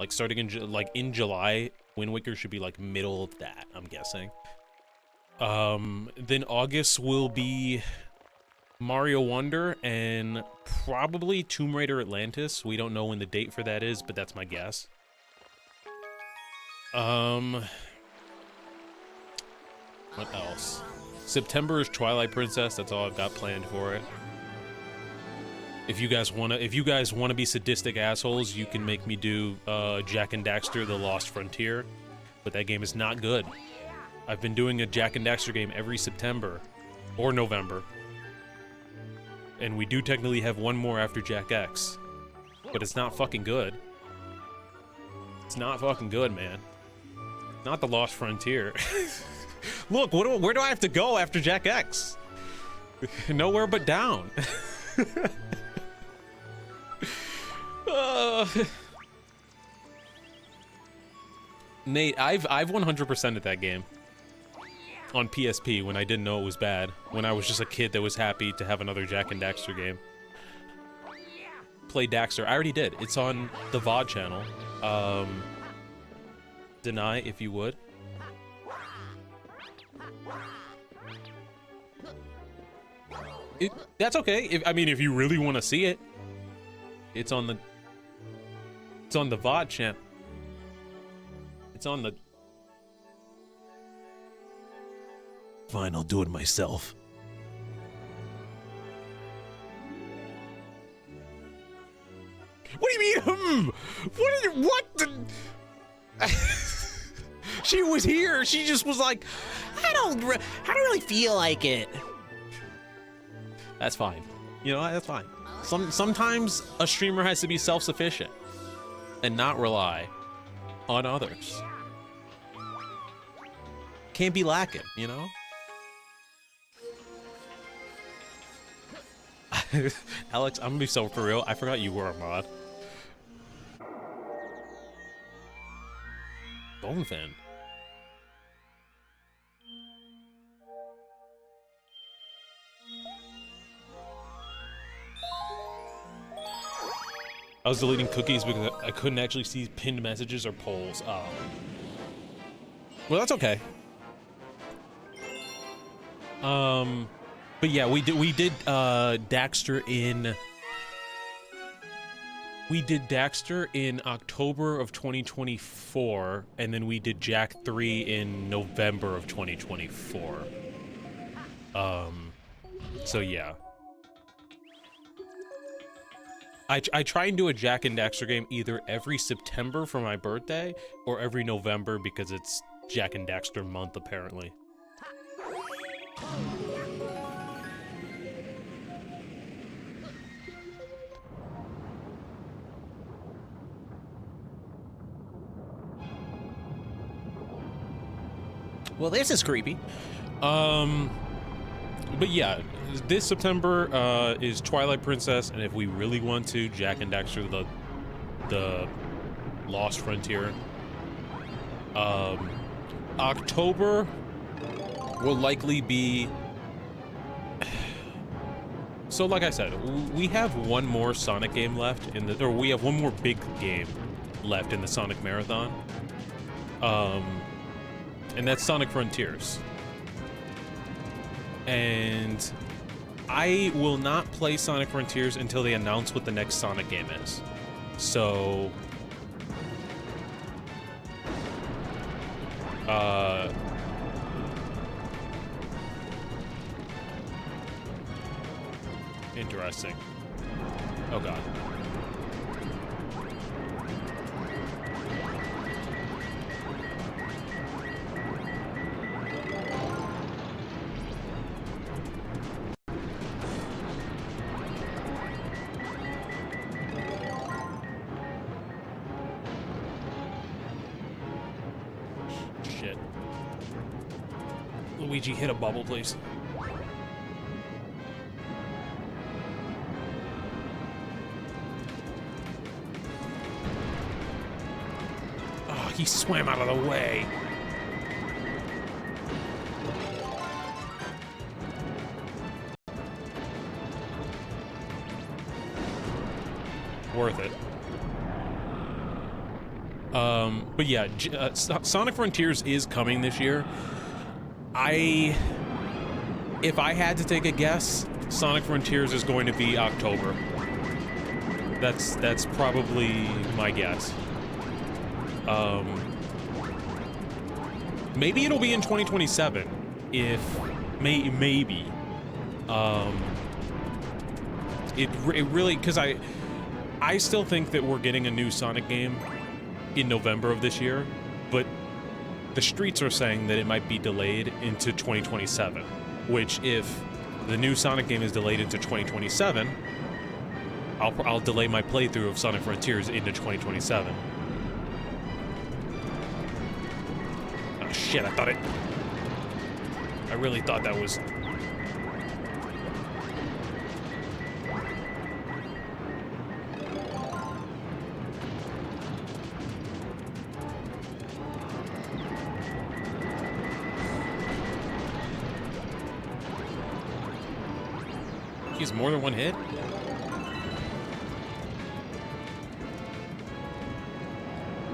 like starting in July. Wind Waker should be like middle of that, I'm guessing. Then August will be Mario Wonder and probably Tomb Raider Atlantis. We don't know when the date for that is, but that's my guess. What else? September is Twilight Princess. That's all I've got planned for it. If you guys wanna be sadistic assholes, you can make me do Jak and Daxter: The Lost Frontier, but that game is not good. I've been doing a Jak and Daxter game every September or November, and we do technically have one more after Jak X, but it's not fucking good. It's not fucking good, man. Not The Lost Frontier. Look, where do I have to go after Jak X? Nowhere but down. Nate, I've 100%ed that game on PSP when I didn't know it was bad. When I was just a kid that was happy to have another Jak and Daxter game. Play Daxter. I already did. It's on the VOD channel. Deny if you would. That's okay. I mean, if you really want to see it, it's on the VOD channel. It's on the. Fine, I'll do it myself. What do you mean? What the? She was here. She just was like, I don't really feel like it. That's fine. You know, that's fine. Sometimes a streamer has to be self-sufficient and not rely on others. Can't be lacking, you know? Alex, I'm gonna be so for real. I forgot you were a mod. Bone fan. I was deleting cookies because I couldn't actually see pinned messages or polls. Oh. Well, that's okay. But yeah, we did Daxter in. We did Daxter in October of 2024, and then we did Jak 3 in November of 2024. So yeah. I try and do a Jak and Daxter game either every September for my birthday or every November because it's Jak and Daxter month, apparently. Well, this is creepy. But yeah, this September is Twilight Princess, and if we really want to, Jak and Daxter: The Lost Frontier. October will likely be. So, like I said, we have one more Sonic game left or we have one more big game left in the Sonic Marathon. And that's Sonic Frontiers. And I will not play Sonic Frontiers until they announce what the next Sonic game is. So Interesting. Oh god. Shit. Luigi, hit a bubble, please. Oh, he swam out of the way. Worth it. But yeah, Sonic Frontiers is coming this year. If I had to take a guess, Sonic Frontiers is going to be October. That's probably my guess. Maybe it'll be in 2027, if maybe. It really, because I still think that we're getting a new Sonic game in November of this year, but the streets are saying that it might be delayed into 2027, which if the new Sonic game is delayed into 2027, I'll delay my playthrough of Sonic Frontiers into 2027. Oh shit, I really thought that was... He's more than one hit?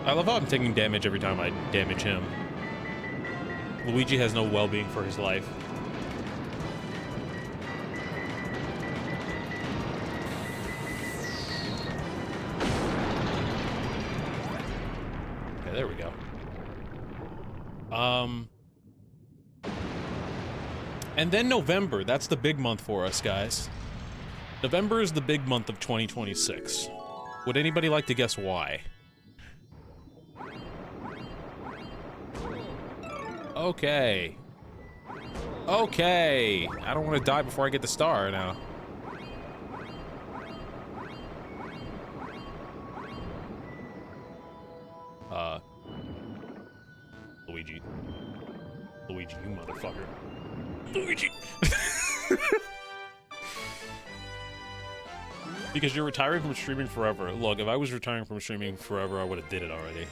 I love how I'm taking damage every time I damage him. Luigi has no well-being for his life. Okay, there we go. And then November, that's the big month for us, guys. November is the big month of 2026. Would anybody like to guess why? Okay. Okay. I don't want to die before I get the star now. Luigi. Luigi, you motherfucker. Luigi. Because you're retiring from streaming forever. Look, if I was retiring from streaming forever, I would have did it already.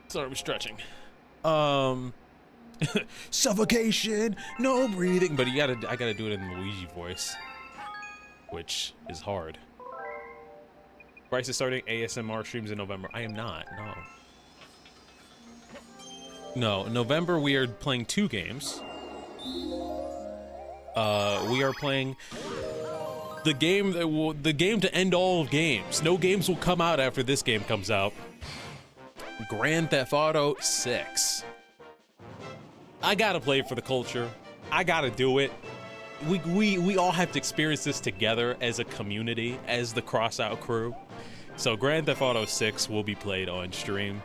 Sorry, I'm stretching. Suffocation, no breathing. But I gotta do it in the Luigi voice, which is hard. Bryce is starting ASMR streams in November. I am not, no. No, in November we are playing 2 games. We are playing the game to end all games. No games will come out after this game comes out. Grand Theft Auto 6. I gotta play it for the culture. I gotta do it. We all have to experience this together as a community, as the Crossout crew. So Grand Theft Auto 6 will be played on stream.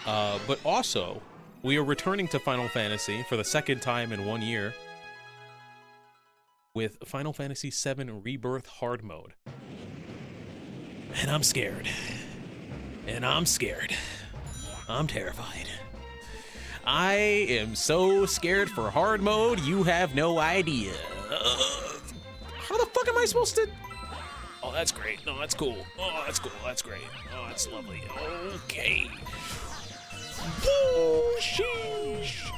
But also, we are returning to Final Fantasy for the 2nd time in 1 year with Final Fantasy VII Rebirth Hard Mode. And I'm scared. And I'm scared. I'm terrified. I am so scared for hard mode, you have no idea. How the fuck am I supposed to... Oh, that's great. No, that's cool. Oh, that's cool. That's great. Oh, that's lovely. Okay. Oh, sheesh.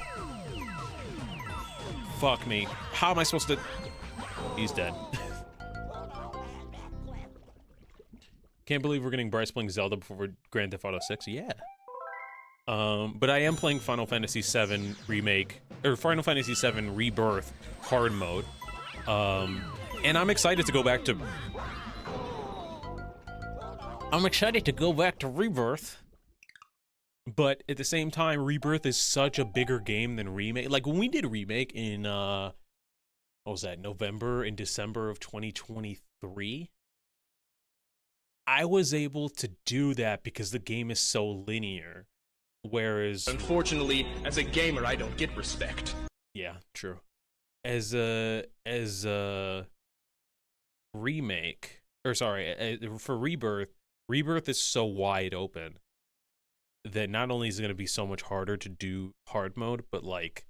Fuck me. How am I supposed to... He's dead. Can't believe we're getting Bryce playing Zelda before Grand Theft Auto 6. Yeah. But I am playing Final Fantasy VII Remake, or Final Fantasy VII Rebirth Hard Mode. And I'm excited to go back to... Rebirth. But at the same time, Rebirth is such a bigger game than Remake. Like, when we did Remake in, what was that, November and December of 2023, I was able to do that because the game is so linear. Whereas... Unfortunately, as a gamer, I don't get respect. Yeah, true. As a Remake, or sorry, for Rebirth is so wide open that not only is it going to be so much harder to do hard mode, but like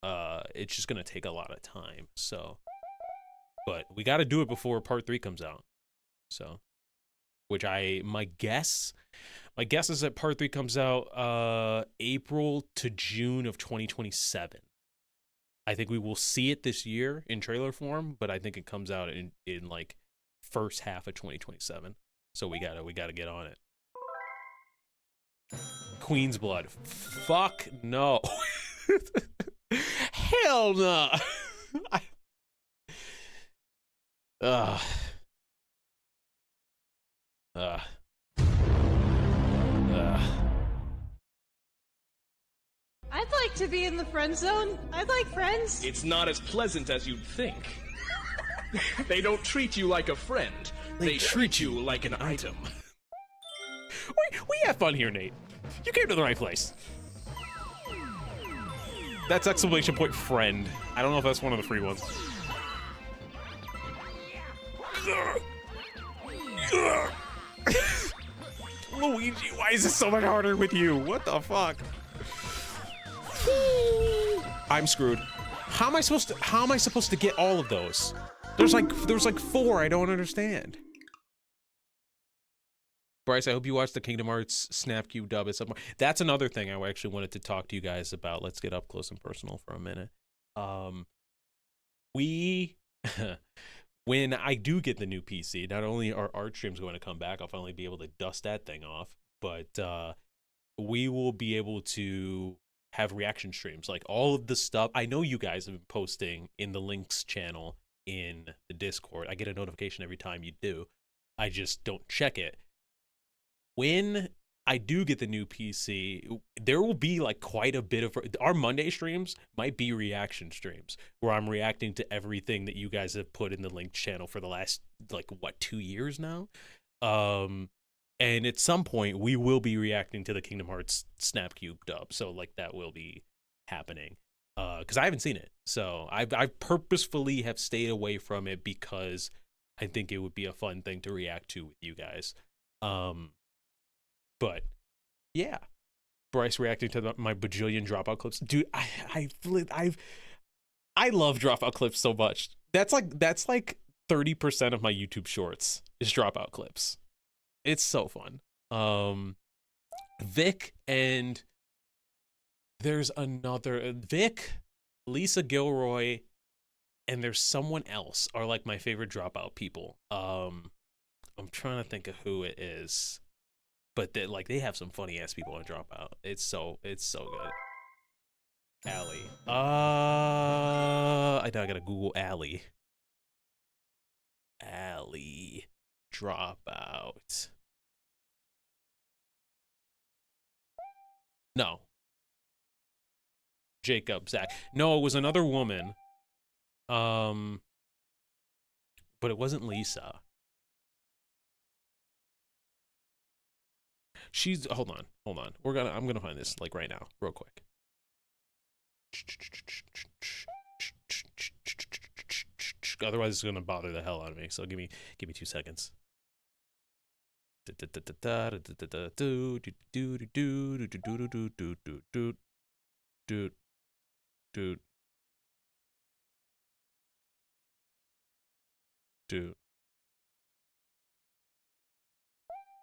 it's just going to take a lot of time. So, but we got to do it before part 3 comes out. So, which my guess is that part 3 comes out April to June of 2027. I think we will see it this year in trailer form, but I think it comes out in like first half of 2027. So we gotta get on it. Queen's Blood. Fuck no. Hell no. I'd like to be in the friend zone. I'd like friends. It's not as pleasant as you'd think. They don't treat you like a friend. They treat you like an item. We have fun here, Nate. You came to the right place. That's exclamation point friend. I don't know if that's one of the free ones. Luigi, why is this so much harder with you? What the fuck? I'm screwed. How am I supposed to get all of those? There's like 4 I don't understand. Bryce, I hope you watched the Kingdom Hearts Snap-Cube dub at some point. That's another thing I actually wanted to talk to you guys about. Let's get up close and personal for a minute. When I do get the new PC, not only are art streams going to come back, I'll finally be able to dust that thing off, but we will be able to have reaction streams. Like all of the stuff, I know you guys have been posting in the links channel in the Discord. I get a notification every time you do. I just don't check it. When I do get the new PC, there will be like quite a bit of our Monday streams might be reaction streams where I'm reacting to everything that you guys have put in the link channel for the last like 2 years now. And at some point we will be reacting to the Kingdom Hearts Snap-Cube dub. So like that will be happening. Cuz I haven't seen it. So I purposefully have stayed away from it because I think it would be a fun thing to react to with you guys. But yeah, Bryce reacting to my bajillion dropout clips, dude. I love dropout clips so much. That's like 30% of my YouTube shorts is dropout clips. It's so fun. Vic and there's another Vic, Lisa Gilroy, and there's someone else are like my favorite dropout people. I'm trying to think of who it is. But they have some funny ass people on Dropout. It's so good. Allie. I gotta Google Allie. Allie Dropout. No. Jacob, Zach. No, it was another woman. But it wasn't Lisa. She's hold on. I'm gonna find this like right now, real quick. Otherwise, it's gonna bother the hell out of me. So give me 2 seconds.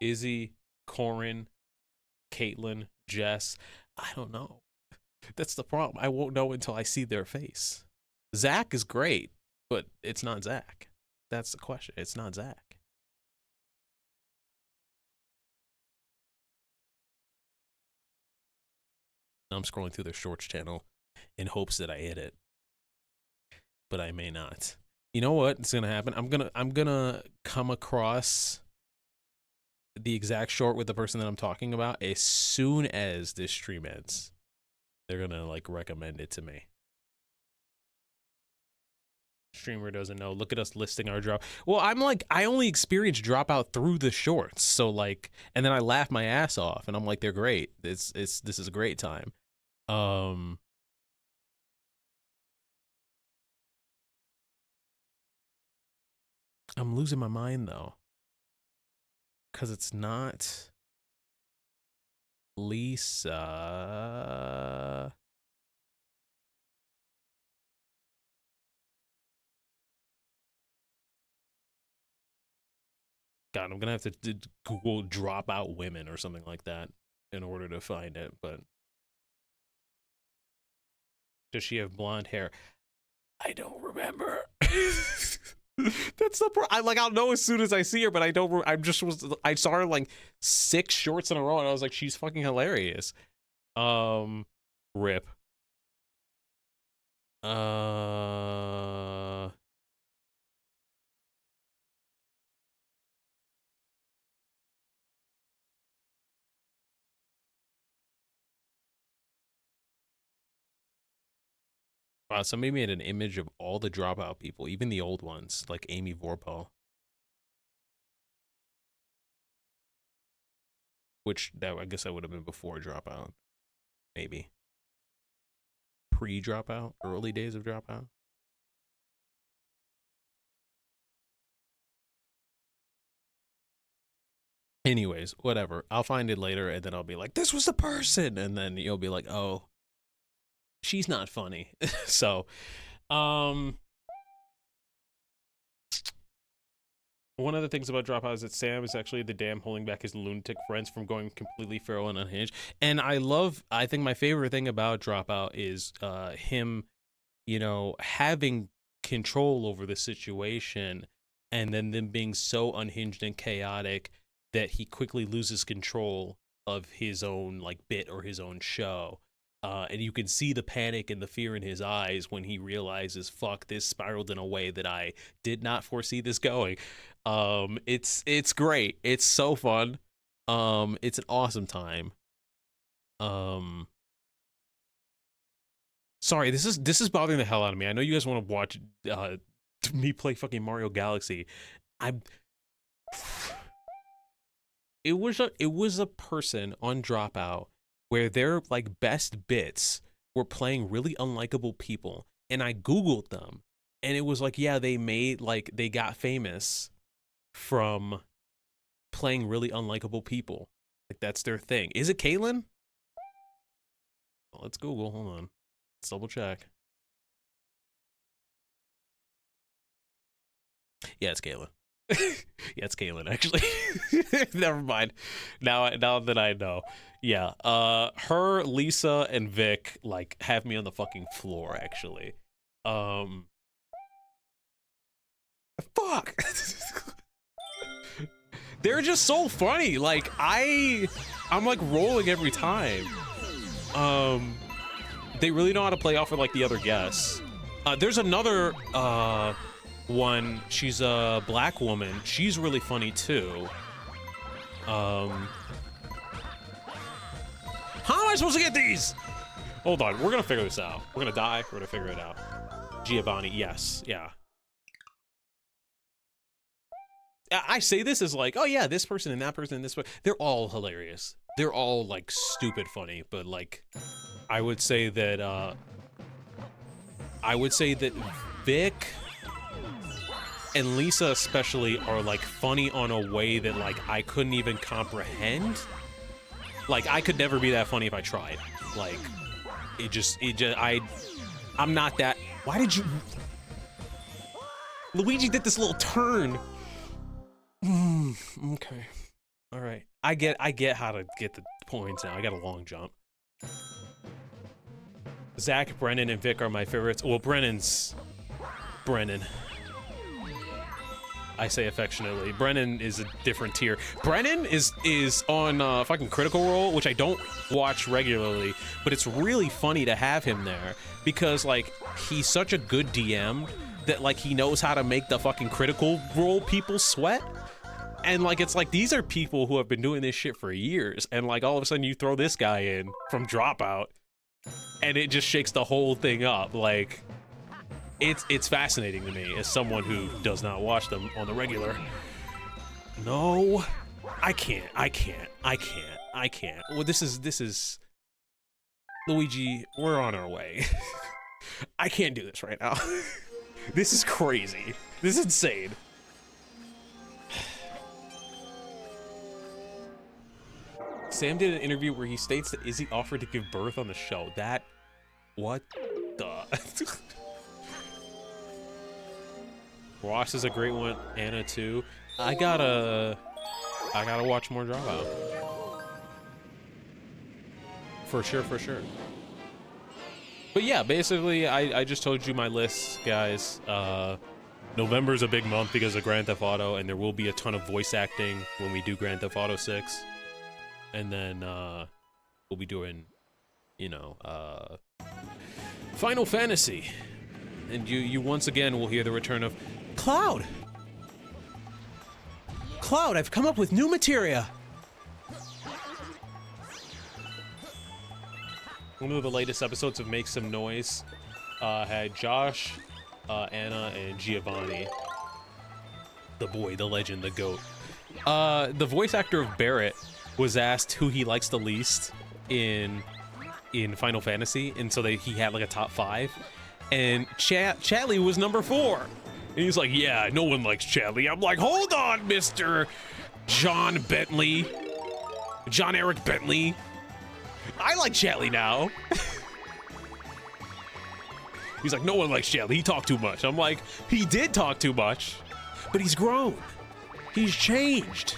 Izzy, Corin, Caitlin, Jess. I don't know. That's the problem. I won't know until I see their face. Zach is great, but it's not Zach. That's the question. It's not Zach. I'm scrolling through their shorts channel in hopes that I hit it, but I may not. You know what? It's gonna happen. I'm gonna come across the exact short with the person that I'm talking about as soon as this stream ends. They're gonna like recommend it to me. Streamer doesn't know. Look at us listing our drop. Well, I'm like, I only experienced Dropout through the shorts, so like, and then I laugh my ass off, and I'm like, they're great. This is a great time. I'm losing my mind though, because it's not Lisa. God, I'm gonna have to Google Dropout women or something like that in order to find it. But does she have blonde hair? I don't remember. That's the I'll know as soon as I see her, but I don't. I saw her like 6 shorts in a row, and I was like, she's fucking hilarious. Rip. Wow, somebody made an image of all the Dropout people, even the old ones, like Amy Vorpahl. Which, I guess that would have been before Dropout. Maybe. Pre-Dropout? Early days of Dropout? Anyways, whatever. I'll find it later, and then I'll be like, this was the person! And then you'll be like, oh, she's not funny. So, one of the things about Dropout is that Sam is actually the dam holding back his lunatic friends from going completely feral and unhinged. And I think my favorite thing about Dropout is him, you know, having control over the situation, and then them being so unhinged and chaotic that he quickly loses control of his own like bit or his own show. And you can see the panic and the fear in his eyes when he realizes, fuck, this spiraled in a way that I did not foresee this going. It's great. It's so fun. It's an awesome time. Sorry, this is bothering the hell out of me. I know you guys want to watch me play fucking Mario Galaxy. It was a person on Dropout where their like best bits were playing really unlikable people, and I googled them, and it was like, yeah, they got famous from playing really unlikable people. Like that's their thing. Is it Caitlyn? Well, let's Google. Hold on. Let's double check. Yeah, it's Caitlyn. Yeah, it's Caitlyn, actually. Never mind. Now that I know. Yeah, her, Lisa, and Vic, like, have me on the fucking floor, actually. Fuck! They're just so funny. Like, I'm like rolling every time. They really know how to play off with, like, the other guests. There's another, one. She's a black woman. She's really funny too. How am I supposed to get these? Hold on, we're gonna figure this out. We're gonna die. We're gonna figure it out. Giovanni, yes, yeah. I say this as like, oh yeah, this person and that person and this person. They're all hilarious. They're all like stupid funny, but like, I would say that Vic and Lisa especially are like funny on a way that like I couldn't even comprehend. Like I could never be that funny if I tried. Like I'm not that. Why did you? Luigi did this little turn. Okay. All right. I get how to get the points now. I got a long jump. Zach, Brennan, and Vic are my favorites. Well, Brennan's Brennan. I say affectionately. Brennan is a different tier. Brennan is on fucking Critical Role, which I don't watch regularly, but it's really funny to have him there because like he's such a good DM that like he knows how to make the fucking critical role people sweat. And like it's like these are people who have been doing this shit for years, and like all of a sudden you throw this guy in from Dropout and it just shakes the whole thing up. Like it's fascinating to me as someone who does not watch them on the regular. No, I can't. Well, this is Luigi, we're on our way. I can't do this right now. This is crazy. This is insane. Sam did an interview where he states that Izzy offered to give birth on the show. That, what the? Ross is a great one. Anna too. I gotta watch more Dropout. For sure. But yeah, basically, I just told you my list, guys. November's a big month because of Grand Theft Auto, and there will be a ton of voice acting when we do Grand Theft Auto 6. And then we'll be doing, you know, Final Fantasy. And you once again will hear the return of Cloud. Cloud, I've come up with new materia. One of the latest episodes of Make Some Noise had Josh, Anna, and Giovanni. The boy, the legend, the GOAT. The voice actor of Barrett was asked who he likes the least in Final Fantasy, and so he had like a top 5, and Chatley was number 4, and he's like, yeah, no one likes Chatley. I'm like, hold on, Mr. John Eric Bentley. I like Chatley now. He's like, no one likes Chatley. He talked too much. I'm like, he did talk too much, but he's grown. He's changed.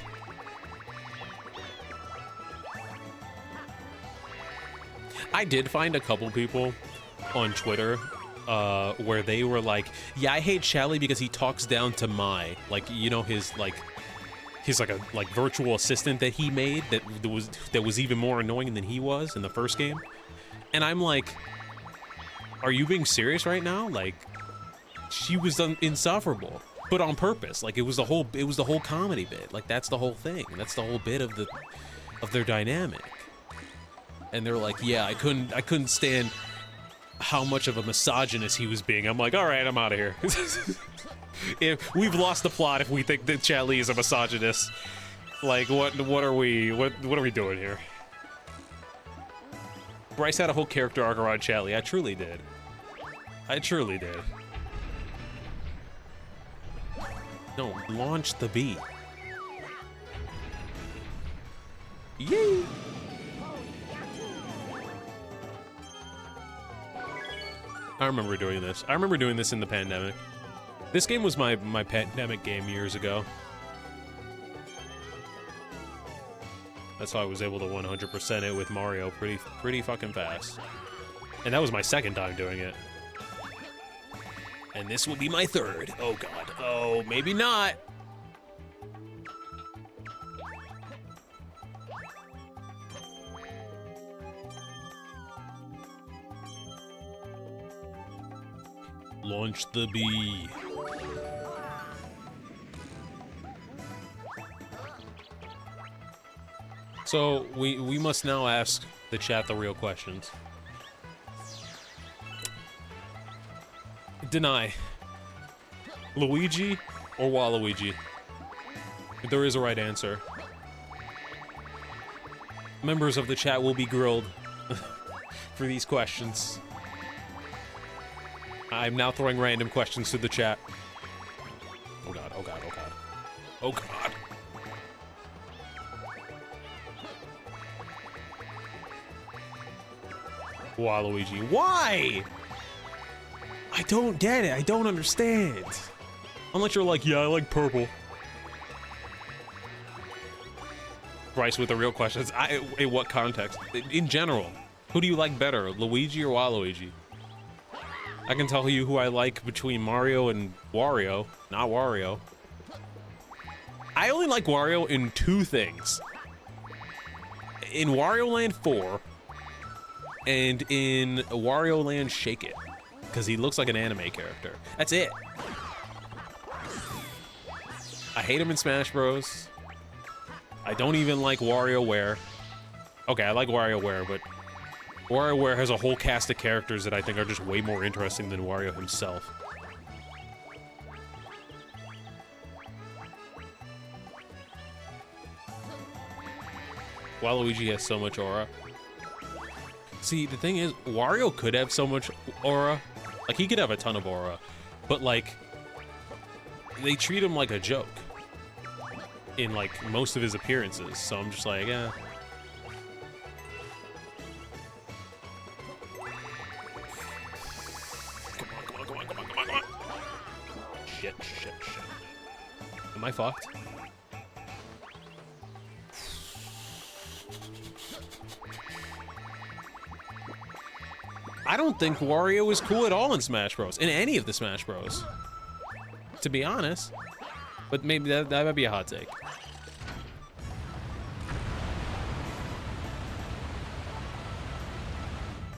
I did find a couple people on Twitter where they were like, yeah, I hate Chatley because he talks down to Mai. Like, you know, his virtual assistant that he made that was even more annoying than he was in the first game. And I'm like, are you being serious right now? Like, she was insufferable, but on purpose. Like, it was the whole comedy bit. Like, that's the whole thing. That's the whole bit of their dynamic. And they're like, yeah, I couldn't stand how much of a misogynist he was being. I'm like, all right, I'm out of here. If we've lost the plot if we think that Chatley is a misogynist. Like, what are we doing here? Bryce had a whole character arc around Chatley. I truly did. No, launch the bee. Yay! I remember doing this. I remember doing this in the pandemic. This game was my pandemic game years ago. That's how I was able to 100% it with Mario pretty fucking fast. And that was my second time doing it. And this will be my third. Oh god. Oh, maybe not. Launch the bee. So we must now ask the chat the real questions. Deny. Luigi or Waluigi? There is a right answer. Members of the chat will be grilled for these questions. I'm now throwing random questions to the chat. Oh god, oh god, oh god. Oh god. Waluigi. Why? I don't get it. I don't understand. Unless you're like, yeah, I like purple. Bryce with the real questions. In what context? In general. Who do you like better, Luigi or Waluigi? I can tell you who I like between Mario and Wario, not Wario. I only like Wario in 2 things. In Wario Land 4 and in Wario Land Shake It. because he looks like an anime character. That's it. I hate him in Smash Bros. I don't even like WarioWare. Okay, I like WarioWare, but WarioWare has a whole cast of characters that I think are just way more interesting than Wario himself. Waluigi has so much aura. See, the thing is, Wario could have so much aura. Like, he could have a ton of aura. But, like, they treat him like a joke in, like, most of his appearances. So I'm just like, eh. Come on. Shit. Am I fucked? I don't think Wario is cool at all in Smash Bros. In any of the Smash Bros. To be honest. But maybe that might be a hot take.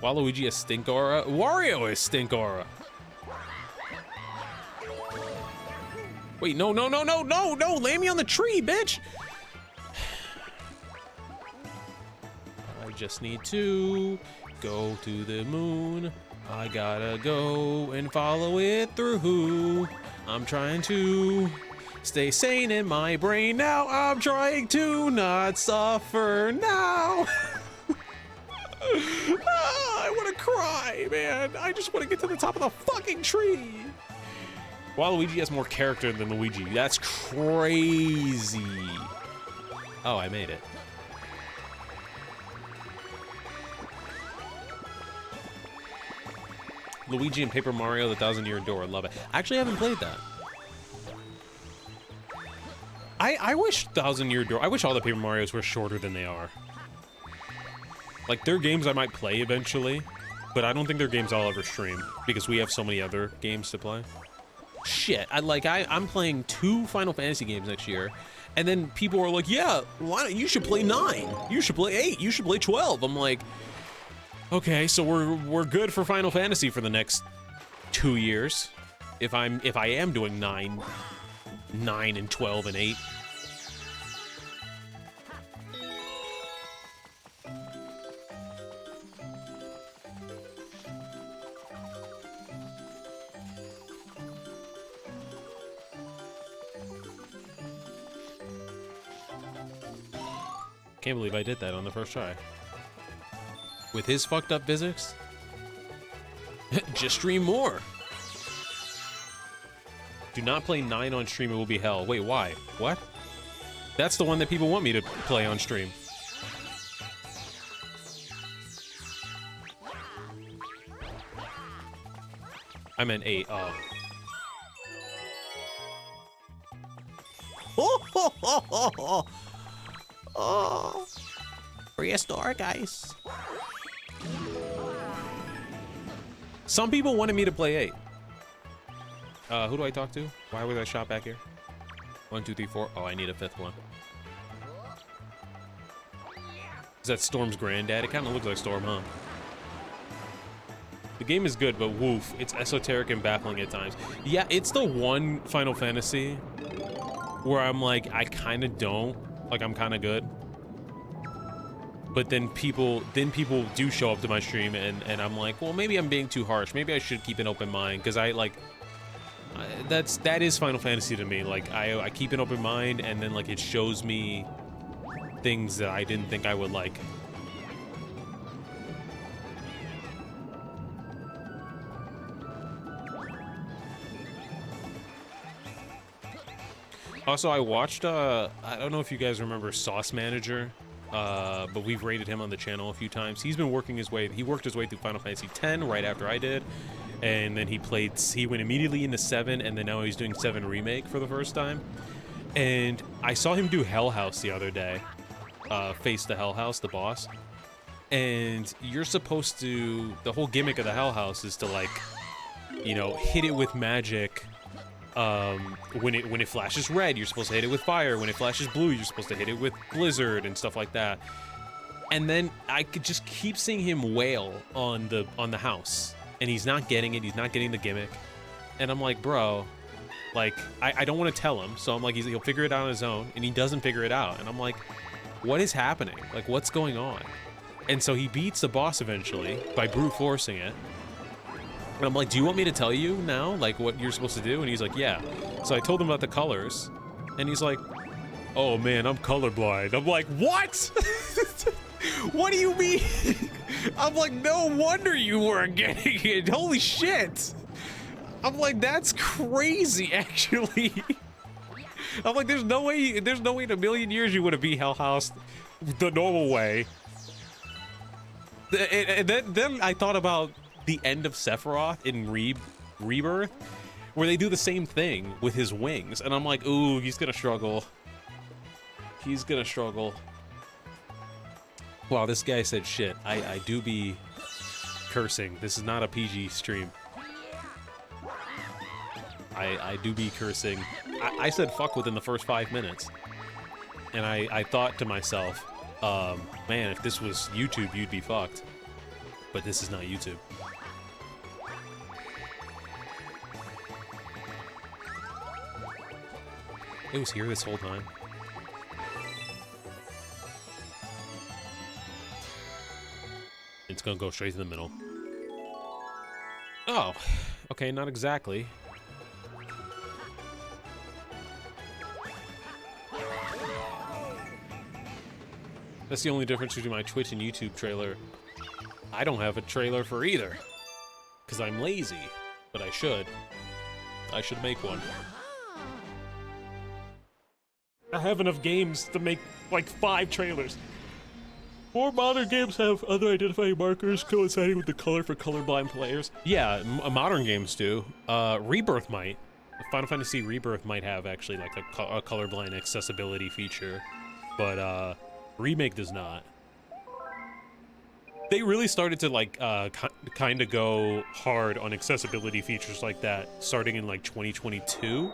Waluigi has stink aura. Wario has stink aura. Wait, no. Lay me on the tree, bitch. I just need to go to the moon. I gotta go and follow it through. I'm trying to stay sane in my brain now. I'm trying to not suffer now. I want to cry, man. I just want to get to the top of the fucking tree. Waluigi has more character than Luigi. That's crazy. Oh, I made it. Luigi and Paper Mario, the 1,000-Year Door. Love it. I actually haven't played that. I wish 1,000-Year Door. I wish all the Paper Marios were shorter than they are. Like, they're games I might play eventually, but I don't think they're games I'll ever stream because we have so many other games to play. Shit, I'm playing 2 Final Fantasy games next year, and then people are like, yeah, why don't you should play 9, you should play 8, you should play 12. I'm like, okay, so we're good for Final Fantasy for the next 2 years, if I am doing 9 and 12 and 8. Can't believe I did that on the first try. With his fucked up physics? Just stream more. Do not play 9 on stream, it will be hell. Wait, why? What? That's the one that people want me to play on stream. I meant 8. Oh, prehistoric ice. Some people wanted me to play 8. Who do I talk to? Why was I shot back here? 1, 2, 3, 4. Oh, I need a 5th one. Is that Storm's granddad? It kind of looks like Storm, huh? The game is good, but woof, it's esoteric and baffling at times. Yeah, it's the one Final Fantasy where I'm like, I kind of don't. Like, I'm kind of good. But then people do show up to my stream, and I'm like, well, maybe I'm being too harsh. Maybe I should keep an open mind, because that is Final Fantasy to me. Like, I keep an open mind, and then, like, it shows me things that I didn't think I would like. Also, I watched, I don't know if you guys remember Sauce Manager, but we've rated him on the channel a few times. He's been working his way, he worked his way through Final Fantasy X right after I did, and then he went immediately into 7, and then now he's doing 7 Remake for the first time. And I saw him do Hell House the other day, face the Hell House, the boss. And you're supposed to, the whole gimmick of the Hell House is to, like, you know, hit it with magic. When it flashes red, you're supposed to hit it with fire. When it flashes blue, you're supposed to hit it with blizzard and stuff like that. And then I could just keep seeing him wail on the house. and he's not getting it. He's not getting the gimmick. And I'm like, bro, like, I don't want to tell him. So I'm like, he'll figure it out on his own, and he doesn't figure it out. And I'm like, what is happening? Like, what's going on? And so he beats the boss eventually by brute forcing it. And I'm like, do you want me to tell you now, like, what you're supposed to do? And he's like, yeah. So I told him about the colors, and he's like, oh man, I'm colorblind. I'm like, what? What do you mean? I'm like, no wonder you weren't getting it. Holy shit. I'm like, that's crazy, actually. I'm like, there's no way in a million years you would have beat Hell House the normal way. And then I thought about the end of Sephiroth in Rebirth, where they do the same thing with his wings, and I'm like, ooh, he's gonna struggle. He's gonna struggle. Wow, this guy said shit. I do be cursing. This is not a PG stream. I do be cursing. I said fuck within the first 5 minutes. And I thought to myself, man, if this was YouTube, you'd be fucked. But this is not YouTube. It was here this whole time. It's gonna go straight to the middle. Oh, okay, not exactly. That's the only difference between my Twitch and YouTube trailer. I don't have a trailer for either, because I'm lazy, but I should. I should make one. I have enough games to make like 5 trailers. More modern games have other identifying markers coinciding with the color for colorblind players. Yeah, modern games do. Rebirth might. Final Fantasy Rebirth might have actually like a colorblind accessibility feature, but Remake does not. They really started to like kind of go hard on accessibility features like that starting in like 2022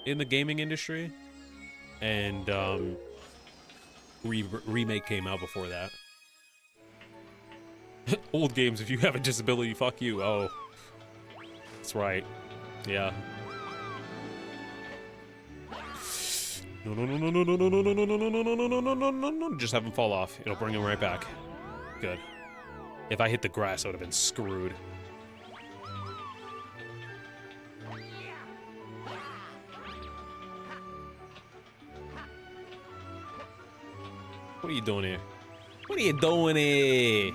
in the gaming industry, and Remake came out before that. Old games, if you have a disability, fuck you. Oh, that's right. Yeah. No, no, no, no, no, no, no, no, no, no, no, no, no, no, no, no, no, no. Just have him fall off. It'll bring him right back. Good. If I hit the grass, I would have been screwed. What are you doing here? What are you doing here?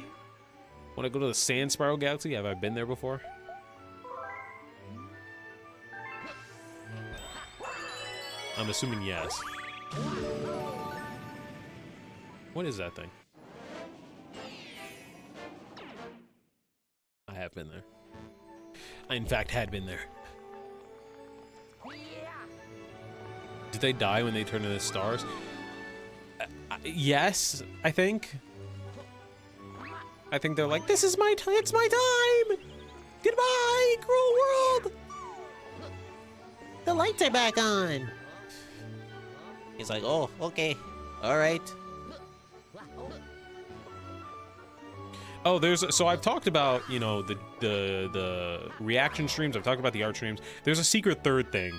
Want to go to the Sand Spiral Galaxy? Have I been there before? I'm assuming yes. What is that thing? I have been there. I, in fact, had been there. Did they die when they turned into stars? Yes, I think. I think they're like, this is my time, it's my time! Goodbye, cruel world! The lights are back on. He's like, oh, okay, all right. Oh, so I've talked about, you know, the reaction streams. I've talked about the art streams. There's a secret third thing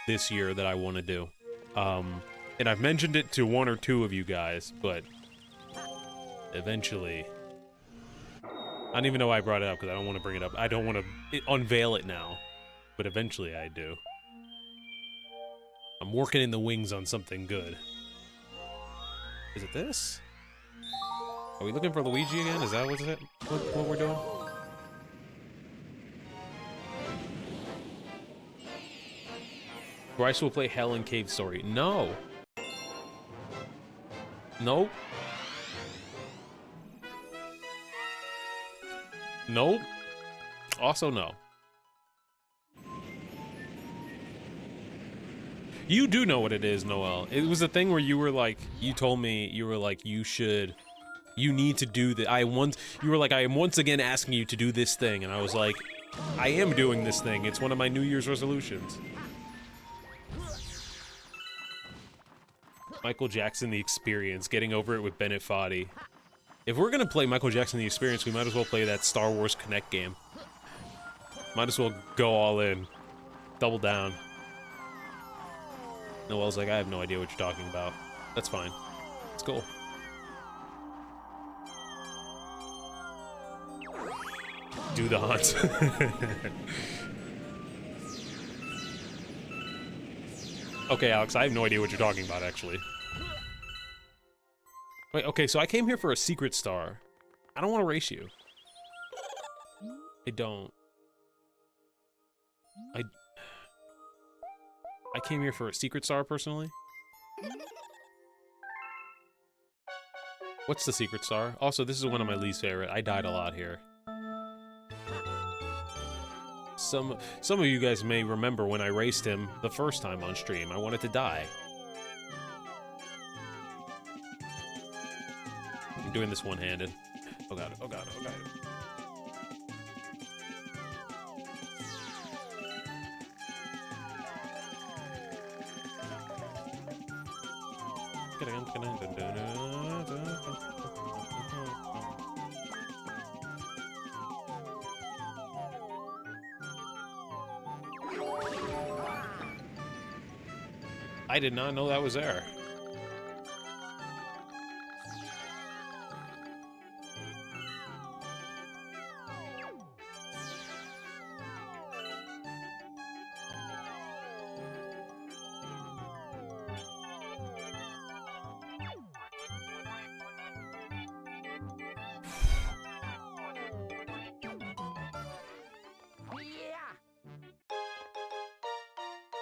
this year that I want to do. And I've mentioned it to 1 or 2 of you guys, but eventually, I don't even know why I brought it up because I don't want to bring it up. I don't want to unveil it now, but eventually I do. I'm working in the wings on something good. Is it this? Are we looking for Luigi again? Is that what we're doing? Bryce will play Hell and Cave Story. No. Nope. Nope. Also no. You do know what it is, Noel. It was a thing where you were like, you told me, you were like, you need to do that. You were like, I am once again asking you to do this thing. And I was like, I am doing this thing. It's one of my New Year's resolutions. Michael Jackson, The Experience, getting over it with Bennett Foddy. If we're gonna play Michael Jackson, The Experience, we might as well play that Star Wars Connect game. Might as well go all in. Double down. Noel's like, I have no idea what you're talking about. That's fine. It's cool. Do the hunt. Okay, Alex, I have no idea what you're talking about, actually. Wait, okay, so I came here for a secret star. I don't want to race you. I don't. I came here for a secret star, personally. What's the secret star? Also, this is one of my least favorite. I died a lot here. Some of you guys may remember when I raced him the first time on stream. I wanted to die. I'm doing this one-handed. Oh god, oh god, oh god. I did not know that was there.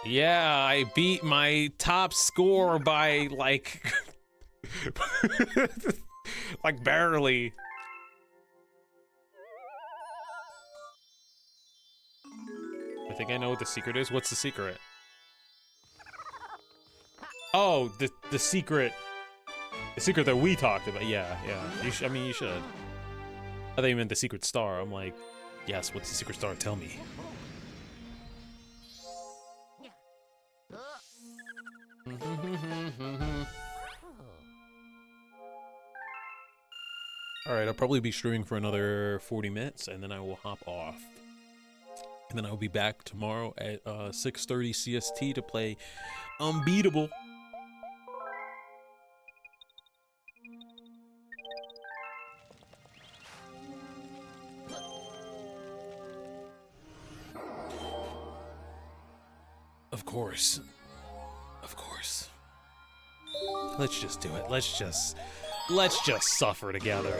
Yeah, I beat my top score by, like... like, barely. I think I know what the secret is. What's the secret? Oh, the secret... The secret that we talked about. Yeah, yeah. I mean, you should. I thought you meant the secret star. I'm like, yes, what's the secret star? Tell me. Alright, I'll probably be streaming for another 40 minutes, and then I will hop off. And then I'll be back tomorrow at 6:30 CST to play Unbeatable. Of course. Of course. Let's just do it. Let's just suffer together.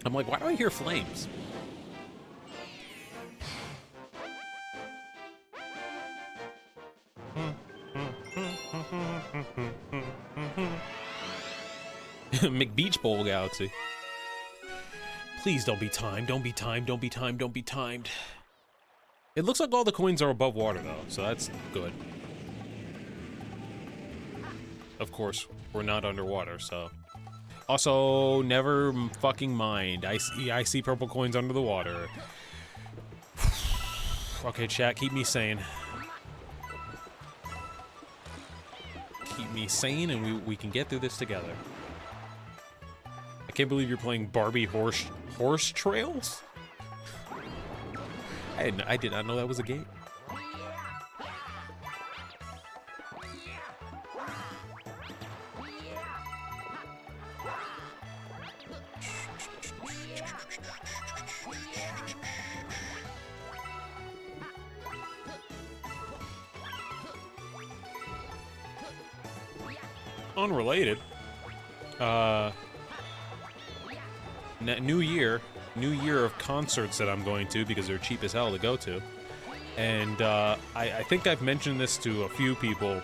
I'm like, why do I hear flames? McBeach Bowl Galaxy. Please don't be timed. Don't be timed. Don't be timed. Don't be timed. It looks like all the coins are above water, though, so that's good. Of course, we're not underwater, so... Also, never fucking mind. I see purple coins under the water. Okay, chat, keep me sane. Keep me sane, and we can get through this together. I can't believe you're playing Barbie Horse Trails? I did not know that was a game. Unrelated. New year of concerts that I'm going to because they're cheap as hell to go to. And I think I've mentioned this to a few people,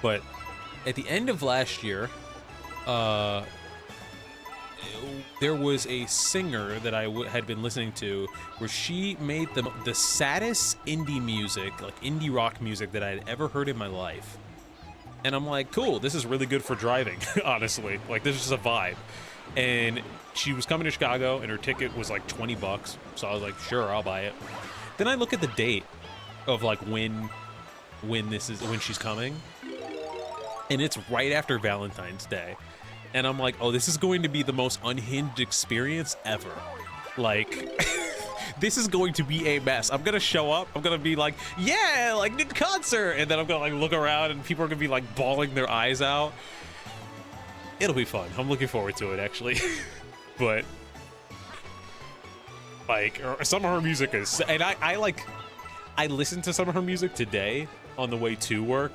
but at the end of last year, there was a singer that I had been listening to where she made the saddest indie music, like indie rock music that I had ever heard in my life. And I'm like, cool, this is really good for driving, honestly. Like, this is just a vibe. And she was coming to Chicago, and her ticket was like 20 bucks. So I was like, sure, I'll buy it. Then I look at the date of like when she's coming, and it's right after Valentine's Day. And I'm like, oh, this is going to be the most unhinged experience ever. Like, this is going to be a mess. I'm gonna show up. I'm gonna be like, yeah, like new concert, and then I'm gonna like look around, and people are gonna be like bawling their eyes out. It'll be fun. I'm looking forward to it, actually. But like, some of her music is, and I listened to some of her music today on the way to work.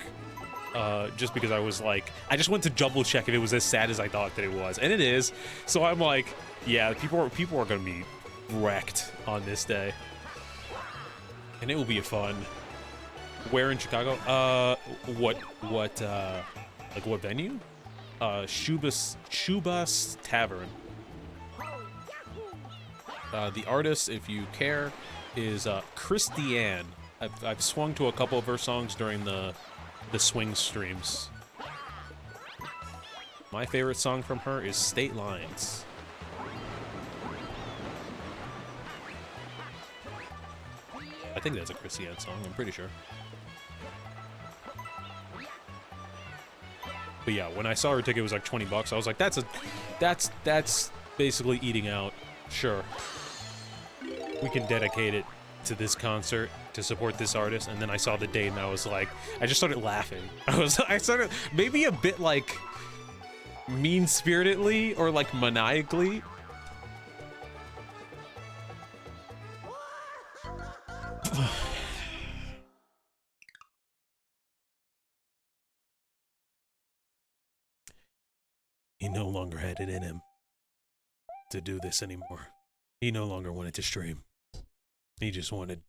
Just because I was like, I just went to double check if it was as sad as I thought that it was, and it is. So I'm like, yeah, people are gonna be wrecked on this day, and it will be fun. Where in Chicago? Like what venue? Shuba's Tavern. The artist, if you care, is Christiane. I've swung to a couple of her songs during the swing streams. My favorite song from her is State Lines. I think that's a Christiane song, I'm pretty sure. But yeah, when I saw her ticket was like 20 bucks, I was like, that's basically eating out. Sure. We can dedicate it to this concert to support this artist. And then I saw the date and I was like, I just started laughing. I started maybe a bit like mean-spiritedly or like maniacally. He no longer had it in him to do this anymore. He no longer wanted to stream. He just wanted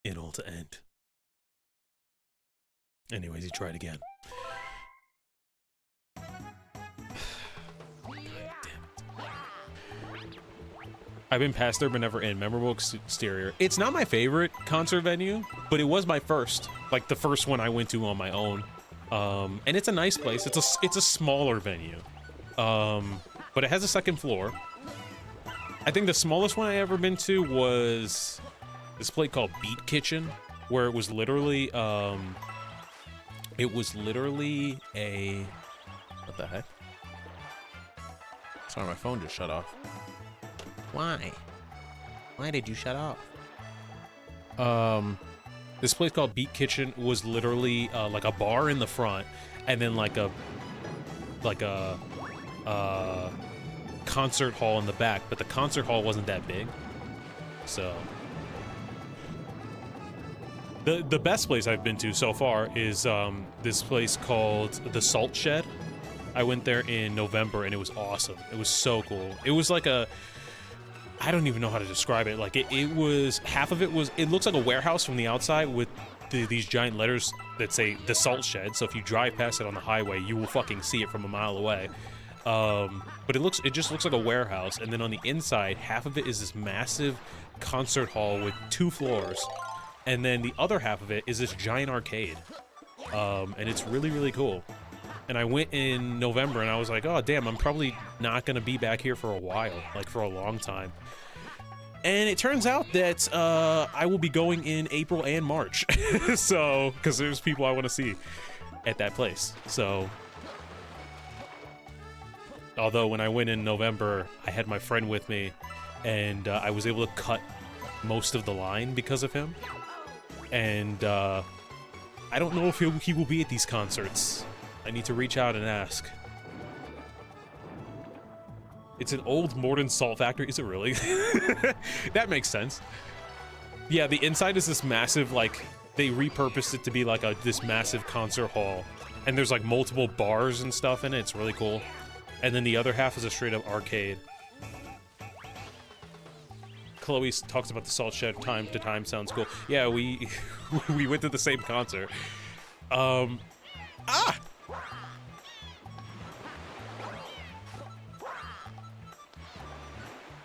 it all to end. Anyways, he tried again. God damn it. I've been past there, but never in. Memorable exterior. It's not my favorite concert venue, but it was my first. Like the first one I went to on my own. And it's a nice place. It's a smaller venue. But it has a second floor. I think the smallest one I ever been to was this place called Beat Kitchen, where it was literally a, what the heck? Sorry, my phone just shut off. Why? Why did you shut off? This place called Beat Kitchen was literally like a bar in the front, and then like a concert hall in the back, but the concert hall wasn't that big. So the best place I've been to so far is this place called the Salt Shed. I went there in November and it was awesome. It was so cool. It was like a, I don't even know how to describe it. Like it was, half of it was, it looks like a warehouse from the outside with these giant letters that say the Salt Shed. So if you drive past it on the highway, you will fucking see it from a mile away. But it just looks like a warehouse, and then on the inside, half of it is this massive concert hall with 2 floors, and then the other half of it is this giant arcade. And it's really, really cool. And I went in November, and I was like, oh, damn, I'm probably not gonna be back here for a while, like for a long time. And it turns out that I will be going in April and March. So, because there's people I want to see at that place. So, although when I went in November, I had my friend with me, and I was able to cut most of the line because of him. And I don't know if he will be at these concerts. I need to reach out and ask. It's an old Morden salt factory. Is it really? That makes sense. Yeah, the inside is this massive, like, they repurposed it to be like this massive concert hall. And there's like multiple bars and stuff in it. It's really cool. And then the other half is a straight up arcade. Chloe talks about the Salt Shed time to time. Sounds cool. Yeah, we went to the same concert.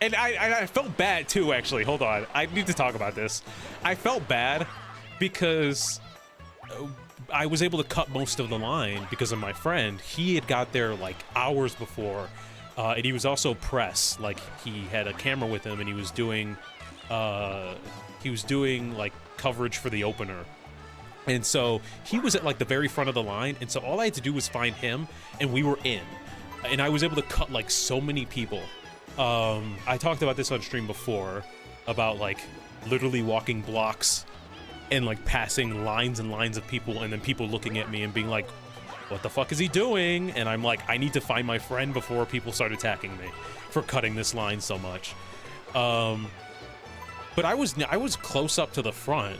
And I felt bad too, actually. Hold on. I need to talk about this. I felt bad because I was able to cut most of the line because of my friend. He had got there like hours before, and he was also press. Like he had a camera with him, and he was doing like coverage for the opener. And so he was at like the very front of the line, and so all I had to do was find him, and we were in. And I was able to cut like so many people. I talked about this on stream before, about like literally walking blocks and like passing lines and lines of people, and then people looking at me and being like, what the fuck is he doing? And I'm like, I need to find my friend before people start attacking me for cutting this line so much. But I was close up to the front,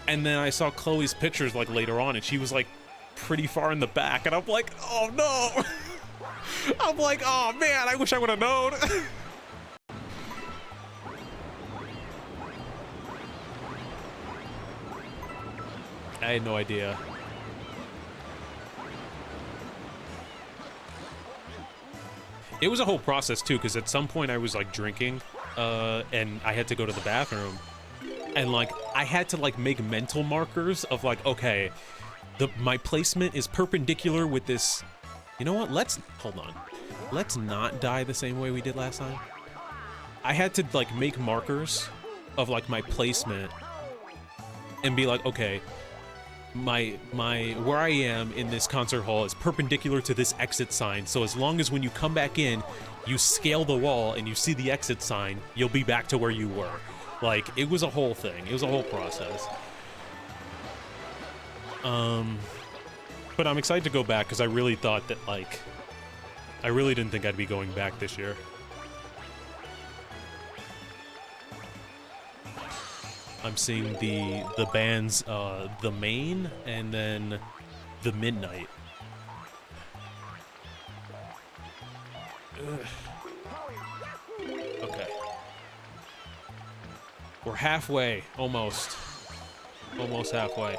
and then I saw Chloe's pictures like later on, and she was like pretty far in the back, and I'm like, oh no. I'm like, oh man, I wish I would have known. I had no idea. It was a whole process too, because at some point I was like drinking, and I had to go to the bathroom, and like I had to like make mental markers of like, okay, my placement is perpendicular with this. You know what? Hold on. Let's not die the same way we did last time. I had to like make markers of like my placement and be like, okay, my where I am in this concert hall is perpendicular to this exit sign, so as long as when you come back in you scale the wall and you see the exit sign, you'll be back to where you were. Like, it was a whole thing. It was a whole process. But I'm excited to go back because I really thought that, like, I really didn't think I'd be going back this year. I'm seeing the bands, The Main and then The Midnight. Ugh. Okay. We're halfway, almost. Almost halfway.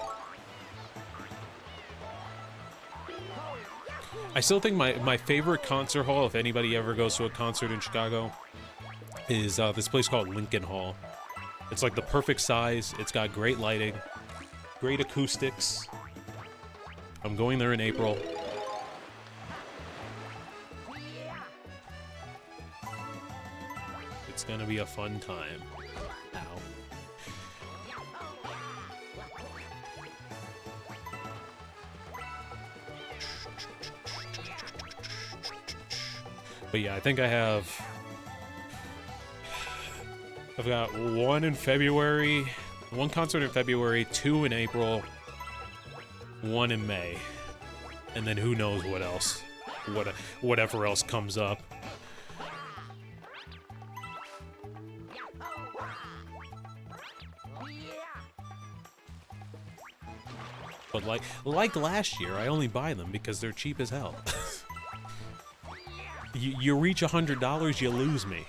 I still think my favorite concert hall, if anybody ever goes to a concert in Chicago, is this place called Lincoln Hall. It's like the perfect size. It's got great lighting, great acoustics. I'm going there in April. It's gonna be a fun time. Ow. But yeah, I think I've got one in February, one concert in February, 2 in April, 1 in May, and then who knows what else, whatever else comes up. But like last year, I only buy them because they're cheap as hell. You reach $100, you lose me.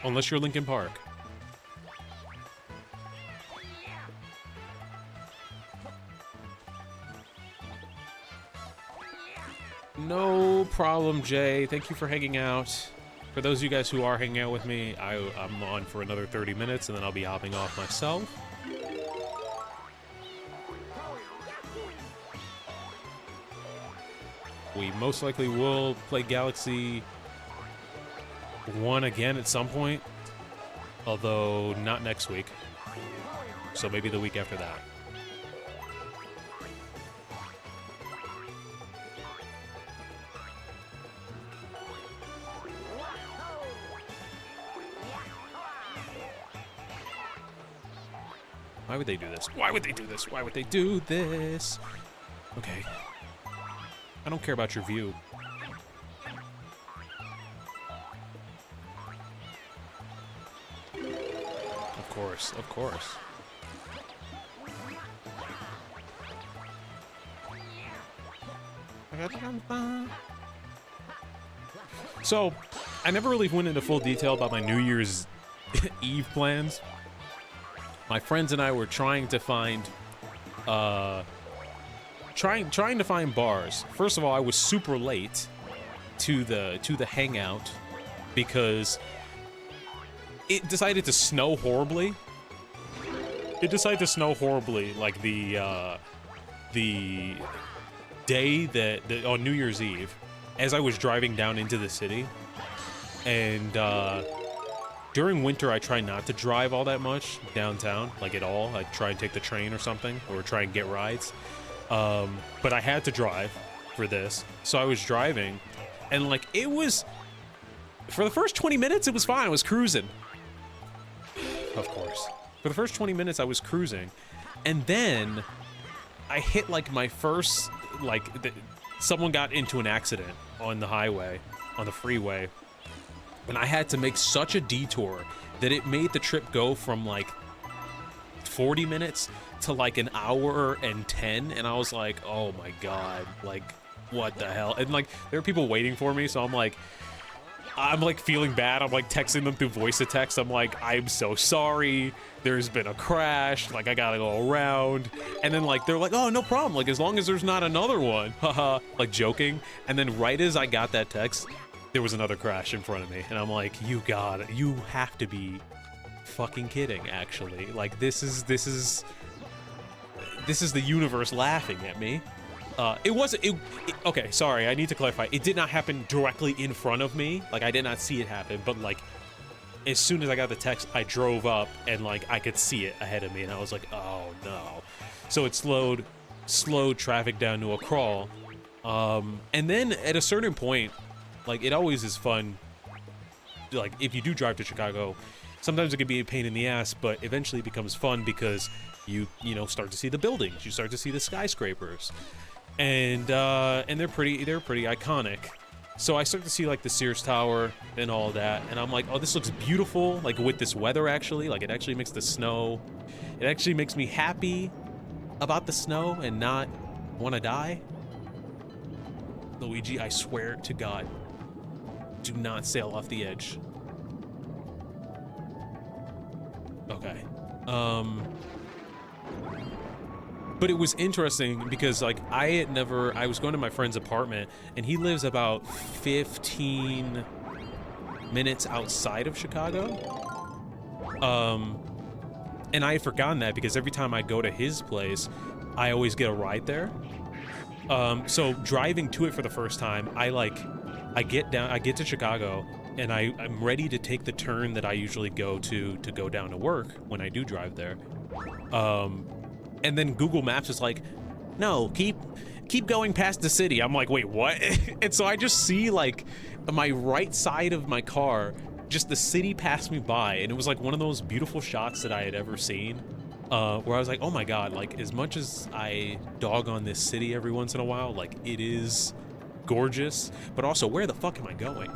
Unless you're Linkin Park. No problem, Jay. Thank you for hanging out. For those of you guys who are hanging out with me, I'm on for another 30 minutes, and then I'll be hopping off myself. We most likely will play Galaxy 1 again at some point, although not next week, so maybe the week after that. Why would they do this? Why would they do this? Why would they do this? Okay. I don't care about your view. Of course, of course. So, I never really went into full detail about my New Year's Eve plans. My friends and I were trying to find, trying to find bars. First of all, I was super late to the hangout because it decided to snow horribly. It decided to snow horribly, like the day that on New Year's Eve, as I was driving down into the city, and during winter, I try not to drive all that much downtown, like at all. I try and take the train or something, or try and get rides. But I had to drive for this, so I was driving, and like it was For the first 20 minutes, it was fine. I was cruising. Of course. For the first 20 minutes, I was cruising. And then I hit like my first, like, someone got into an accident on the highway, on the freeway. And I had to make such a detour that it made the trip go from like 40 minutes to like an hour and 10. And I was like, oh my God, like, what the hell? And like, there were people waiting for me. So I'm like feeling bad. I'm like texting them through voice to text. I'm like, I'm so sorry. There's been a crash. Like, I gotta go around. And then like, they're like, oh, no problem. Like, as long as there's not another one. Haha, like joking. And then right as I got that text, there was another crash in front of me. And I'm like, you have to be fucking kidding, actually. Like, this is the universe laughing at me. Okay, sorry, I need to clarify. It did not happen directly in front of me. Like, I did not see it happen, but like, as soon as I got the text, I drove up and like, I could see it ahead of me and I was like, oh no. So it slowed traffic down to a crawl. And then at a certain point, like, it always is fun. Like, if you do drive to Chicago, sometimes it can be a pain in the ass, but eventually it becomes fun because you start to see the buildings, you start to see the skyscrapers. And they're pretty iconic. So I start to see like the Sears Tower and all that, and I'm like, oh, this looks beautiful. Like with this weather, actually, like it actually makes the snow. It actually makes me happy about the snow and not want to die. Luigi, I swear to God, do not sail off the edge. Okay. But it was interesting because like I was going to my friend's apartment and he lives about 15 minutes outside of Chicago. And I had forgotten that because every time I go to his place, I always get a ride there. So driving to it for the first time, I get to Chicago and I'm ready to take the turn that I usually go to go down to work when I do drive there. And then Google Maps is like, no, keep going past the city. I'm like, wait, what? And so I just see like my right side of my car, just the city passed me by. And it was like one of those beautiful shots that I had ever seen, where I was like, oh my God, like as much as I dog on this city every once in a while, like it is gorgeous, but also where the fuck am I going?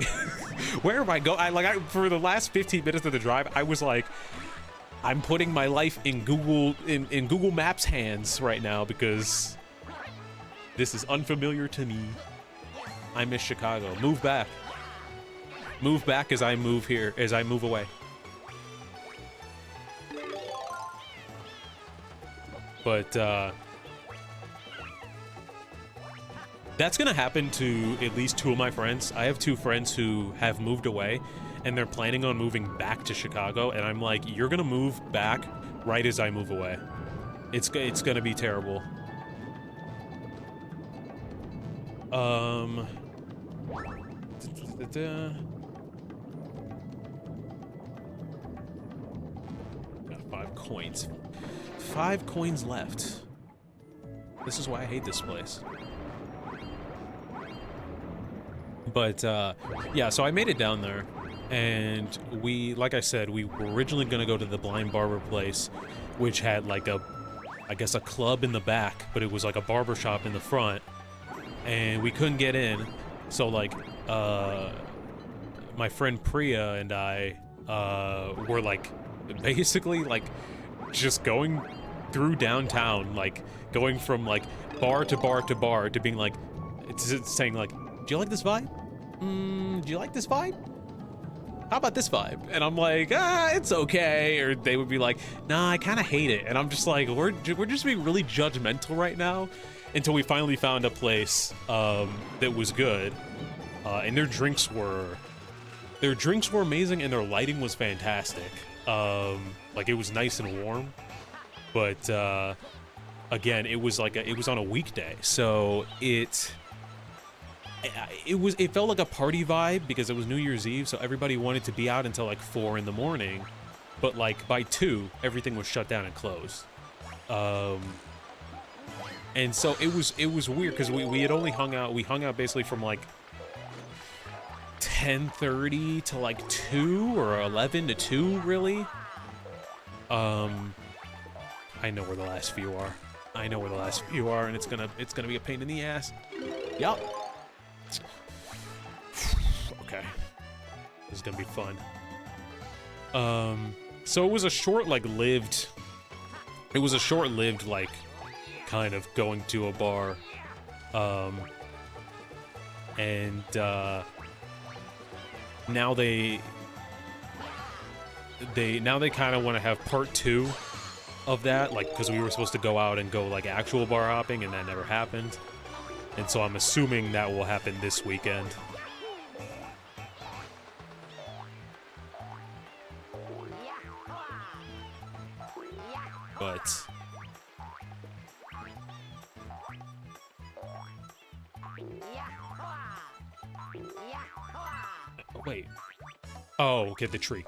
Where am I going? For the last 15 minutes of the drive, I was like, I'm putting my life in Google Maps hands right now because this is unfamiliar to me. I miss Chicago. Move back. Move back as I move away. But that's gonna happen to at least 2 of my friends. I have 2 friends who have moved away and they're planning on moving back to Chicago, and I'm like, you're gonna move back right as I move away. It's gonna be terrible. Got 5 coins. 5 coins left. This is why I hate this place. But yeah, so I made it down there. And like I said, we were originally gonna go to the blind barber place, which had like I guess a club in the back, but it was like a barber shop in the front, and we couldn't get in. So like, my friend Priya and I, were like, basically like, just going through downtown, like going from like bar to bar to bar to being like, saying like, do you like this vibe? Do you like this vibe? How about this vibe? And I'm like, it's okay. Or they would be like, nah, I kind of hate it. And I'm just like, we're just being really judgmental right now until we finally found a place that was good. And their drinks were amazing and their lighting was fantastic. Like it was nice and warm. But again, it was on a weekday. So it felt like a party vibe because it was New Year's Eve, so everybody wanted to be out until like 4 in the morning, but like by 2 everything was shut down and closed. And so it was weird because we had only hung out basically from like 10:30 to like 2 or 11 to 2, really. I know where the last few are. I know where the last few are, and it's gonna be a pain in the ass. Yup. Okay. This is gonna be fun. So it was a short-lived, like, kind of going to a bar. And now they kind of want to have part 2 of that, like, because we were supposed to go out and go like actual bar hopping, and that never happened. And so I'm assuming that will happen this weekend. But wait. Oh, okay, the tree.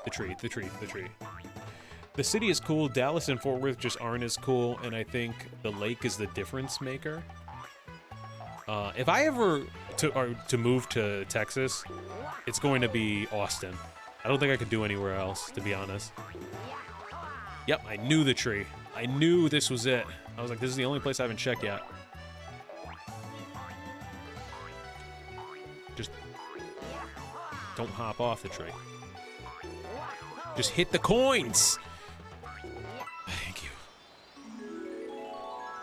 The city is cool. Dallas and Fort Worth just aren't as cool, and I think the lake is the difference maker. If I ever to move to Texas, it's going to be Austin. I don't think I could do anywhere else, to be honest. Yep, I knew the tree. I knew this was it. I was like, this is the only place I haven't checked yet. Just don't hop off the tree. Just hit the coins. Thank you.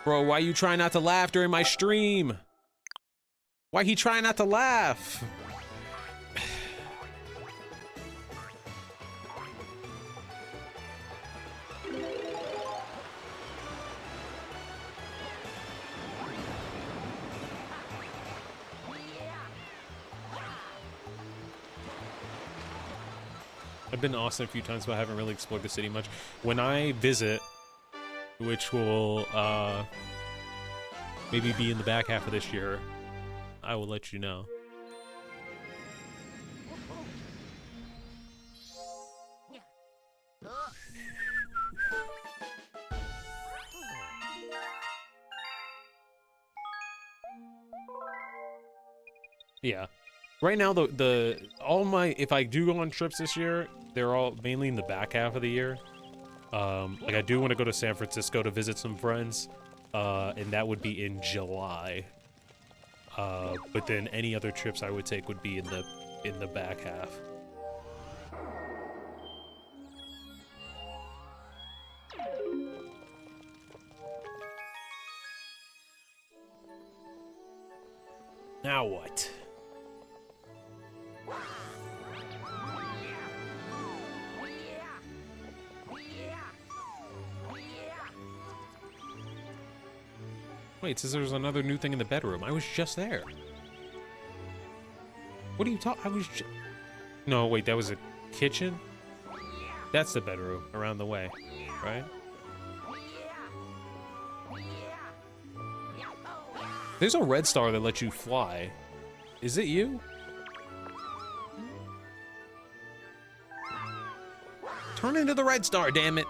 Bro, why you trying not to laugh during my stream? Why he trying not to laugh? I've been to Austin a few times, but I haven't really explored the city much. When I visit, which will maybe be in the back half of this year, I will let you know. Yeah. Right now, if I do go on trips this year, they're all mainly in the back half of the year. Like, I do want to go to San Francisco to visit some friends, and that would be in July. But then any other trips I would take would be in the back half. Now what? Wait, it says there's another new thing in the bedroom. I was just there. What are you talking? I was just... No, wait, that was a kitchen? That's the bedroom around the way, right? There's a red star that lets you fly. Is it you? Turn into the red star, damn it!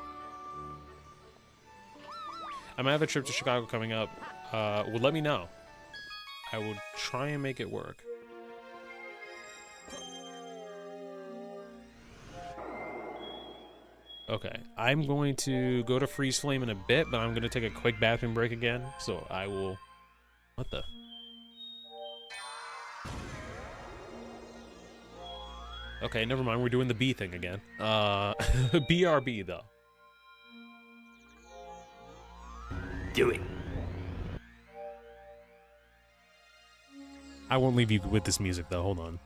I might have a trip to Chicago coming up. Well, let me know. I will try and make it work. Okay, I'm going to go to Freeze Flame in a bit, but I'm going to take a quick bathroom break again, so I will... What the... Okay, never mind, we're doing the B thing again. BRB, though. Do it. I won't leave you with this music, though. Hold on.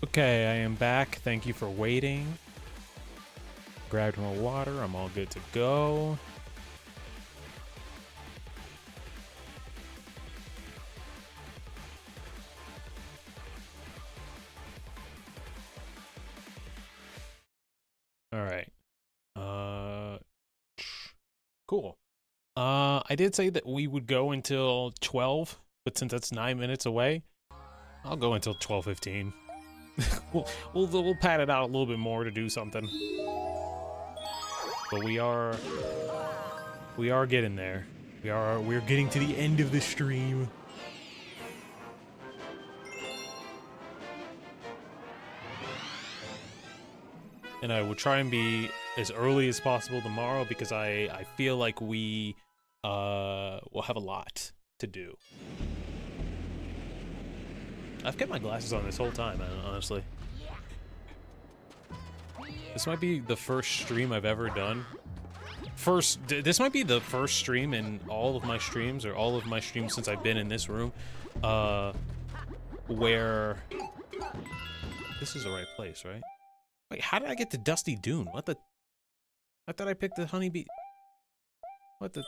Okay, I am back. Thank you for waiting. Grabbed more water. I'm all good to go. All right. Cool. I did say that we would go until 12, but since that's 9 minutes away, I'll go until 12:15. we'll pad it out a little bit more to do something. But we are getting there. We're getting to the end of the stream. And I will try and be as early as possible tomorrow because I feel like we will have a lot to do. I've kept my glasses on this whole time, honestly. This might be the first stream I've ever done. This might be the first stream in all of my streams, or all of my streams since I've been in this room, where... This is the right place, right? Wait, how did I get to Dusty Dune? What the... I thought I picked the honeybee... What the...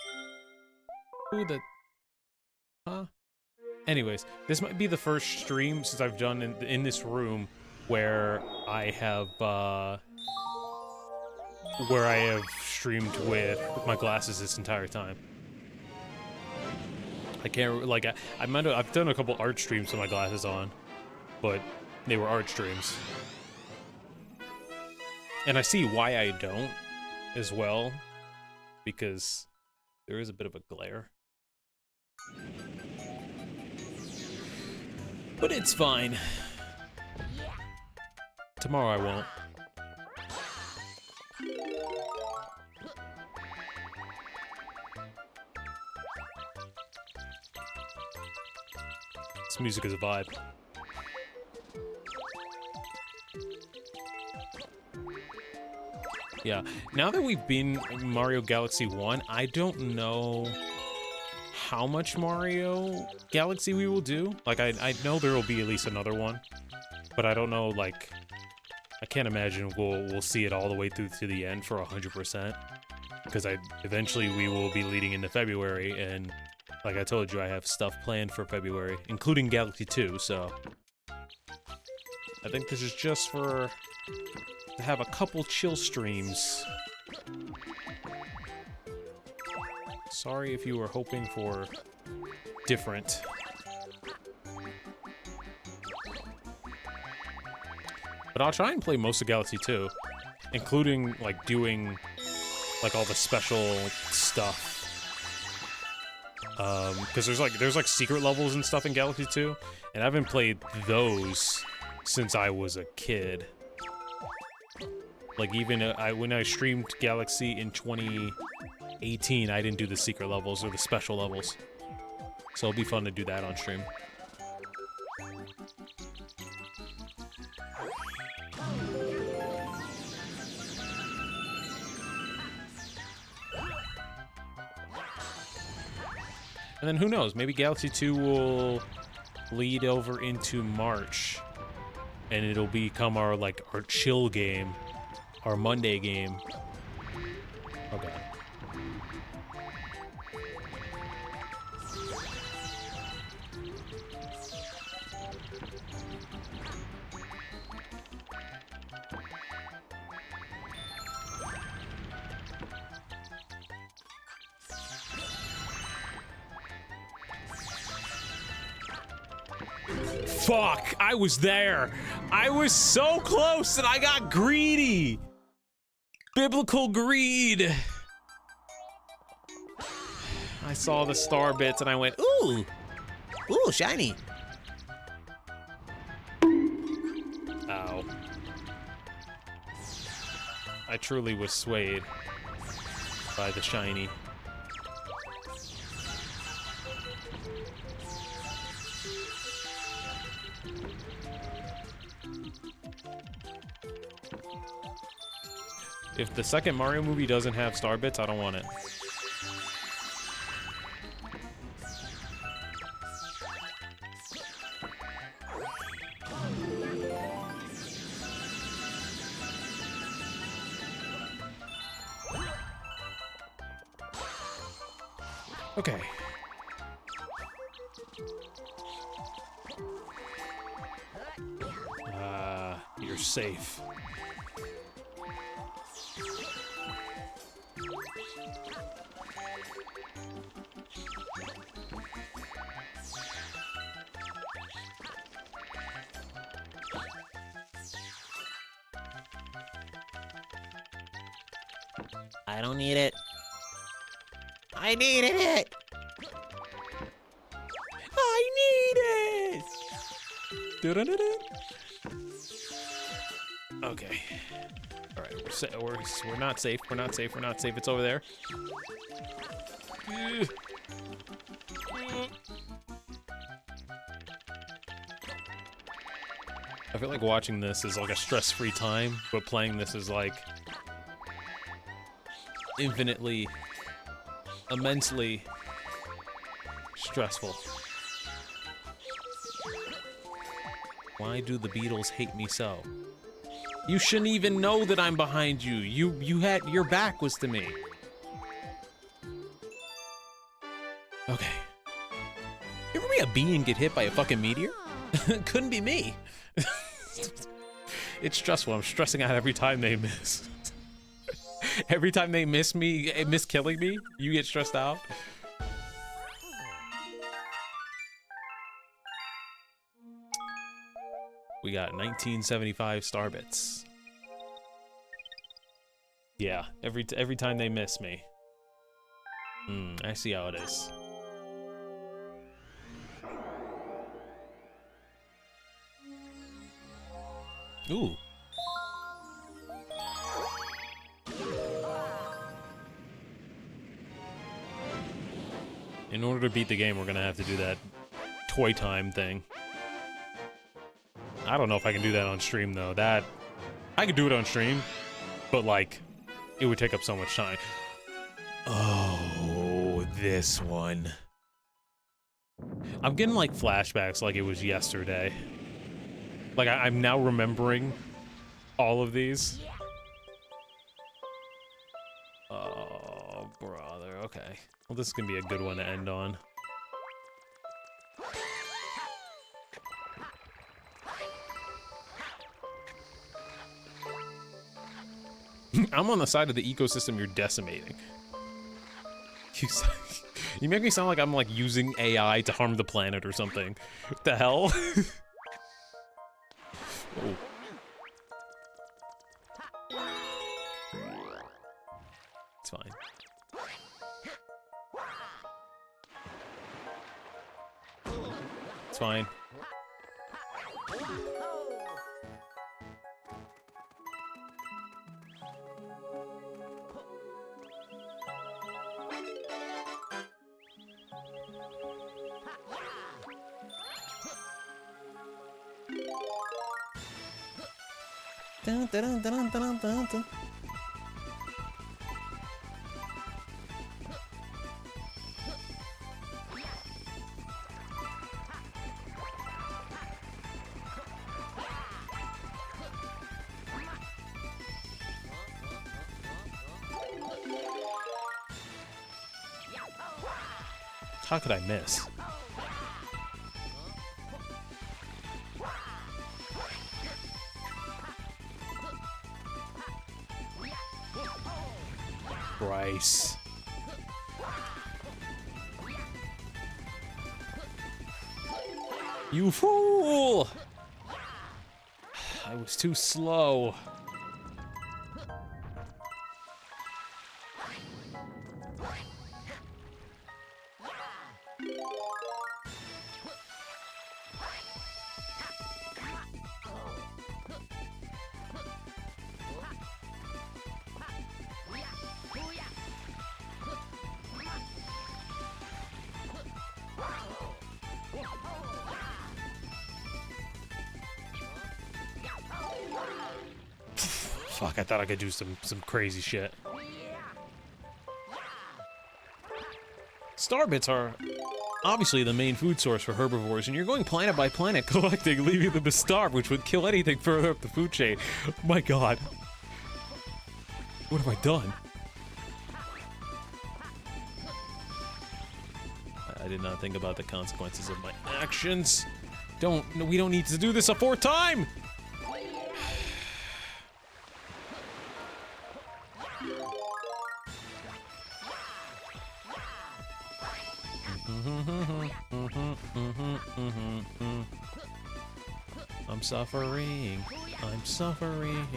Who the... Huh? Anyways, this might be the first stream since I've done in this room where I have streamed with my glasses this entire time. I can't, like, I've done a couple art streams with my glasses on, but they were art streams. And I see why I don't as well, because there is a bit of a glare. But it's fine. Tomorrow I won't. This music is a vibe. Yeah, now that we've been Mario Galaxy 1, I don't know how much Mario Galaxy we will do. Like, I know there will be at least another one, but I don't know, like, I can't imagine we'll see it all the way through to the end for 100%, because eventually we will be leading into February, and like I told you, I have stuff planned for February, including Galaxy 2, so I think this is just to have a couple chill streams. Sorry if you were hoping for different. But I'll try and play most of Galaxy 2, including, like, doing, like, all the special stuff. Because there's like secret levels and stuff in Galaxy 2, and I haven't played those since I was a kid. Like, even when I streamed Galaxy in 2018, I didn't do the secret levels or the special levels. So it'll be fun to do that on stream. And then who knows, maybe Galaxy 2 will lead over into March, and it'll become our chill game, our Monday game. Oh god. Fuck! I was there! I was so close and I got greedy! Biblical greed! I saw the star bits and I went, ooh! Ooh, shiny. Ow. I truly was swayed by the shiny. If the second Mario movie doesn't have star bits, I don't want it. Okay. You're safe. I don't need it. I needed it! I need it! Du-du-du-du. Okay. All right, we're not safe. We're not safe. We're not safe. It's over there. I feel like watching this is like a stress-free time, but playing this is like infinitely, immensely stressful. Why do the Beatles hate me so? You shouldn't even know that I'm behind you. You had your back was to me. Okay. You ever be a bee and get hit by a fucking meteor? Couldn't be me. It's stressful. I'm stressing out every time they miss. Every time they miss killing me, you get stressed out. We got 1975 star bits. Yeah, every time they miss me. I see how it is. Ooh. In order to beat the game, we're gonna have to do that toy time thing. I don't know if I can do that on stream, though. I could do it on stream, but, like, it would take up so much time. Oh, this one. I'm getting, like, flashbacks like it was yesterday. Like, I'm now remembering all of these. Oh, brother. Okay. Well, this is gonna be a good one to end on. I'm on the side of the ecosystem you're decimating. You make me sound like I'm like using AI to harm the planet or something. What the hell? Oh. It's fine. It's fine. Dun, dun, dun, dun, dun, dun. How could I miss? Bryce. You fool! I was too slow. Fuck, I thought I could do some crazy shit. Starbits are obviously the main food source for herbivores, and you're going planet by planet collecting, leaving them to starve, which would kill anything further up the food chain. Oh my god. What have I done? I did not think about the consequences of my actions. We don't need to do this a fourth time! I'm suffering. I'm suffering.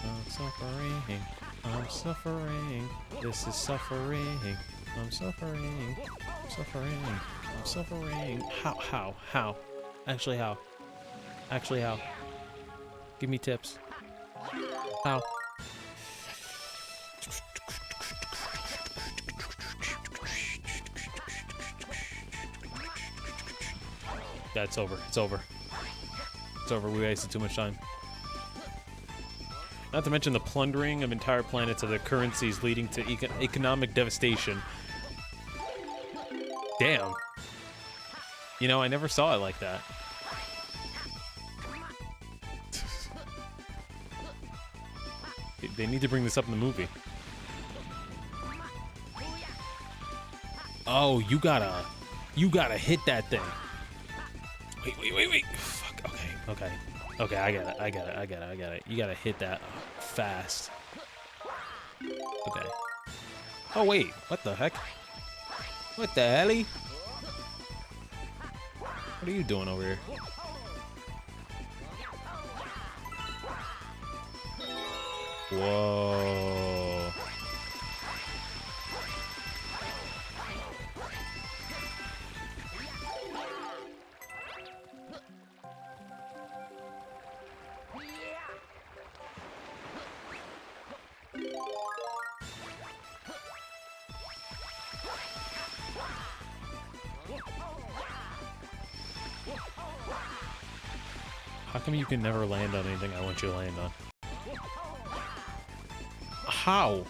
I'm suffering. I'm suffering. This is suffering. I'm suffering. I'm suffering. I'm suffering. How? Actually, how? Actually, how? Give me tips. How? Yeah, it's over. It's over. It's over. We wasted too much time. Not to mention the plundering of entire planets of their currencies, leading to economic devastation. Damn. You know, I never saw it like that. They need to bring this up in the movie. Oh, you gotta hit that thing. Wait. Fuck, okay, I got it. You gotta hit that fast. Okay. Oh, wait, what the heck? What the helly? What are you doing over here? Whoa. How come you can never land on anything I want you to land on? How?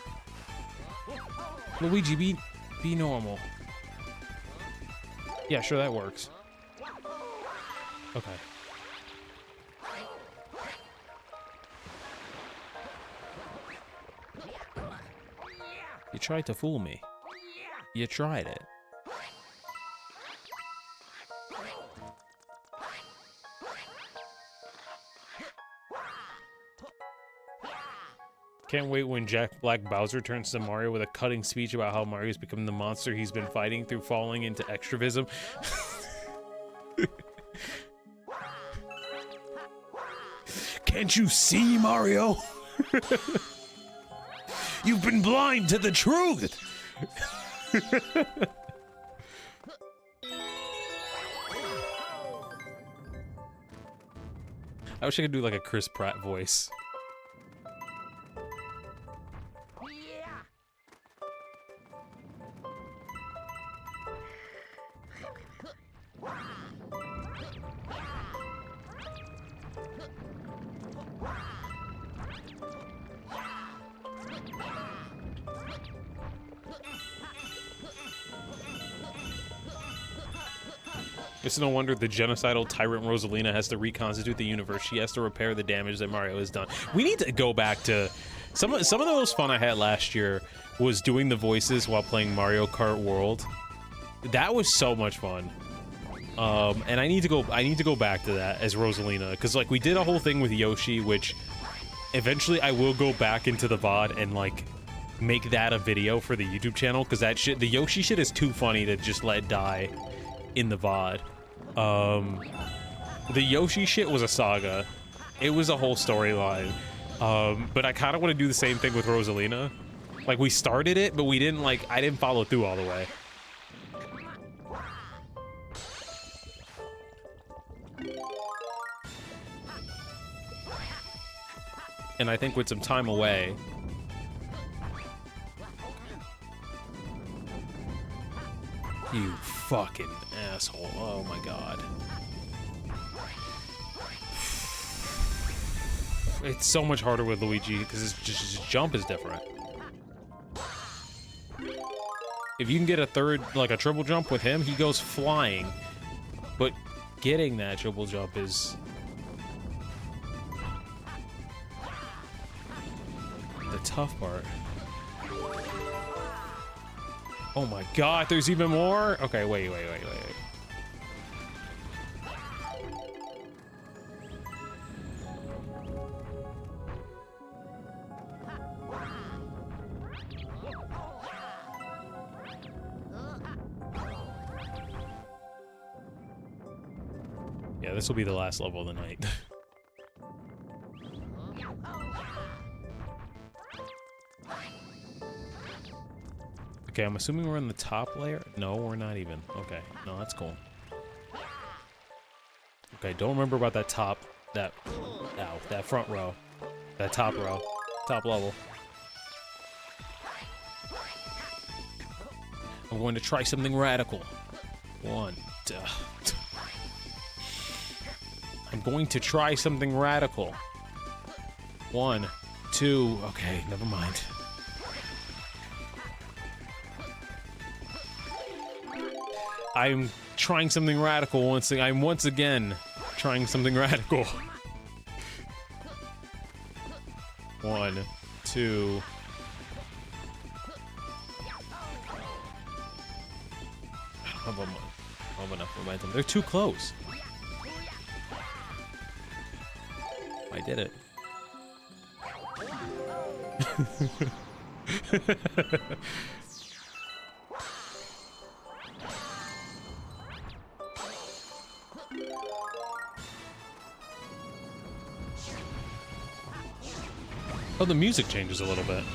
Luigi, be normal. Yeah, sure, that works. Okay. You tried to fool me. You tried it. Can't wait when Jack Black Bowser turns to Mario with a cutting speech about how Mario's become the monster he's been fighting through falling into extravism. Can't you see, Mario? You've been blind to the truth! I wish I could do like a Chris Pratt voice. It's no wonder the genocidal tyrant Rosalina has to reconstitute the universe. She has to repair the damage that Mario has done. We need to go back to some of the most fun I had last year was doing the voices while playing Mario Kart World. That was so much fun. And I need to go back to that as Rosalina, because like we did a whole thing with Yoshi, which eventually I will go back into the VOD and like make that a video for the YouTube channel, because that shit, the Yoshi shit is too funny to just let die in the VOD. The Yoshi shit was a saga. It was a whole storyline. But I kind of want to do the same thing with Rosalina. Like, we started it, but we didn't, like, I didn't follow through all the way. And I think with some time away... You fucking asshole. Oh my god. It's so much harder with Luigi because his jump is different. If you can get a third, like a triple jump with him, he goes flying. But getting that triple jump is... the tough part. Oh my god, there's even more? Okay, wait. Yeah, this will be the last level of the night. Okay, I'm assuming we're in the top layer. No, we're not even. Okay, no, that's cool. Okay, don't remember about that that front row. That top row. Top level. I'm going to try something radical. I'm going to try something radical. 1, 2, okay, never mind. I'm trying something radical I'm once again trying something radical. 1, 2. I don't have enough momentum. They're too close. I did it. Oh, the music changes a little bit.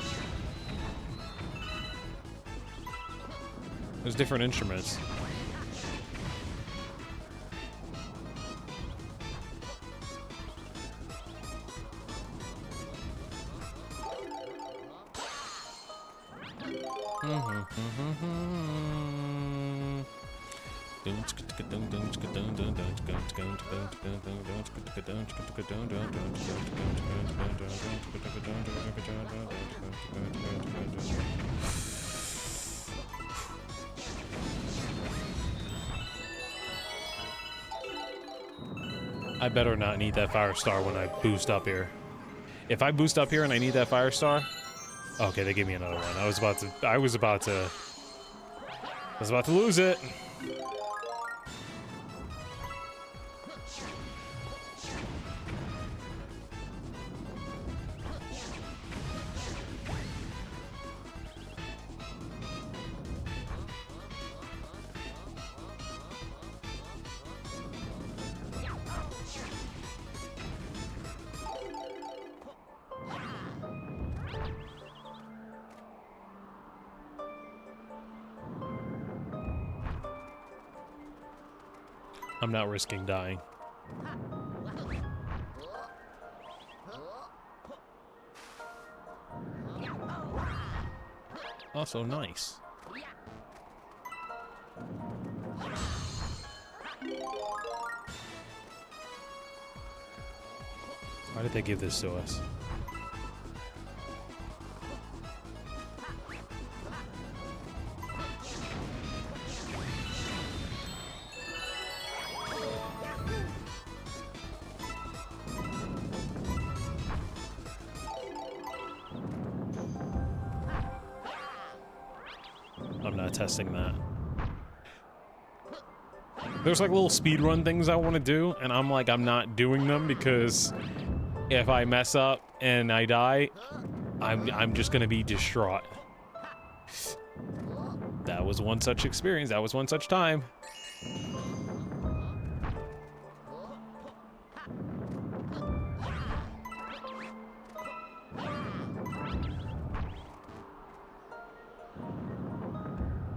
There's different instruments. I better not need that fire star when I boost up here. If I boost up here and I need that fire star, okay, they gave me another one. I was about to lose it. I'm not risking dying. Also nice. Why did they give this to us? I'm not testing that. There's like little speedrun things I want to do, and I'm like, I'm not doing them because if I mess up and I die, I'm just gonna be distraught. That was one such experience. That was one such time.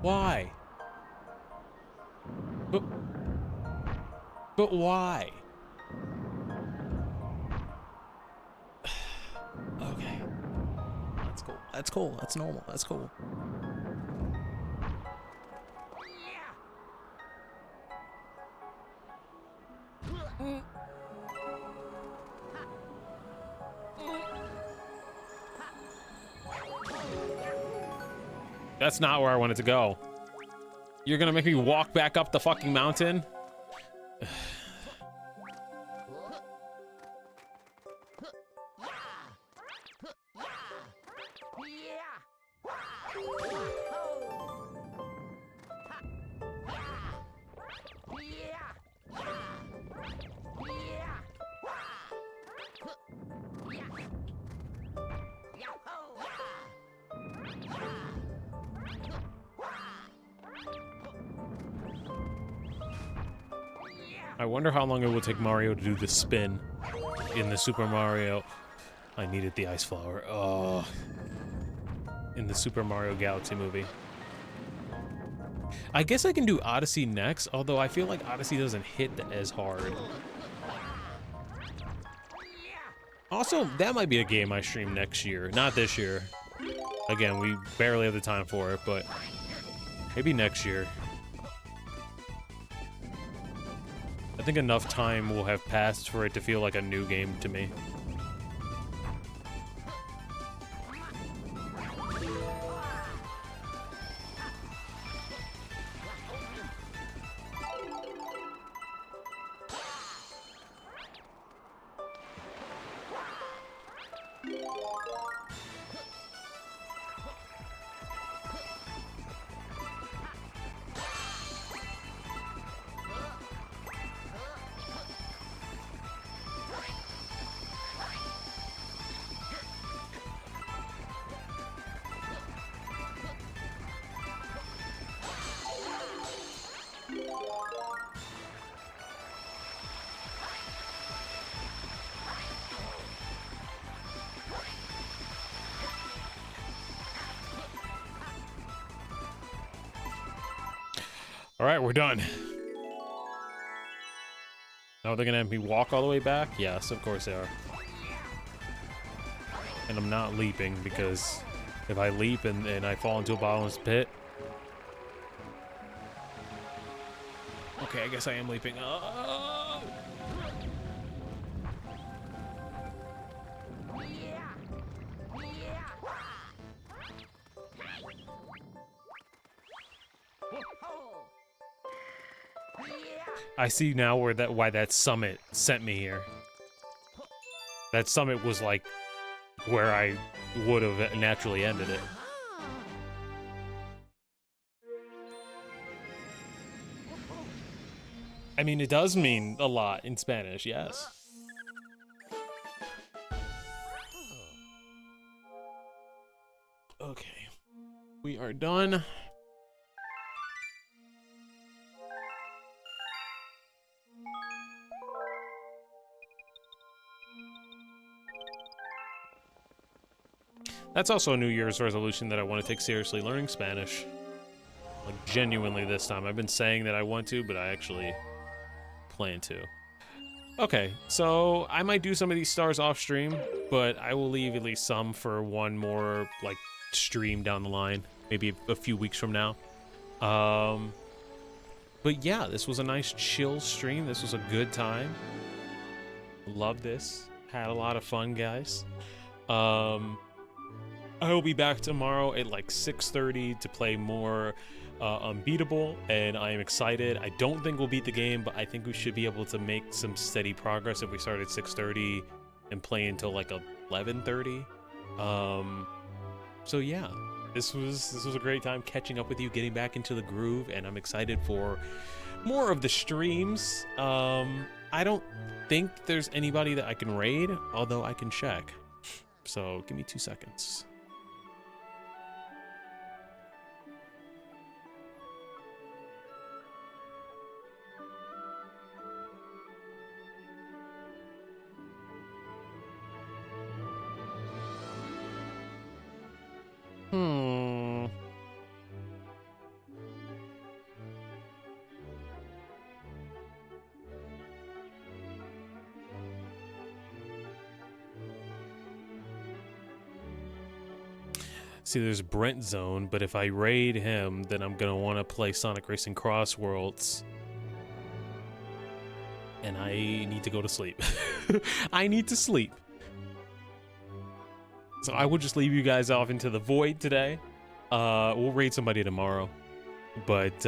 Why? But why? Okay. That's cool. That's cool. That's normal. That's cool. That's not where I wanted to go. You're gonna make me walk back up the fucking mountain? I wonder how long it will take Mario to do the spin in the Super Mario. I needed the ice flower. Oh. In the Super Mario Galaxy movie. I guess I can do Odyssey next, although I feel like Odyssey doesn't hit as hard. Also, that might be a game I stream next year. Not this year. Again, we barely have the time for it, but maybe next year. I think enough time will have passed for it to feel like a new game to me. All right, we're done. Now they're gonna have me walk all the way back? Yes, of course they are. And I'm not leaping because if I leap and I fall into a bottomless pit. Okay, I guess I am leaping. Oh! I see now why that summit sent me here. That summit was like where I would have naturally ended it. I mean, it does mean a lot in Spanish, yes. Okay. We are done. That's also a New Year's resolution that I want to take seriously, learning Spanish. Like, genuinely this time. I've been saying that I want to, but I actually plan to. Okay, so I might do some of these stars off stream, but I will leave at least some for one more, like, stream down the line. Maybe a few weeks from now. But yeah, this was a nice chill stream. This was a good time. Love this. Had a lot of fun, guys. I will be back tomorrow at like 6:30 to play more Unbeatable, and I am excited. I don't think we'll beat the game, but I think we should be able to make some steady progress if we start at 6:30 and play until like 11:30. So yeah, this was a great time catching up with you, getting back into the groove, and I'm excited for more of the streams. I don't think there's anybody that I can raid, although I can check. So give me 2 seconds. See, there's Brent Zone, but if I raid him, then I'm gonna want to play Sonic Racing Cross Worlds. And I need to go to sleep. I need to sleep. So I will just leave you guys off into the void today. We'll raid somebody tomorrow. But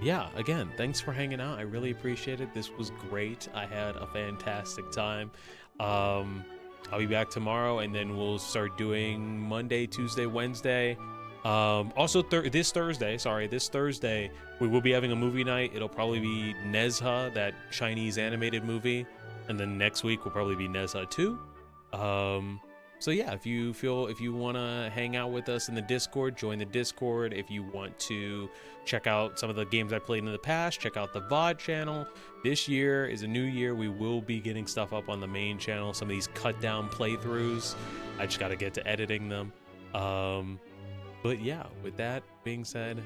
yeah, again, thanks for hanging out. I really appreciate it. This was great. I had a fantastic time. I'll be back tomorrow, and then we'll start doing Monday, Tuesday, Wednesday. Also, this Thursday, we will be having a movie night. It'll probably be Nezha, that Chinese animated movie. And then next week will probably be Nezha 2. So yeah, if you want to hang out with us in the Discord, join the Discord. If you want to check out some of the games I played in the past, check out the VOD channel. This year is a new year. We will be getting stuff up on the main channel. Some of these cut down playthroughs, I just got to get to editing them. But yeah, with that being said,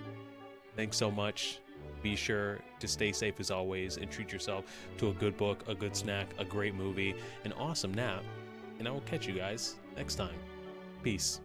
thanks so much. Be sure to stay safe as always and treat yourself to a good book, a good snack, a great movie, an awesome nap. And I will catch you guys next time. Peace.